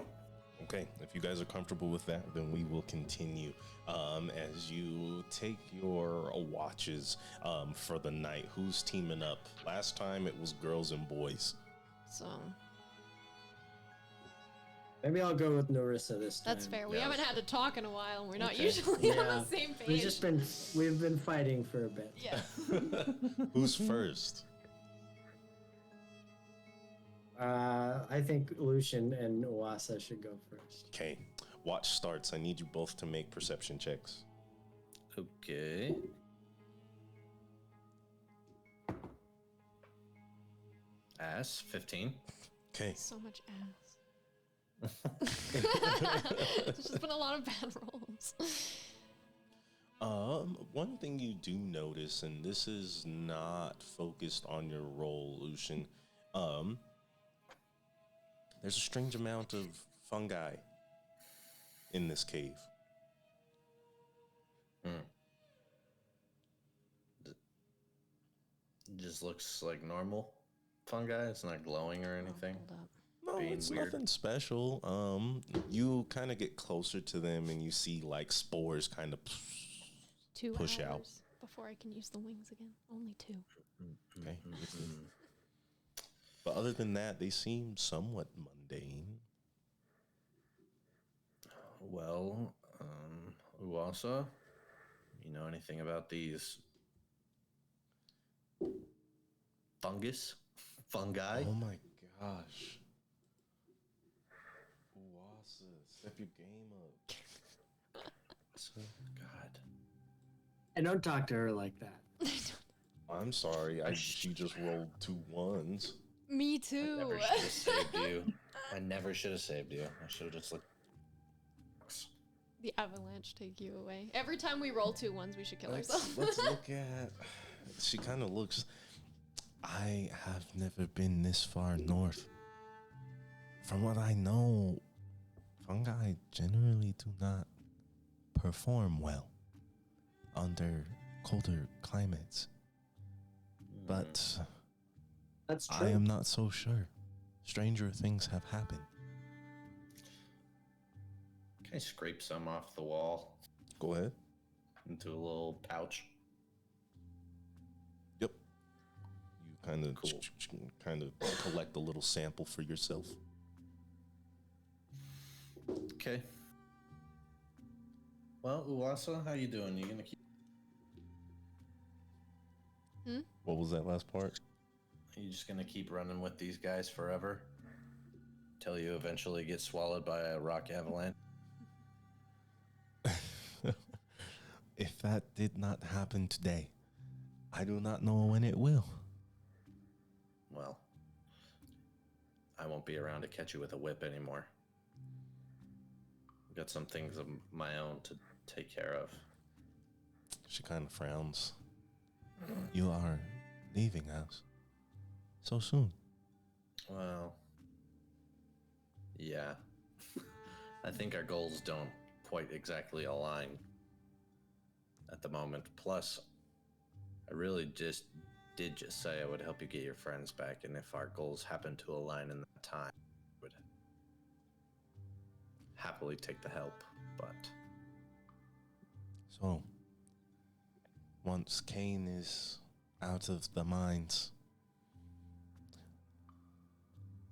Okay, if you guys are comfortable with that, then we will continue as you take your watches for the night. Who's teaming up? Last time it was girls and boys. So Maybe I'll go with Narissa this time. that's fair. We Yeah, haven't that's had to talk in a while, and we're not Okay. usually on Yeah. the same page. We've been fighting for a bit. Yeah. Who's first? I think Lucian and Oasa should go first. Okay, watch starts. I need you both to make perception checks. Okay. Ass 15. Okay, So much ass. There's just been a lot of bad rolls. one thing you do notice, and this is not focused on your role, Lucian, there's a strange amount of fungi in this cave. Just looks like normal fungi. It's not glowing or anything. Hold up. No, Being it's weird. nothing special. You kind of get closer to them and you see like spores kind of 2 Push hours out. before I can use the wings again. Only 2. okay. But other than that, they seem somewhat mundane. Well, Uwasa, you know anything about these fungi? Oh my gosh. Uwasa, step your game up. God. And don't talk to her like that. I'm sorry, she just rolled 2 1s. Me I too. never should have saved you. I never should have saved you. I should have just looked. The avalanche take you away. Every time we roll 2 1s, we should kill ourselves. Let's look at. She kind of looks. I have never been this far north. From what I know, fungi generally do not perform well under colder climates. But That's I true. am not so sure. Stranger things have happened. Can I scrape some off the wall Go ahead. into a little pouch? Yep. You kind of Cool. collect a little sample for yourself. Okay. Well, Uwasa, how you doing? You gonna keep? What was that last part? Are you just gonna keep running with these guys forever? Till you eventually get swallowed by a rock avalanche? If that did not happen today, I do not know when it will. Well, I won't be around to catch you with a whip anymore. I've got some things of my own to take care of. She kind of frowns. You are leaving us so soon. Well, yeah. I think our goals don't quite exactly align at the moment. Plus, I really just say I would help you get your friends back, and if our goals happen to align in that time, I would happily take the help. But So, once Kane is out of the mines,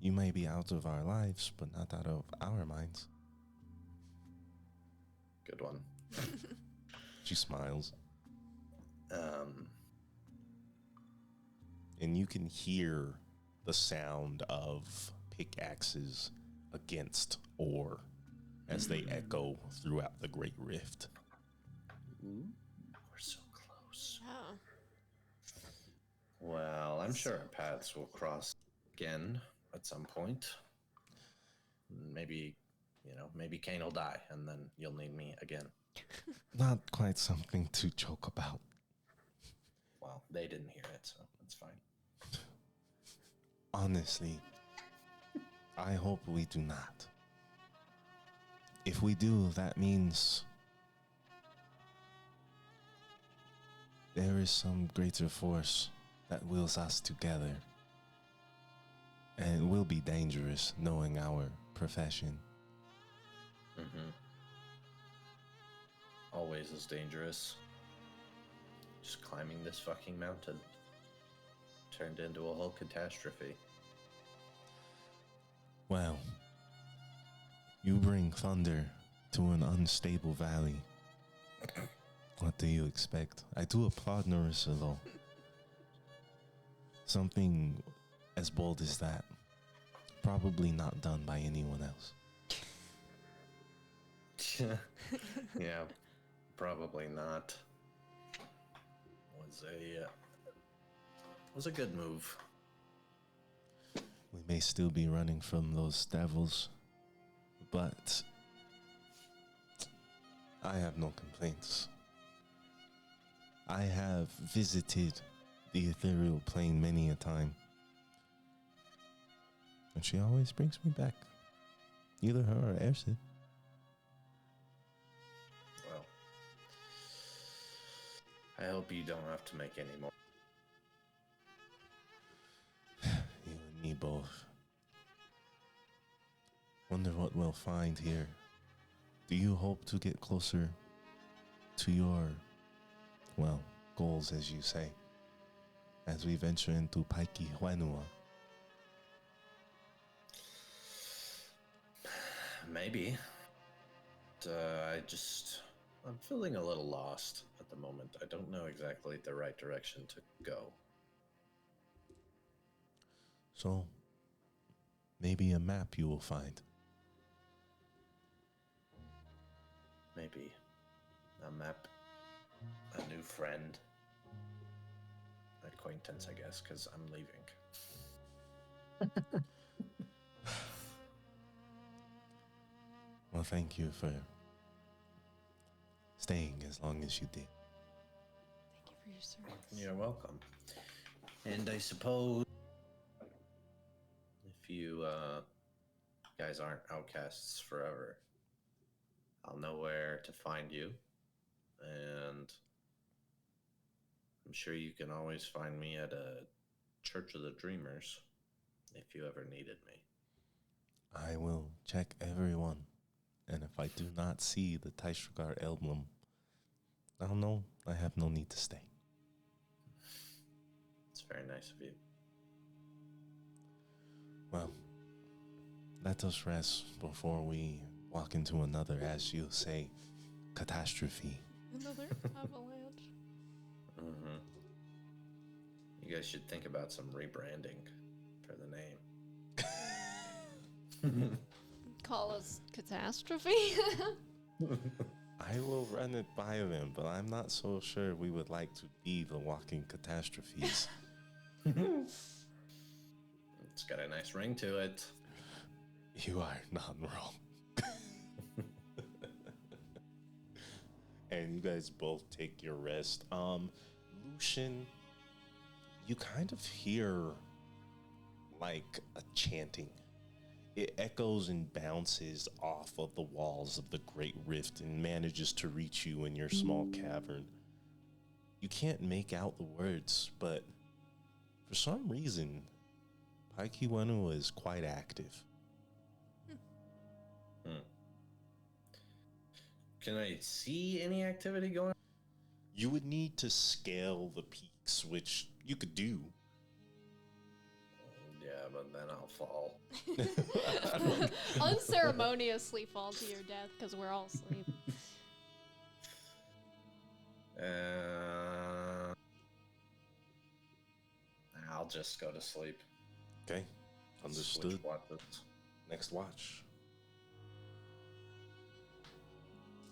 you may be out of our lives, but not out of our minds. good one. She smiles. Um, And you can hear the sound of pickaxes against ore as they echo throughout the Great Rift. we're so close. Oh. Well, I'm sure our paths will cross again at some point. Maybe, maybe Kane will die, and then you'll need me again. Not quite something to joke about. Well, they didn't hear it, so that's fine. Honestly, I hope we do not. If we do, that means there is some greater force that wills us together. And it will be dangerous knowing our profession. Mm-hmm. Always is dangerous. Just climbing this fucking mountain turned into a whole catastrophe. Well, you bring thunder to an unstable valley. What do you expect? I do applaud Narissa, though. Something as bold as that, probably not done by anyone else. Yeah, probably not. Was a good move. We may still be running from those devils, but I have no complaints. I have visited the ethereal plane many a time, and she always brings me back. Either her or Ersid. Well, I hope you don't have to make any more. You and me both. Wonder what we'll find here. Do you hope to get closer to your, well, goals, as you say, as we venture into Paiki Huanua? Maybe. I'm feeling a little lost at the moment. I don't know exactly the right direction to go. So, maybe a map you will find. Maybe a map, a new friend, acquaintance, I guess, because I'm leaving. Well, thank you for staying as long as you did. Thank you for your service. You're welcome. And I suppose if you guys aren't outcasts forever, I'll know where to find you. And I'm sure you can always find me at a Church of the Dreamers if you ever needed me. I will check everyone, and if I do not see the Taishragar emblem, I'll know I have no need to stay. It's very nice of you. Well, let us rest before we walk into another, as you say, catastrophe. Another avalanche. Mm-hmm. You guys should think about some rebranding for the name. Call us catastrophe. I will run it by them, but I'm not so sure we would like to be the walking catastrophes. It's got a nice ring to it. You are not wrong. And you guys both take your rest. Lucian, you kind of hear like a chanting. It echoes and bounces off of the walls of the Great Rift and manages to reach you in your small cavern. You can't make out the words, but for some reason, Paikiwanua is quite active. Can I see any activity going on? You would need to scale the peaks, which you could do. Yeah, but then I'll fall. Unceremoniously fall to your death because we're all asleep. I'll just go to sleep. Okay, understood. Switch watches. Next watch.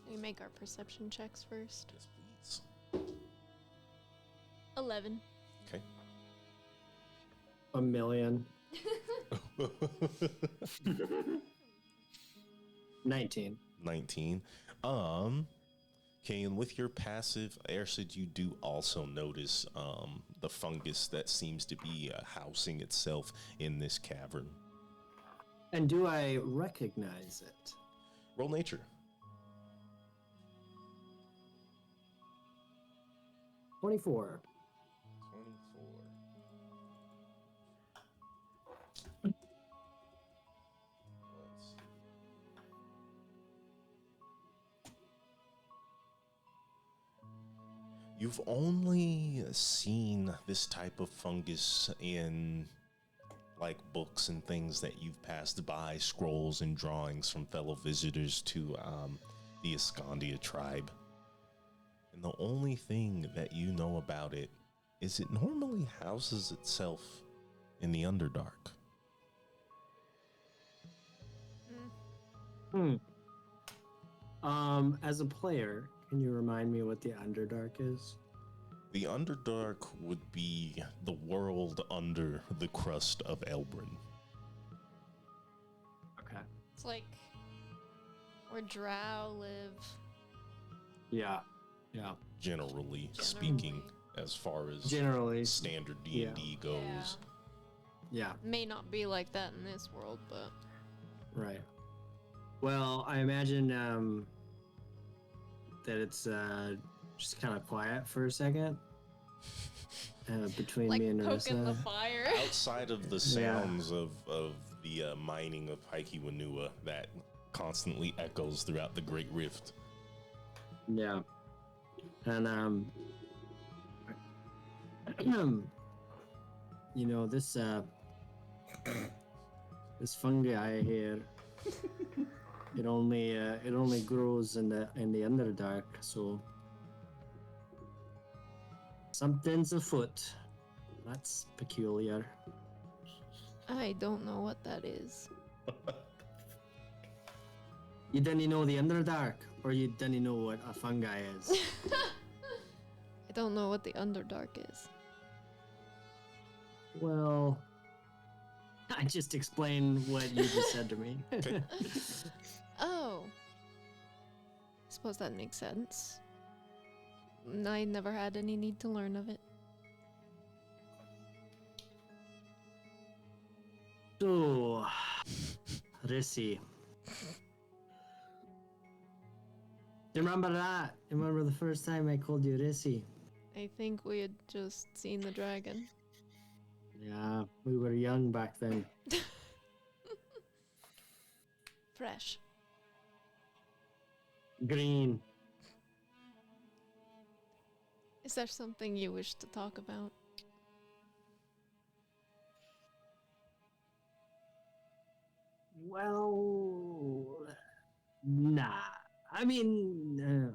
We make our perception checks first. Yes, please. 11. Okay. 1,000,000. 19. 19. Okay, and with your passive, Ersid, you do also notice the fungus that seems to be housing itself in this cavern. And do I recognize it? Roll nature. 24. 24. Let's see. You've only seen this type of fungus in like books and things that you've passed by, scrolls and drawings from fellow visitors to the Escondia tribe. And the only thing that you know about it is it normally houses itself in the Underdark. As a player, can you remind me what the Underdark is? The Underdark would be the world under the crust of Elbrin. Okay. It's like where drow live. Yeah. Yeah. Generally speaking, as far as Generally. standard D&D goes. Yeah. May not be like that in this world, but Right. Well, I imagine that it's just kind of quiet for a second between like me and poking the Narissa. fire. Outside of the sounds of the mining of Paikiwanua that constantly echoes throughout the Great Rift. Yeah. And you know, this this fungi here, it only grows in the Underdark, so something's afoot. That's peculiar. I don't know what that is. You didn't know the Underdark, or you didn't know what a fungi is? I don't know what the Underdark is. Well, I just explained what you just said to me. Oh. Suppose that makes sense. I never had any need to learn of it. Rissy. You remember that? You remember the first time I called you Rissy? I think we had just seen the dragon. Yeah, we were young back then. Fresh. Green. Is there something you wish to talk about? Well, nah. I mean,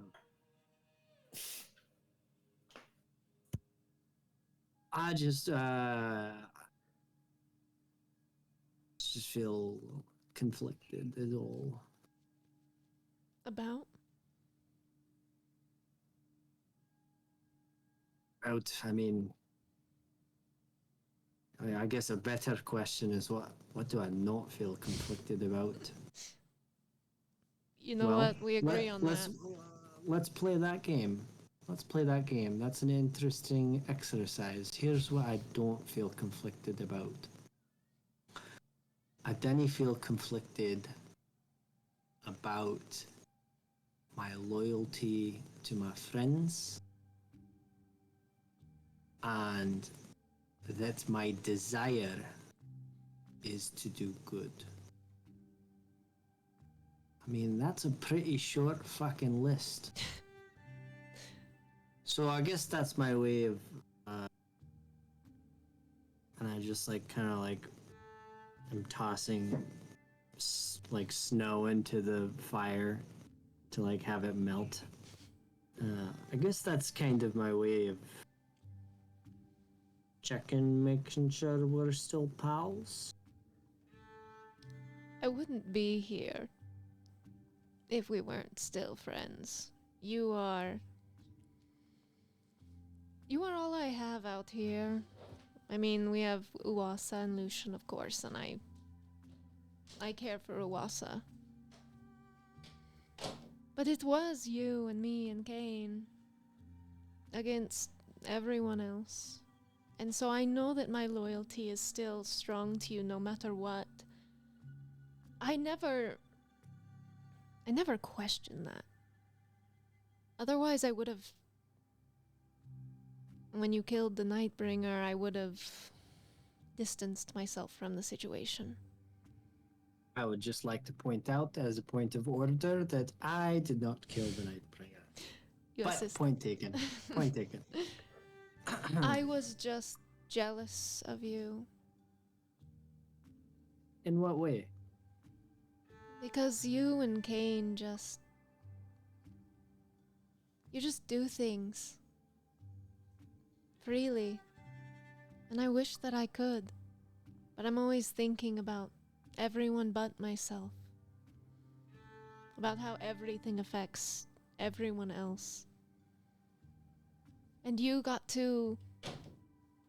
I just feel conflicted is all. About? I mean, I guess a better question is what do I not feel conflicted about? You know Well, what? We agree on that. Let's play that game. Let's play that game. That's an interesting exercise. Here's what I don't feel conflicted about. I don't feel conflicted about my loyalty to my friends and that my desire is to do good. I mean, that's a pretty short fucking list. So I guess that's my way of, and I just like kind of like, I'm tossing like snow into the fire to like have it melt. I guess that's kind of my way of checking, making sure we're still pals. I wouldn't be here if we weren't still friends. You are all I have out here. I mean, we have Uwasa and Lucian, of course, and I care for Uwasa. But it was you and me and Kane against everyone else. And so I know that my loyalty is still strong to you no matter what. I never questioned that. Otherwise, I would have... When you killed the Nightbringer, I would have distanced myself from the situation. I would just like to point out as a point of order that I did not kill the Nightbringer. You But assist. point taken. Point taken. I was just jealous of you. In what way? Because you and Kane just... You just do things. Freely. And I wish that I could. But I'm always thinking about everyone but myself. About how everything affects everyone else. And you got to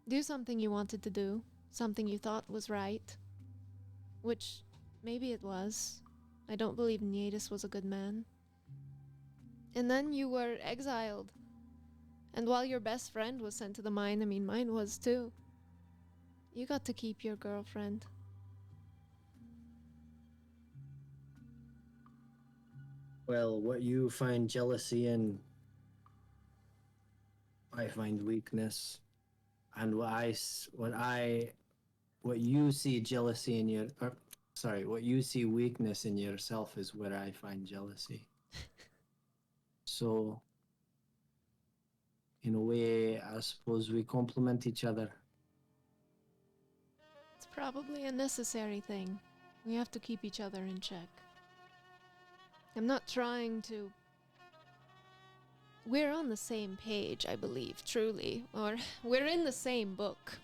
do something you wanted to do. Something you thought was right. Which maybe it was. I don't believe Niedus was a good man. And then you were exiled. And while your best friend was sent to the mine, I mean, mine was too. You got to keep your girlfriend. Well, what you find jealousy in, I find weakness. And what you see jealousy in your, what you see weakness in yourself is where I find jealousy. So, in a way, I suppose we complement each other. It's probably a necessary thing. We have to keep each other in check. I'm not trying to... We're on the same page, I believe, truly. Or we're in the same book.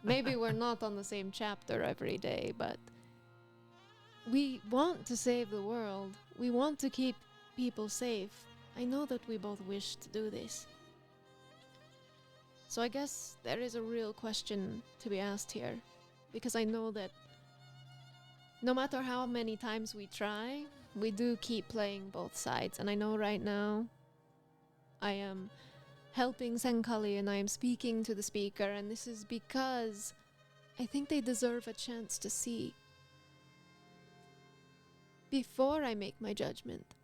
Maybe we're not on the same chapter every day, but we want to save the world. We want to keep people safe. I know that we both wish to do this. So I guess there is a real question to be asked here, because I know that no matter how many times we try, we do keep playing both sides. And I know right now I am helping Senkali and I am speaking to the speaker, and this is because I think they deserve a chance to see before I make my judgment.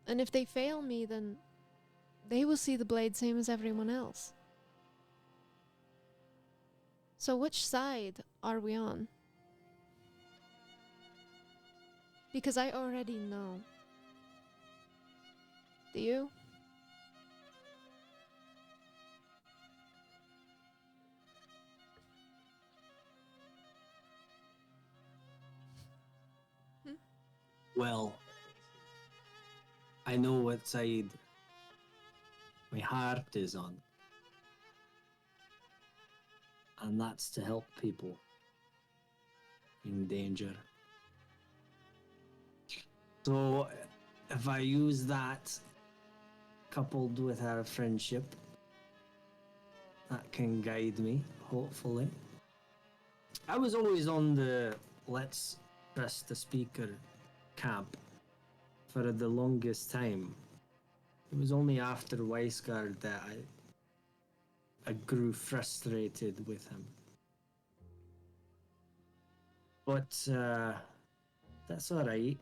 And if they fail me, then they will see the blade same as everyone else. So which side are we on? Because I already know. Do you? Well, I know what side my heart is on. And that's to help people in danger. So if I use that coupled with our friendship, that can guide me, hopefully. I was always on the let's trust the speaker camp for the longest time. It was only after Weisgard that I grew frustrated with him. But that's alright.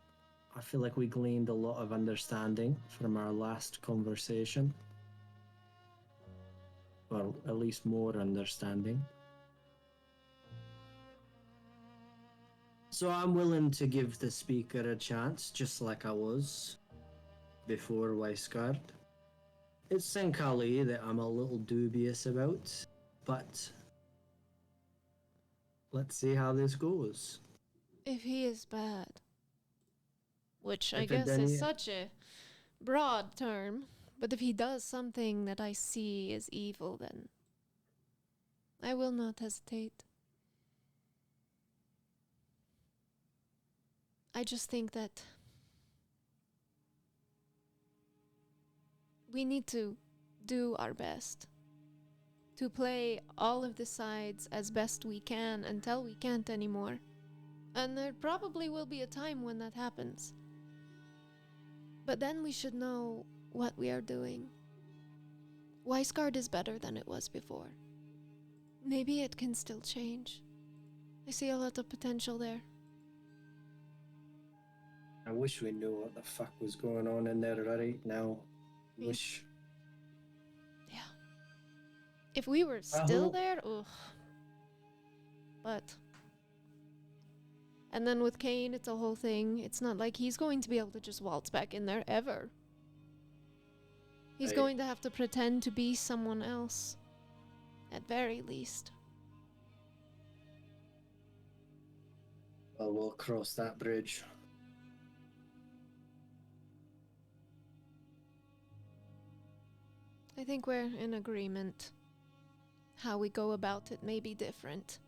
I feel like we gleaned a lot of understanding from our last conversation. Or at least more understanding. So I'm willing to give the speaker a chance, just like I was before Weisgard. It's Senkali that I'm a little dubious about, but let's see how this goes. If he is bad. Which I If it guess then- is such a broad term. But if he does something that I see as evil, then I will not hesitate. I just think that we need to do our best to play all of the sides as best we can until we can't anymore. And there probably will be a time when that happens. But then we should know what we are doing. Weisgard is better than it was before. Maybe it can still change. I see a lot of potential there. I wish we knew what the fuck was going on in there right now. Me- Wish. Yeah. If we were still hope- there, ugh. But. And then with Kane, it's a whole thing. It's not like he's going to be able to just waltz back in there ever. He's Right. going to have to pretend to be someone else. At very least. Well, we'll cross that bridge. I think we're in agreement. How we go about it may be different.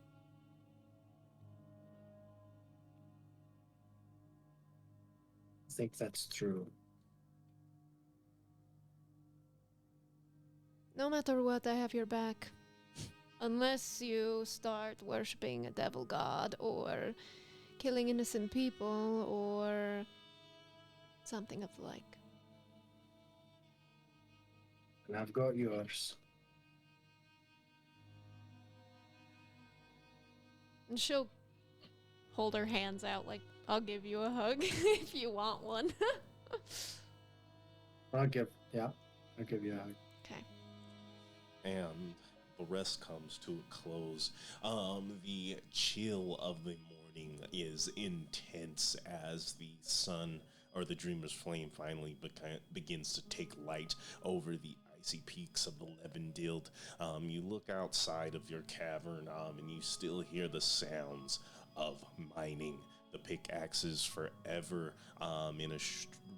I think that's true. No matter what, I have your back. Unless you start worshipping a devil god or killing innocent people or something of the like. And I've got yours. And she'll hold her hands out like, I'll give you a hug if you want one. I'll give you a hug. Okay. And the rest comes to a close. The chill of the morning is intense as the sun, or the dreamer's flame, finally begins to take light over the icy peaks of the Levendild. You look outside of your cavern, and you still hear the sounds of mining. The pickaxes forever in a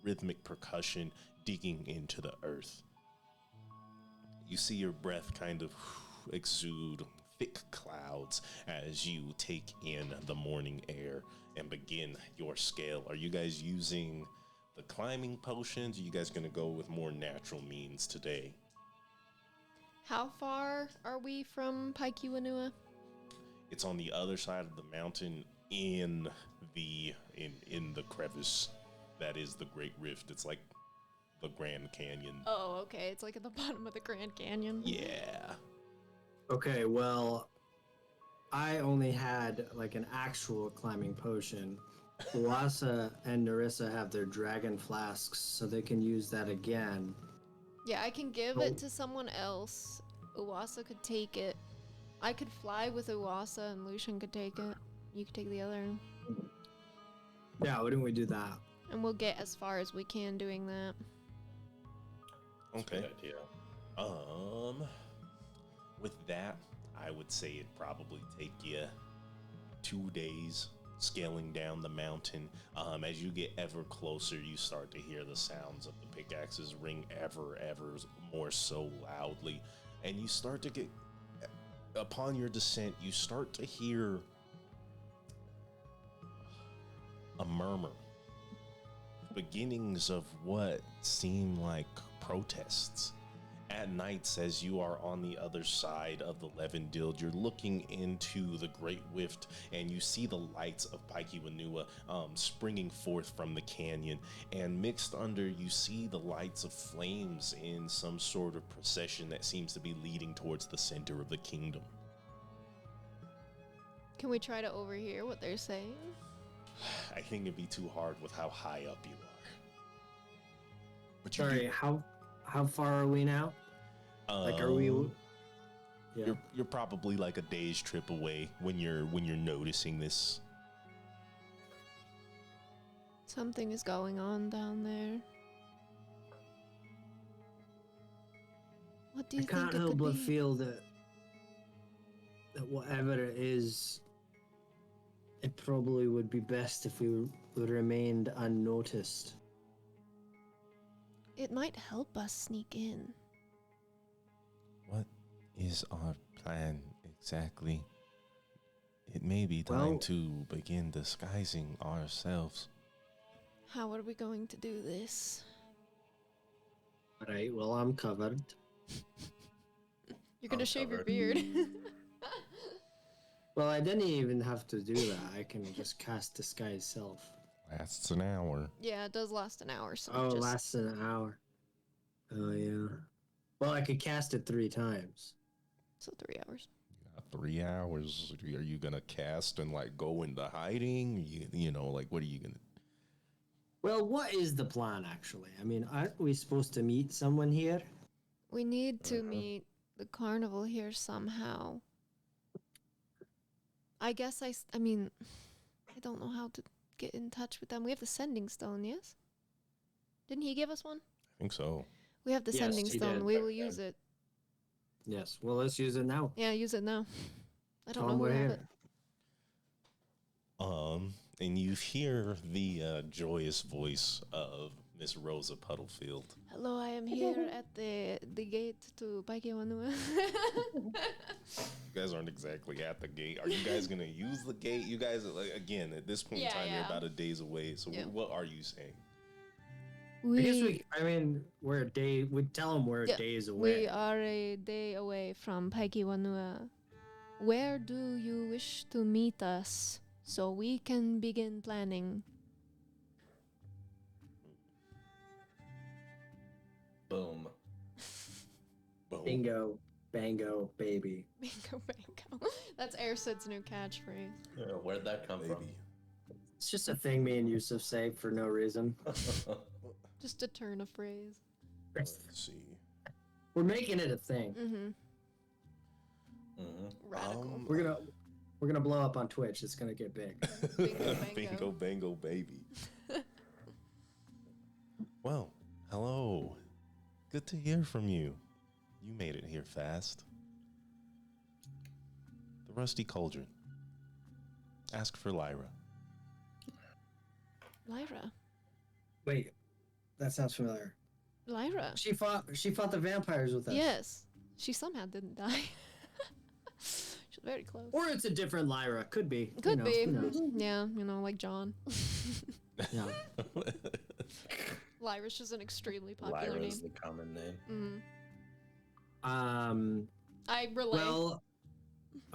rhythmic percussion digging into the earth. You see your breath kind of exude thick clouds as you take in the morning air and begin your scale. Are you guys using the climbing potions? Are you guys going to go with more natural means today? How far are we from Paikiwanua? It's on the other side of the mountain in the crevice that is the Great Rift. It's like the Grand Canyon. Oh, okay. It's like at the bottom of the Grand Canyon. Yeah. Okay, well, I only had like an actual climbing potion, Uasa and Narissa have their dragon flasks, so they can use that again. Yeah, I can give Oh. it to someone else. Uwasa could take it. I could fly with Uwasa and Lucian could take it. You could take the other. Yeah, why don't we do that? And we'll get as far as we can doing that. That's a Okay. good idea. With that, I would say it'd probably take you 2 days scaling down the mountain. As you get ever closer, you start to hear the sounds of the pickaxes ring ever more so loudly. And you start to get, upon your descent, you start to hear a murmur. Beginnings of what seem like protests. At nights, as you are on the other side of the Levendild, you're looking into the Great Rift, and you see the lights of Paikiwanua springing forth from the canyon. And mixed under, you see the lights of flames in some sort of procession that seems to be leading towards the center of the kingdom. Can we try to overhear what they're saying? I think it'd be too hard with how high up you are. But you Sorry, how far are we now? Like, are we? Yeah. You're probably like a day's trip away when you're noticing this. Something is going on down there. What do I you think can't it help could but be? feel that whatever it is, it probably would be best if we remained unnoticed. It might help us sneak in. What is our plan exactly? It may be time Well- to begin disguising ourselves. How are we going to do this? Right. Well, I'm covered. You're gonna I'm shave your covered. beard. Well, I didn't even have to do that. I can just cast disguise self. Lasts an hour. Yeah, it does last an hour, so Oh, it just lasts an hour. Oh yeah. Well, I could cast it 3 times. so 3 hours. 3 hours. Are you gonna cast and like go into hiding? You know, like what are you gonna? Well, what is the plan actually? I mean, aren't we supposed to meet someone here? We need to meet the carnival here somehow. I guess I mean, I don't know how to get in touch with them. We have the sending stone, yes? Didn't he give us one? I think so. We have the Yes, sending he stone. did. We will use it. Yes. Well, let's use it now. Yeah, use it now. I don't Tell know 'em who we're have here. it. And you hear the joyous voice of Miss Rosa Puddlefield. Hello, I am here at the gate to Paikiwanua. You guys aren't exactly at the gate. Are you guys gonna use the gate? You guys, like, again, at this point in Yeah, time, you're yeah. about a days away. So Yeah. what are you saying? I guess I mean, we're a day. We tell them we're Yeah, days away. We are a day away from Paikiwanua. Where do you wish to meet us so we can begin planning? Boom. Boom. Bingo, bango, baby. Bingo bango. That's Airsid's new catchphrase. Yeah, where'd that come Baby. It's just a thing me and Yusuf say for no reason. from? Just a turn of phrase. Let's see. We're making it a thing. Mm-hmm. Radical. We're gonna blow up on Twitch. It's gonna get big. Bingo bango. Bingo bango baby. Well, hello. Good to hear from you. You made it here fast. The Rusty Cauldron. Ask for Lyra. Lyra. Wait, that sounds familiar. Lyra. She fought the vampires with us. Yes. She somehow didn't die. She's very close. Or it's a different Lyra. Could be. You Could know, be. who knows? Yeah, like John. Yeah. Lyra's just an extremely popular Lyra's name. the common name. Mm. I relate. Well.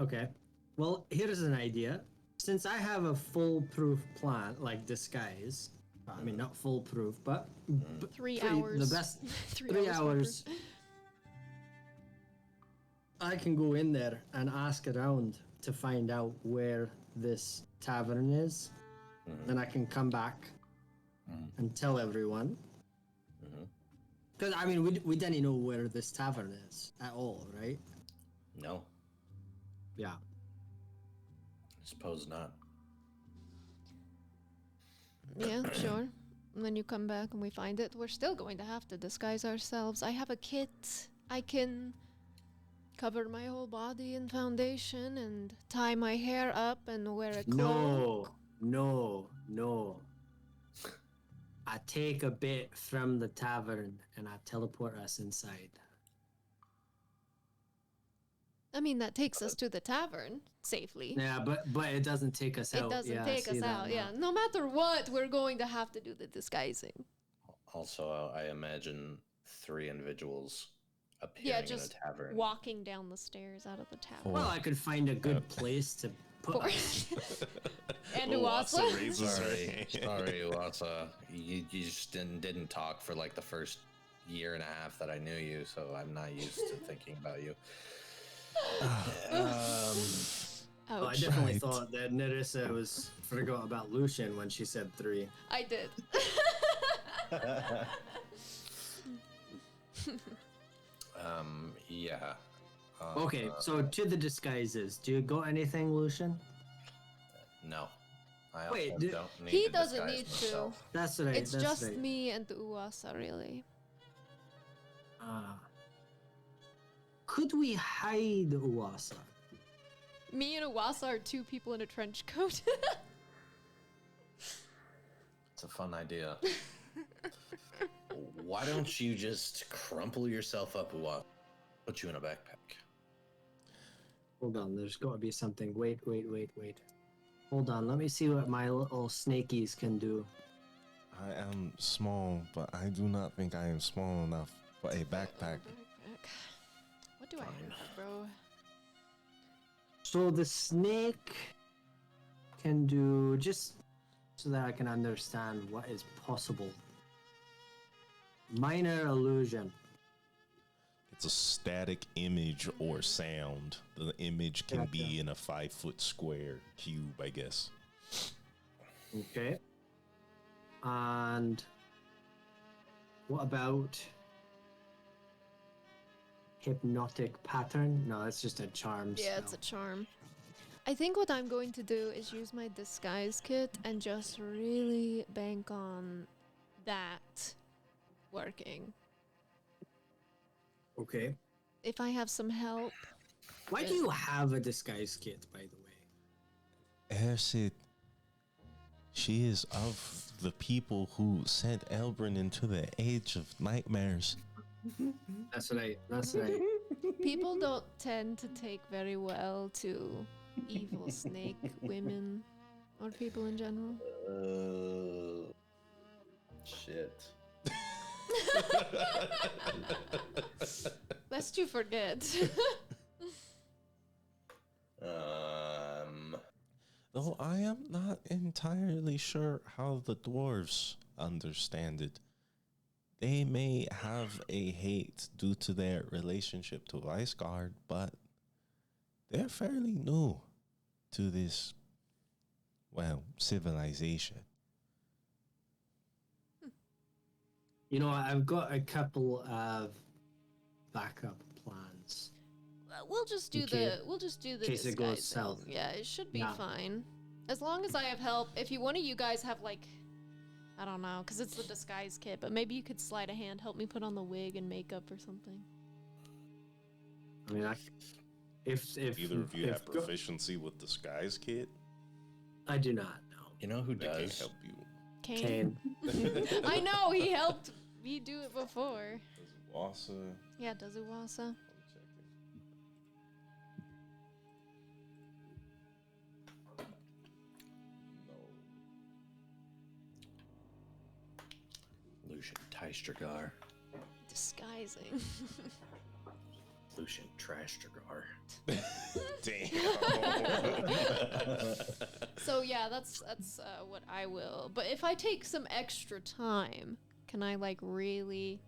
Okay. Well, here's an idea. Since I have a foolproof plan, like disguise. I mean, not foolproof, but 3 pretty- hours. The best. 3 3 hours. hours. I can go in there and ask around to find out where this tavern is. then I can come back and tell everyone. Because I mean, we didn't know where this tavern is at all, right? No, Yeah. I suppose not. Yeah, sure. And then you come back and we find it. We're still going to have to disguise ourselves. I have a kit. I can cover my whole body in foundation and tie my hair up and wear a cloak. No. I take a bit from the tavern and I teleport us inside. I mean, that takes us to the tavern safely. Yeah, but it doesn't take us out. It doesn't Yeah, I take see us that out, now. yeah. No matter what, we're going to have to do the disguising. Also, I imagine 3 individuals appearing Yeah, in just a tavern. walking down the stairs out of the tavern. Well, I could find a good place to put us. And Uwasa Uwasa. raises her Sorry, hand. sorry, Uwasa. You just didn't talk for like the first year and a half that I knew you, so I'm not used to thinking about you. Well, I Ouch. definitely Right. thought that Nerissa forgot about Lucian when she said 3. I did. Yeah. Okay, so to the disguises. Do you got anything, Lucian? No. I Wait, also do- don't need He to doesn't disguise need myself. That's right. It's that's just right. me and Uwasa, really. Could we hide Uwasa? Me and Uwasa are 2 people in a trench coat. It's a fun idea. Why don't you just crumple yourself up, Uwasa? Put you in a backpack. Hold on, there's got to be something. Wait. Hold on, let me see what my little snakies can do. I am small, but I do not think I am small enough for a backpack. What do I have, bro? So the snake can do, just so that I can understand what is possible. Minor illusion. It's a static image or sound. The image can be Gotcha. in a 5-foot square cube, I guess. Okay. And what about hypnotic pattern? No, that's just a charm Yeah, it's a spell. charm. I think what I'm going to do is use my disguise kit and just really bank on that working. Okay. If I have some help. Why do you have a disguise kit, by the way? Ersid, she is of the people who sent Elbrin into the age of nightmares. That's right. That's right. People don't tend to take very well to evil snake women or people in general. Shit. Lest you forget. Though I am not entirely sure how the dwarves understand it. They may have a hate due to their relationship to Iceguard, but they're fairly new to this, well, civilization. You know, I've got a couple of backup plans. We'll just do Okay. the Case it goes disguising. south. Yeah, it should be Yeah. fine. As long as I have help. If one of you guys have like, I don't know, because it's the disguise kit, but maybe you could slide a hand, help me put on the wig and makeup or something. I mean, if Either of you if have proficiency with disguise kit? I do not know. You know who They can't does? help you. Kane. Kane. I know, he helped me do it before. Wasa. Yeah, does Uwasa? I'm checking. No. Lucian Tystragar. Disguising. Lucian Trashtragar. Damn. So yeah, that's what I will. But if I take some extra time, can I like really?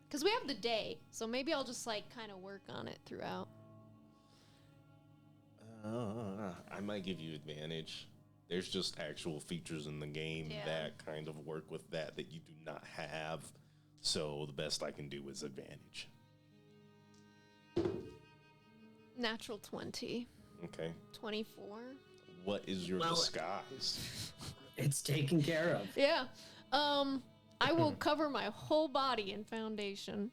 Because we have the day, so maybe I'll just like kind of work on it throughout. I might give you advantage. There's just actual features in the game Yeah. that kind of work with that you do not have. So the best I can do is advantage. Natural 20. Okay. 24. What is your Well- disguise? It's taken care of. Yeah. I will cover my whole body in foundation.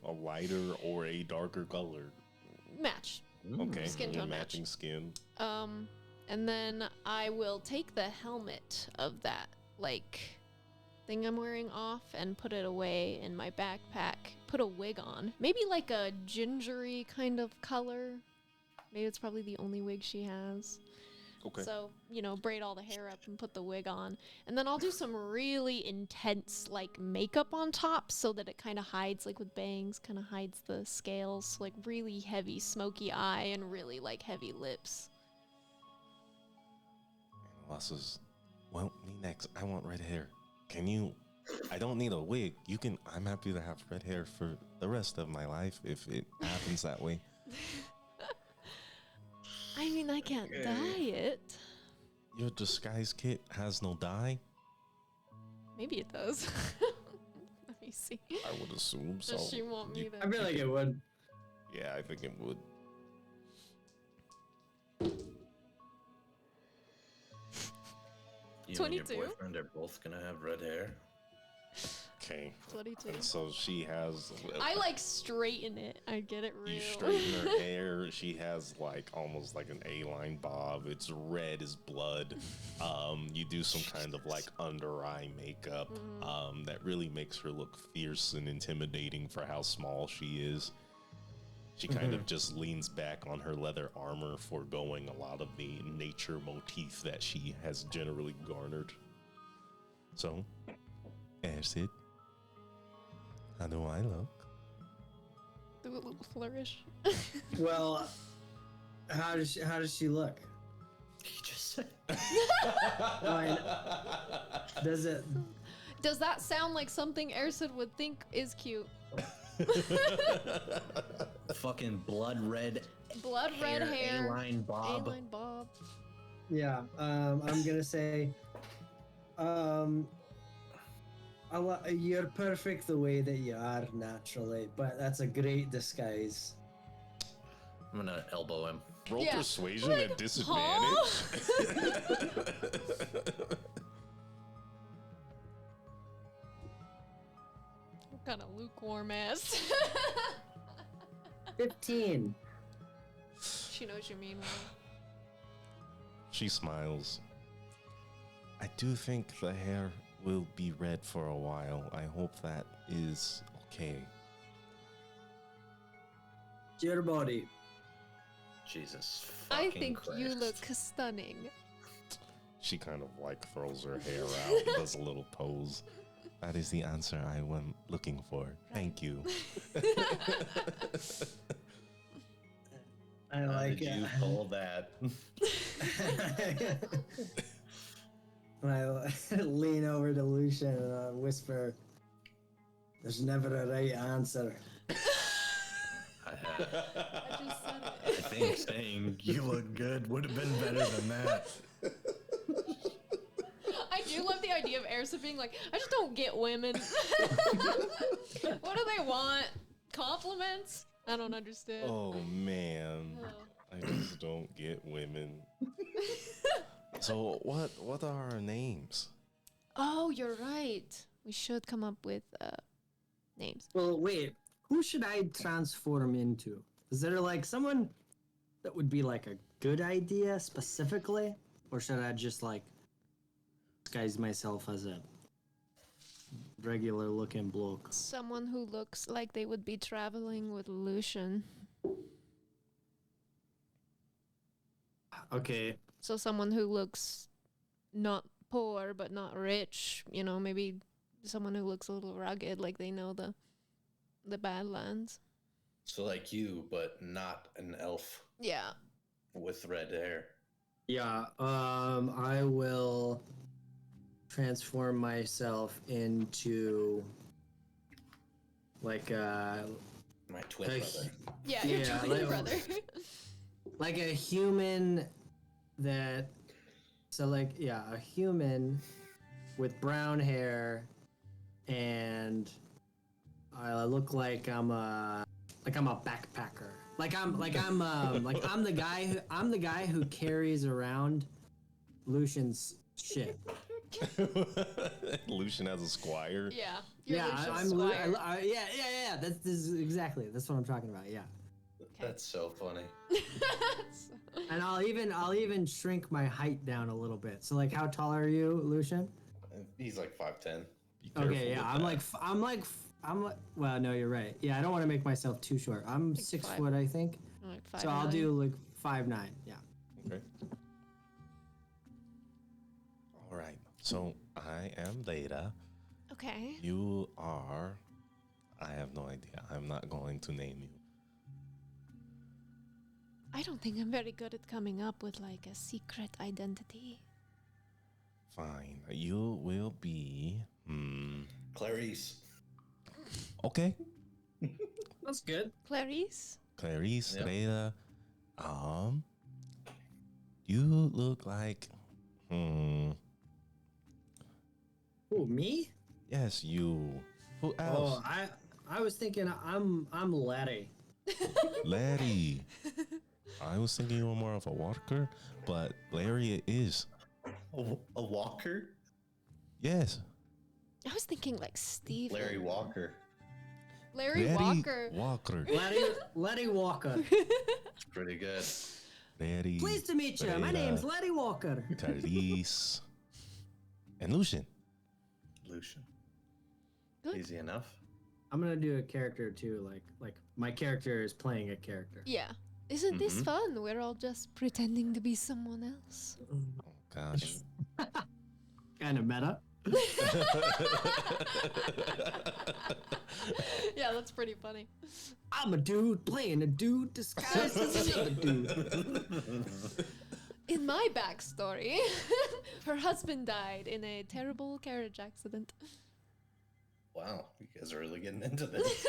A lighter or a darker color? Match. Okay. Skin tone match. matching skin. And then I will take the helmet of that, like, thing I'm wearing off and put it away in my backpack. Put a wig on. Maybe like a gingery kind of color. Maybe it's probably the only wig she has. Okay. So, braid all the hair up and put the wig on. And then I'll do some really intense, like, makeup on top so that it kind of hides, like, with bangs, kind of hides the scales. Like, really heavy, smoky eye and really, like, heavy lips. And Lassa's, well, me next. I want red hair. Can you? I don't need a wig. You can. I'm happy to have red hair for the rest of my life if it happens that way. I mean, I can't dye it. Your disguise kit has no dye. Maybe it does. Let me see. I would assume so. Does she want me to? I feel like it would. Yeah, I think it would. You and your 22. boyfriend are both gonna have red hair. Okay. 22. And so she has. I like straighten it. I get it real. You straighten her hair. She has like almost like an A-line bob. It's red as blood. You do some kind of like under eye makeup. That really makes her look fierce and intimidating for how small she is. She kind of just leans back on her leather armor, foregoing a lot of the nature motif that she has generally garnered. So, Acid, how do I look? Do a little flourish. Well, how does she look? He just said. Does it? Does that sound like something Ersid would think is cute? Fucking blood red. Blood red hair. A-line bob. A-line bob. Yeah. I'm gonna say. You're perfect the way that you are naturally, but that's a great disguise. I'm gonna elbow him. Roll Yeah. persuasion Like, at disadvantage. What kind of lukewarm ass? 15. She knows you mean well. She smiles. I do think the hair will be red for a while. I hope that is okay. It's your body. Jesus. I fucking think you Christ. look stunning. She kind of like throws her hair out and does a little pose. That is the answer I was looking for. Thank you. I How like did it. you pull that? I lean over to Lucian and whisper, "There's never a right answer." I I just said I think saying you look good would have been better than that. I do love the idea of Ersa being like, I just don't get women. What do they want? Compliments? I don't understand. Oh man, Oh. I just don't get women. So what are our names? Oh, you're right. We should come up with names. Well, wait. Who should I transform into? Is there like someone that would be like a good idea specifically, or should I just like disguise myself as a regular looking bloke? Someone who looks like they would be traveling with Lucian. Okay. So someone who looks not poor but not rich, maybe someone who looks a little rugged, like they know the Badlands. So like you, but not an elf Yeah. with red hair. Yeah. I will transform myself into like My twin a brother. Yeah, your Yeah, twin like- brother. like a human that So like, yeah, a human with brown hair, and I look like I'm a backpacker. I'm the guy who carries around Lucian's shit. Lucian as a squire. Yeah. You're Yeah, Lucian's I'm. squire. Yeah. This is exactly. That's what I'm talking about. Yeah. That's so funny. And I'll even shrink my height down a little bit. So like, how tall are you, Lucian? He's like 5'10". Be careful Okay, yeah, with that. I'm like. Well, no, you're right. Yeah, I don't want to make myself too short. I'm Like 6 5. foot, I think. Like So I'll 5'9". do like 5'9". Yeah. Okay. All right. So I am Data. Okay. You are. I have no idea. I'm not going to name you. I don't think I'm very good at coming up with like a secret identity. Fine. You will be. Clarice. Okay. That's good. Clarice? Clarice, Yep. Data. You look like. Who, me? Yes, you. Who else? Oh, I was thinking I'm Larry. Larry. I was thinking you were more of a walker, but Larry it is. A walker? Yes. I was thinking like Steve. Larry Walker. Larry Larry Walker. Walker. Larry Walker. It's pretty good. Larry. Pleased to meet you. My Data, name's Larry Walker. Clarice. And Lucian. Lucian. Good. Easy enough. I'm gonna do a character too. Like my character is playing a character. Yeah. Isn't this Mhm. fun? We're all just pretending to be someone else. Oh gosh. Kind of meta. Yeah, that's pretty funny. I'm a dude playing a dude disguised as another dude. In my backstory, her husband died in a terrible carriage accident. Wow, you guys are really getting into this.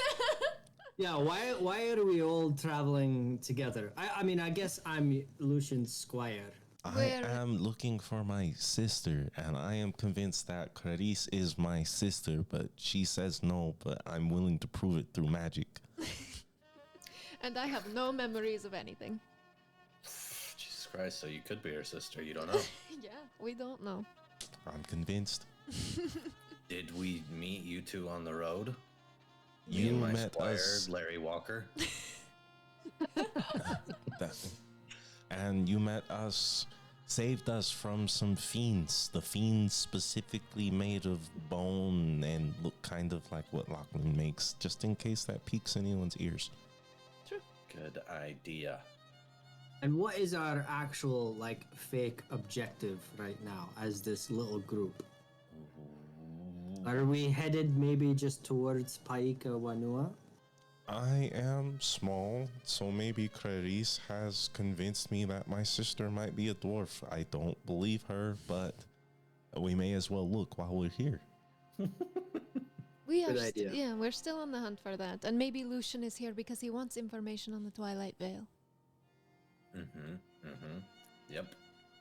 Yeah, why are we all traveling together? I mean, I guess I'm Lucian's squire. I Where- am looking for my sister, and I am convinced that Clarice is my sister, but she says no, but I'm willing to prove it through magic. And I have no memories of anything. Jesus Christ, so you could be her sister, you don't know. Yeah, we don't know. I'm convinced. Did we meet you two on the road? Me You and my met squire, us. Larry Walker. And you met us, saved us from some fiends. The fiends specifically made of bone and look kind of like what Lachlan makes, just in case that piques anyone's ears. Good idea. And what is our actual like fake objective right now as this little group? Are we headed maybe just towards Paika Wanua? I am small, so maybe Clarice has convinced me that my sister might be a dwarf. I don't believe her, but we may as well look while we're here. We are Good idea. yeah, we're still on the hunt for that. And maybe Lucian is here because he wants information on the Twilight Veil. Yep.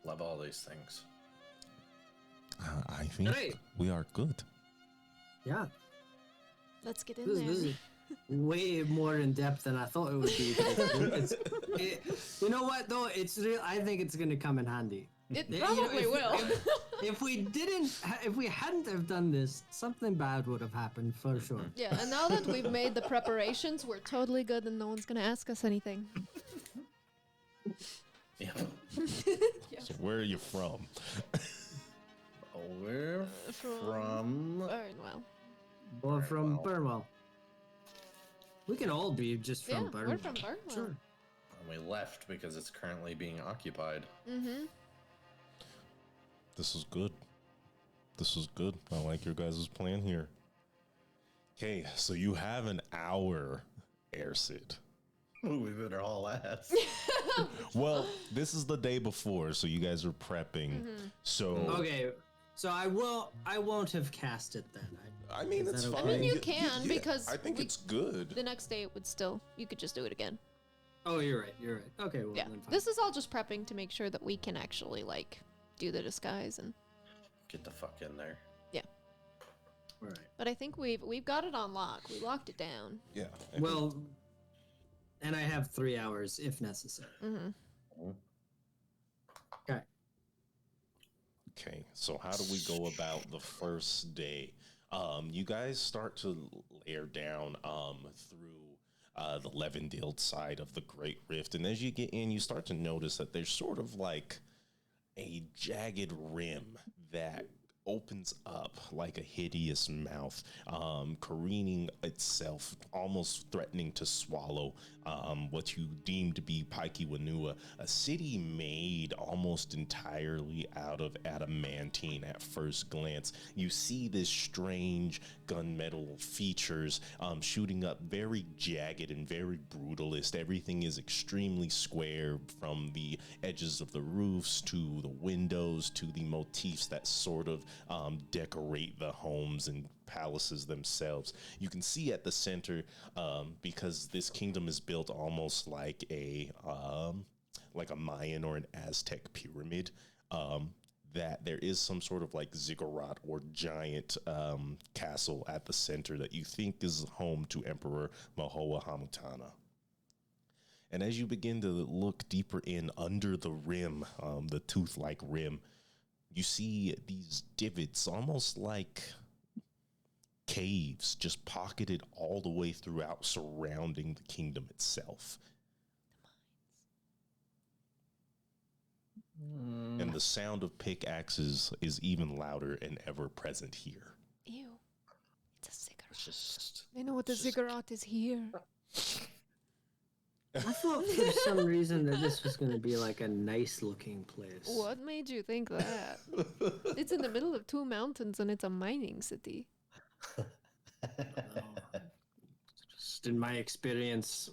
Love all these things. I think Great. we are good. Yeah, Let's get in this there. is way more in depth than I thought it would be. You know what though? It's real. I think it's gonna come in handy. It You know, probably if- will. If we hadn't have done this, something bad would have happened for sure. Yeah, and now that we've made the preparations, we're totally good and no one's gonna ask us anything. Yeah. So where are you from? We're from. Burnwell. Or from Burnwell. Burnwell. We can all be just Yeah, from Burnwell. we're from Burnwell. Sure. We left because it's currently being occupied. Mm-hmm. This is good. This is good. I like your guys' plan here. Okay, so you have an hour, Airsid. We better all ask. Well, this is the day before, so you guys are prepping. So Okay, so I won't have cast it then. I mean, Is it's that fine. okay? I mean, you can, because I think we- it's good. The next day it would still, you could just do it again. Oh, you're right. You're right. Okay, well Yeah, then fine. this is all just prepping to make sure that we can actually like do the disguise and. Get the fuck in there. All right. But I think we've got it on lock. We locked it down. Yeah. Well, and I have 3 hours if necessary. Mm-hmm. Okay. Okay, so how do we go about the first day? You guys start to layer down through the Levendale side of the Great Rift, and as you get in, you start to notice that there's sort of like a jagged rim that opens up like a hideous mouth, careening itself, almost threatening to swallow what you deem to be Paikiwanua, a city made almost entirely out of adamantine at first glance. You see this strange gunmetal features shooting up, very jagged and very brutalist. Everything is extremely square, from the edges of the roofs to the windows to the motifs that sort of decorate the homes and palaces themselves. You can see at the center, because this kingdom is built almost like a Mayan or an Aztec pyramid, that there is some sort of like ziggurat or giant castle at the center that you think is home to Emperor Mahoa Hamutana. And as you begin to look deeper in under the rim, the tooth-like rim, you see these divots, almost like caves, just pocketed all the way throughout, surrounding the kingdom itself. And the sound of pickaxes is even louder and ever present here. Ew. It's a ziggurat. It's just I know what the ziggurat is here. I thought for some reason that this was going to be like a nice looking place. What made you think that? It's in the middle of 2 mountains and it's a mining city. Just in my experience,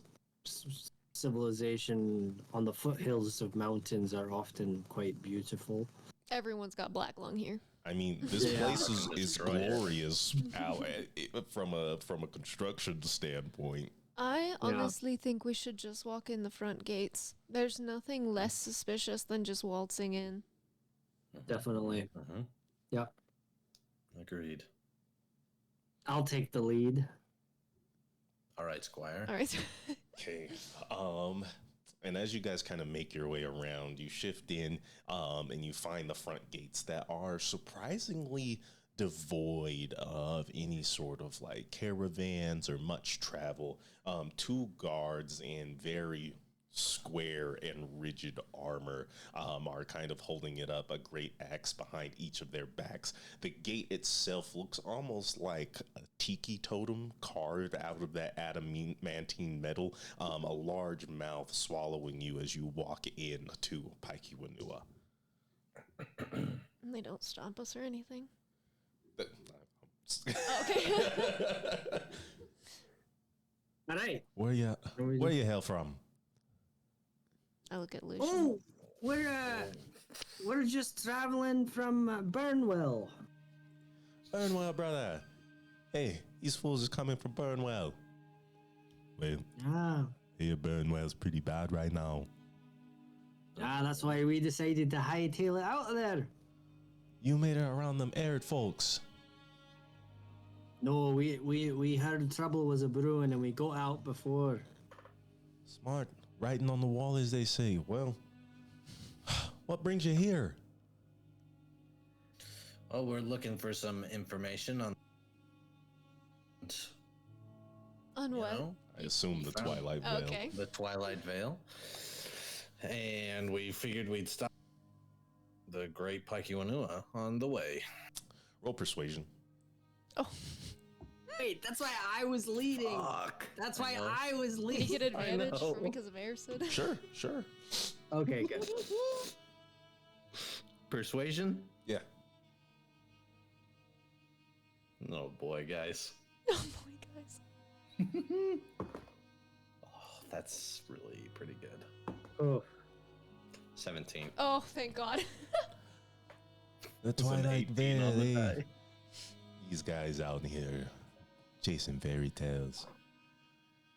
civilization on the foothills of mountains are often quite beautiful. Everyone's got black lung here. I mean, this Yeah. place is Destroy it. glorious out from a construction standpoint. I honestly think we should just walk in the front gates. There's nothing less suspicious than just waltzing in. Definitely. Yep. Agreed. I'll take the lead. All right, Squire. All right. Okay. And as you guys kind of make your way around, you shift in, and you find the front gates that are surprisingly devoid of any sort of like caravans or much travel. 2 guards in very square and rigid armor are kind of holding it up, a great axe behind each of their backs. The gate itself looks almost like a tiki totem carved out of that adamantine metal, a large mouth swallowing you as you walk in to Paikiwanua. They don't stop us or anything. Okay. All right. Where you hail from? I look at Lucian. Oh, we're just traveling from Burnwell. Burnwell, brother. Hey, these fools is coming from Burnwell. Well, Ah, here Burnwell's pretty bad right now. that's why we decided to hightail it out of there. You made it around them arid folks. No, we heard trouble was a brewing and we got out before. Smart. Writing on the wall, as they say. Well, what brings you here? Oh, we're looking for some information on. On You what? know, I assume the Twilight Veil. Okay. the Twilight Veil, and we figured we'd stop the Great Paikiwanua on the way. Roll persuasion. Oh, Wait, that's why I was leading. Fuck. That's why know. I was we leading. get advantage know. because of Airsid. Sure. Okay, good. Persuasion? Yeah. Oh boy, guys. Oh boy, guys. Oh, that's really pretty good. Oh, 17. Oh, thank God. The It's an Twilight 18 Veil. on the die. These guys out here chasing fairy tales.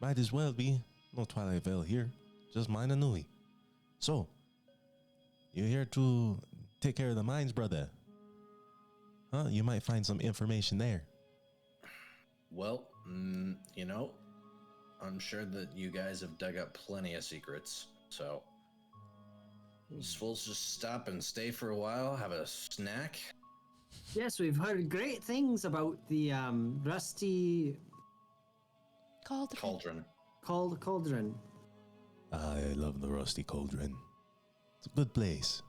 Might as well be. No Twilight Veil here. Just mine and Nui. So, you're here to take care of the mines, brother. Huh? You might find some information there. Well, you know, I'm sure that you guys have dug up plenty of secrets, so we'll just stop and stay for a while, have a snack. Yes, we've heard great things about the rusty Cauldron. cauldron. I love the Rusty Cauldron. It's a good place.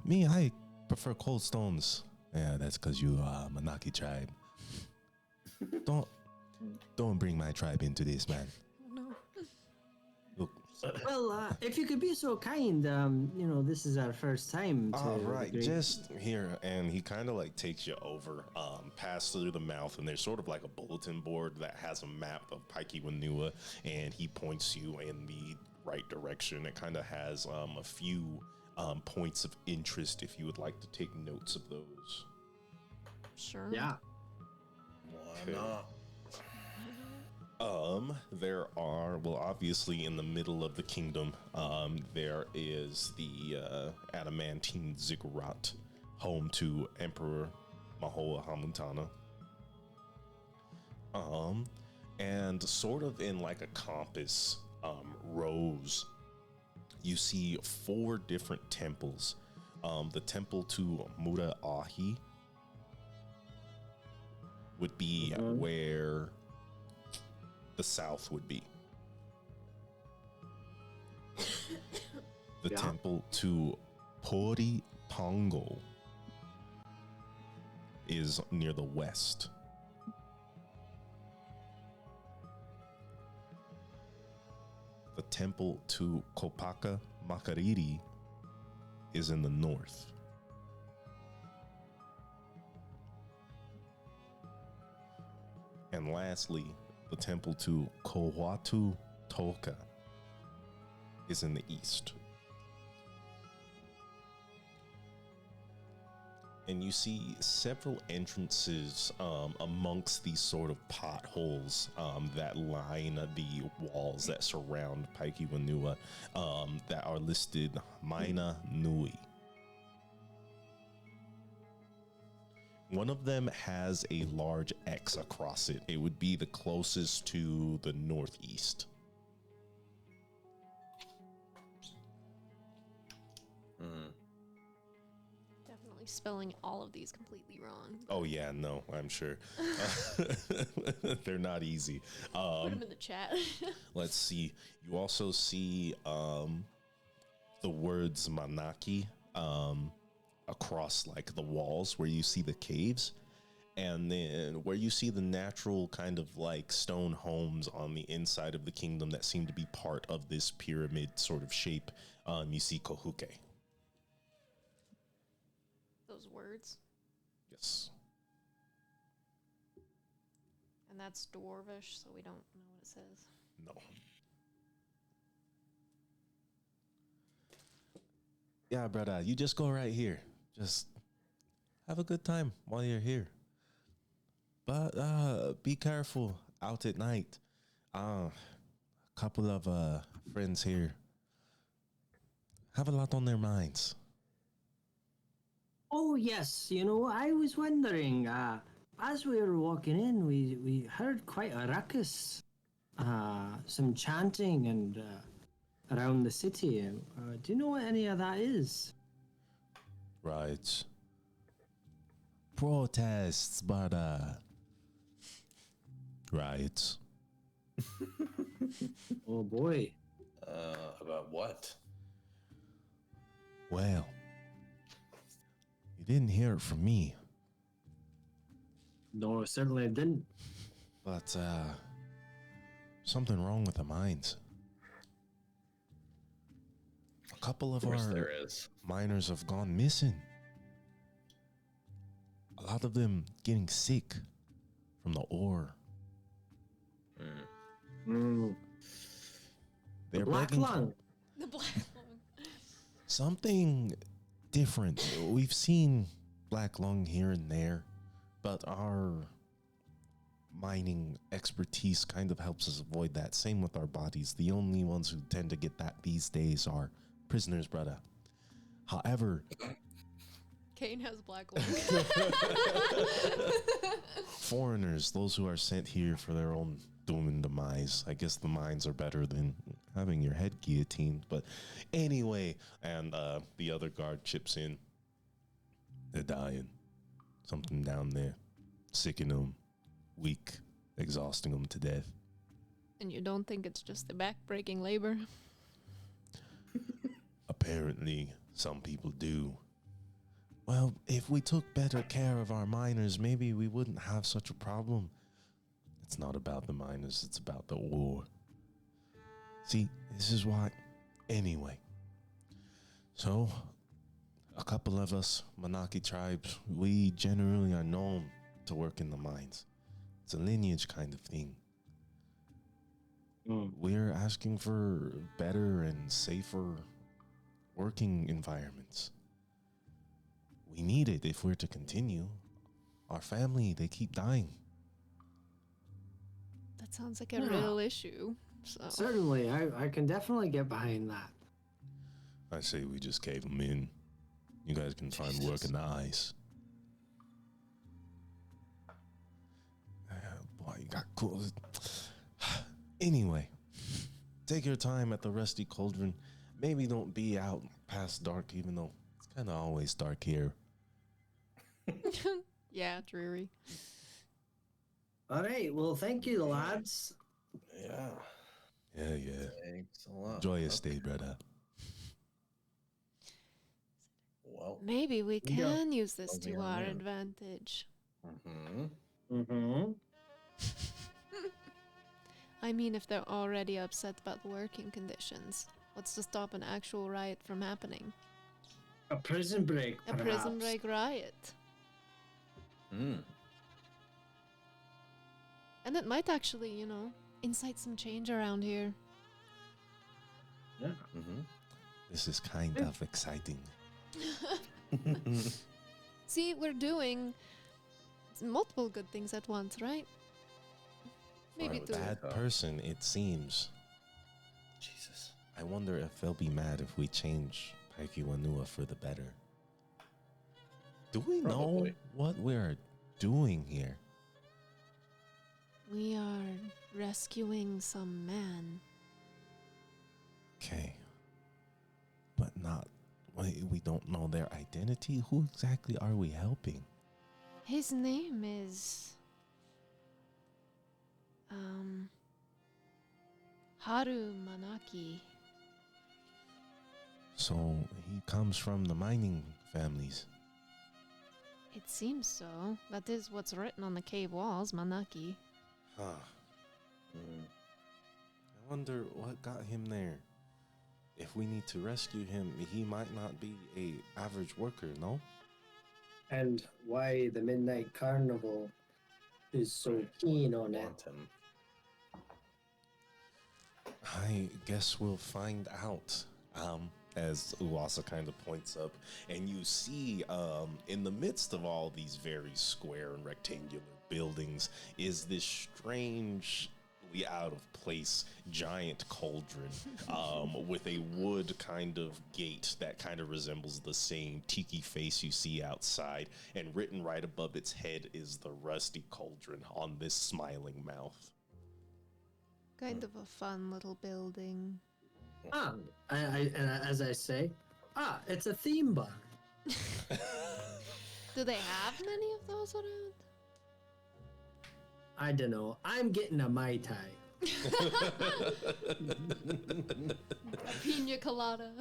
Me, I prefer cold stones. Yeah, that's because you are Manaki tribe. Don't bring my tribe into this, man. Oh, no. Look, Well, if you could be so kind, you know, this is our first time to. All the right, great- just here, and he kind of like takes you over, past through the mouth, and there's sort of like a bulletin board that has a map of Paiki Wanua, and he points you in the right direction. It kind of has a few points of interest if you would like to take notes of those. Sure. Yeah. Why not? There are, well, obviously in the middle of the kingdom, there is the adamantine ziggurat, home to Emperor Mahoa Hamutana. And sort of in like a compass, rows, you see 4 different temples. The temple to Muda Ahi would be where the south would be. The Yeah. temple to Pori Pongo is near the west. The temple to Kopaka Makariri is in the north. And lastly, the temple to Kowatu Toka is in the east. And you see several entrances amongst these sort of potholes that line the walls that surround Paiki Wanua that are listed Maina Nui. One of them has a large X across it. It would be the closest to the northeast. Definitely spelling all of these completely wrong. Oh yeah, no, I'm sure. They're not easy. Put them in the chat. Let's see. You also see the words Manaki across like the walls where you see the caves, and then where you see the natural kind of like stone homes on the inside of the kingdom that seem to be part of this pyramid sort of shape. You see Kohuke. Those words. Yes. And that's Dwarvish, so we don't know what it says. No. Yeah, brother, you just go right here. Just have a good time while you're here. But be careful out at night. A couple of friends here have a lot on their minds. Oh yes, you know, I was wondering. As we were walking in, we heard quite a ruckus, some chanting and around the city. Do you know what any of that is? Right. Protests, but riots. Oh boy. About what? Well, you didn't hear it from me, No, certainly didn't. but something wrong with the mines. A couple of Of course our there is. miners have gone missing. A lot of them getting sick from the ore. They're Black begging for lung. The black lung. something different. We've seen black lung here and there, but our mining expertise kind of helps us avoid that. Same with our bodies. The only ones who tend to get that these days are prisoners, brother. However, Kane has black luck. foreigners, those who are sent here for their own doom and demise, I guess the mines are better than having your head guillotined. But anyway, and the other guard chips in. They're dying. Something down there. Sicking them. Weak. Exhausting them to death. And you don't think it's just the back-breaking labor? Apparently, some people do. Well, if we took better care of our miners, maybe we wouldn't have such a problem. It's not about the miners, it's about the war. See, this is why. Anyway. So, a couple of us, Manaki tribes, we generally are known to work in the mines. It's a lineage kind of thing. We're asking for better and safer working environments. We need it if we're to continue. Our family, they keep dying. That sounds like a Yeah. real issue. So Certainly, I can definitely get behind that. I say we just cave them in. You guys can find work in the ice. Boy, you got cool. Anyway, take your time at the Rusty Cauldron. Maybe don't be out past dark, even though it's kind of always dark here. yeah, dreary. All right. Well, thank you, lads. Yeah. Yeah. Thanks a lot. Enjoy your stay, brother. Well. Maybe we Yeah. can use this Closing to our our man. advantage. Mm-hmm. Mm-hmm. I mean, if they're already upset about the working conditions, what's to stop an actual riot from happening? A prison break, A perhaps. prison break riot. Mm. And it might actually, incite some change around here. Yeah. Mm-hmm. This is kind of exciting. See, we're doing multiple good things at once, right? Maybe Fine with two. that. Bad person, it seems. Jesus. I wonder if they'll be mad if we change Paikiwanua for the better. Do we know Probably. what we're doing here? We are rescuing some man. Okay. But not, we don't know their identity? Who exactly are we helping? His name is... Haru Manaki. So he comes from the mining families. It seems so. That is what's written on the cave walls, Manaki. Huh. Mm. I wonder what got him there. If we need to rescue him, he might not be a average worker, no? And why the Midnight Carnival is so keen on it. Want him. I guess we'll find out. As Uwasa kind of points up, and you see, in the midst of all these very square and rectangular buildings, is this strangely out of place giant cauldron, with a wood kind of gate that kind of resembles the same tiki face you see outside, and written right above its head is the Rusty Cauldron on this smiling mouth. Kind of a fun little building. And as I say, it's a theme bar. Do they have many of those around? I don't know. I'm getting a Mai Tai. Pina colada.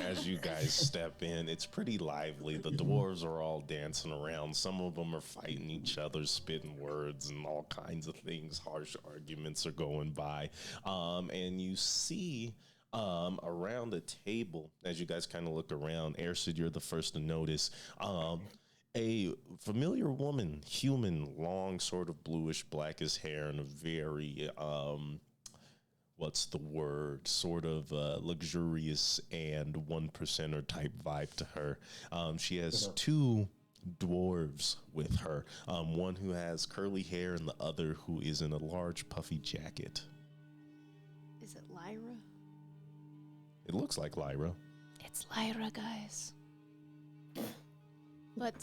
As you guys step in, it's pretty lively. The dwarves are all dancing around. Some of them are fighting each other, spitting words and all kinds of things. Harsh arguments are going by. And you see around the table, as you guys kind of look around, Airsid, you're the first to notice, a familiar woman, human, long, sort of bluish, blackish hair, and a very, what's the word, sort of luxurious and 1%er type vibe to her. She has two dwarves with her, one who has curly hair and the other who is in a large puffy jacket. Is it Lyra? It looks like Lyra. It's Lyra, guys. But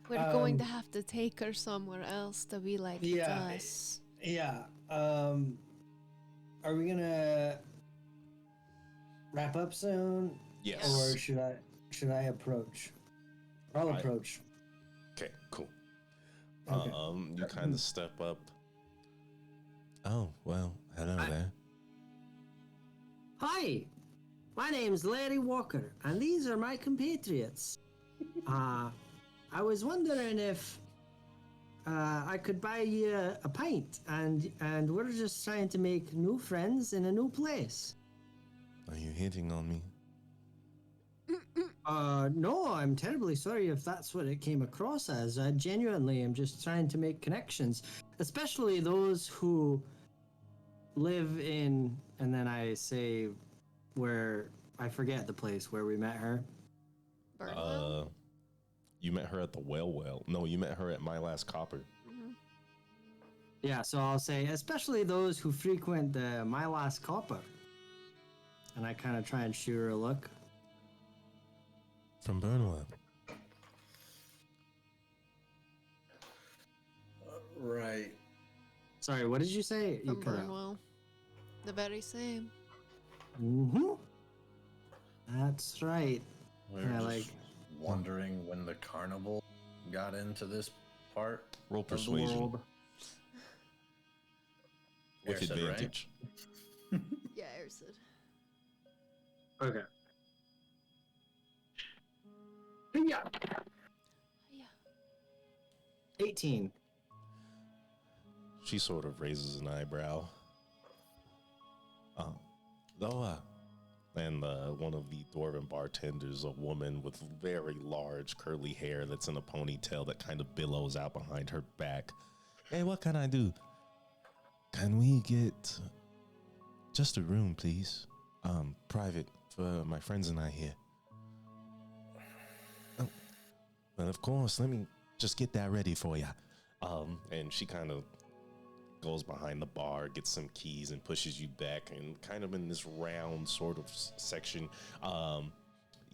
we're going to have to take her somewhere else to be like us. Yeah. Are we gonna wrap up soon? Yes. Or should I approach? I'll approach. Okay, cool. Okay. You kind of step up. Oh, well, hello there. Hi, my name's Larry Walker, and these are my compatriots. I was wondering if I could buy you a pint, and we're just trying to make new friends in a new place. Are you hitting on me? No, I'm terribly sorry if that's what it came across as. I genuinely am just trying to make connections, especially those who live in, and then I say where, I forget the place where we met her. Burnwell? You met her at the well. No, you met her at My Last Copper. Yeah, so I'll say, especially those who frequent the My Last Copper. And I kind of try and shoot her a look. From Burnwell. Right. Sorry, what did you say? You From cut out. Burnwell. The very same. Mm-hmm. That's right. We're Yeah, just like- wondering when the carnival got into this part Roll of the persuasion world. with Air said, right? advantage. Yeah, Ersid. Okay. Yeah. Yeah. 18. She sort of raises an eyebrow. Loa. And one of the dwarven bartenders, a woman with very large curly hair that's in a ponytail that kind of billows out behind her back. Hey, what can I do? Can we get just a room, please? Private for my friends and I here. Oh, well, of course. Let me just get that ready for you. And she kind of goes behind the bar, gets some keys, and pushes you back. And kind of in this round sort of section,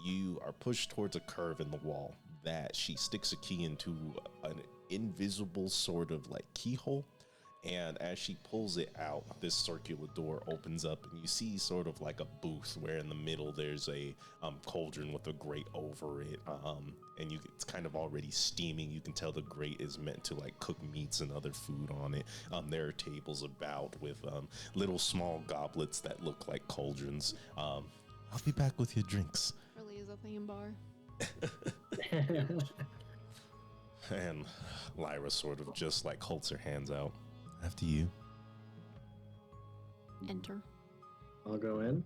you are pushed towards a curve in the wall that she sticks a key into an invisible sort of like keyhole. And as she pulls it out, this circular door opens up, and you see sort of like a booth where in the middle there's a cauldron with a grate over it, and it's kind of already steaming. You can tell the grate is meant to like cook meats and other food on it. There are tables about with little small goblets that look like cauldrons. I'll be back with your drinks. Really is a theme bar. And Lyra sort of just like holds her hands out. After you. Enter. I'll go in.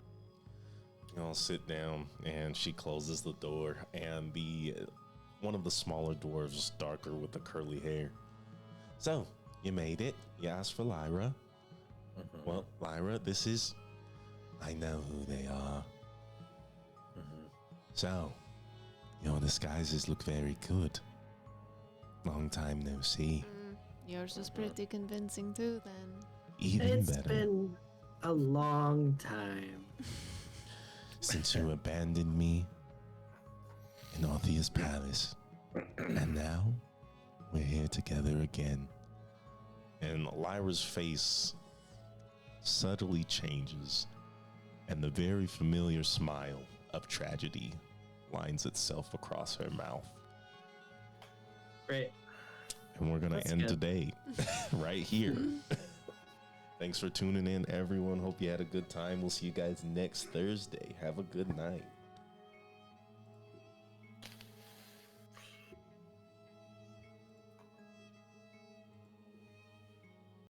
You all sit down, and she closes the door, and one of the smaller dwarves, darker with the curly hair. So, you made it. You asked for Lyra. Well, Lyra, I know who they are. So, your disguises look very good. Long time no see. Yours is pretty convincing too, then. Even It's better. been a long time. Since you abandoned me in Orpheus Palace. And now, we're here together again. And Lyra's face subtly changes, and the very familiar smile of tragedy lines itself across her mouth. Great. And we're going to That's end good. today right here. Thanks for tuning in, everyone. Hope you had a good time. We'll see you guys next Thursday. Have a good night.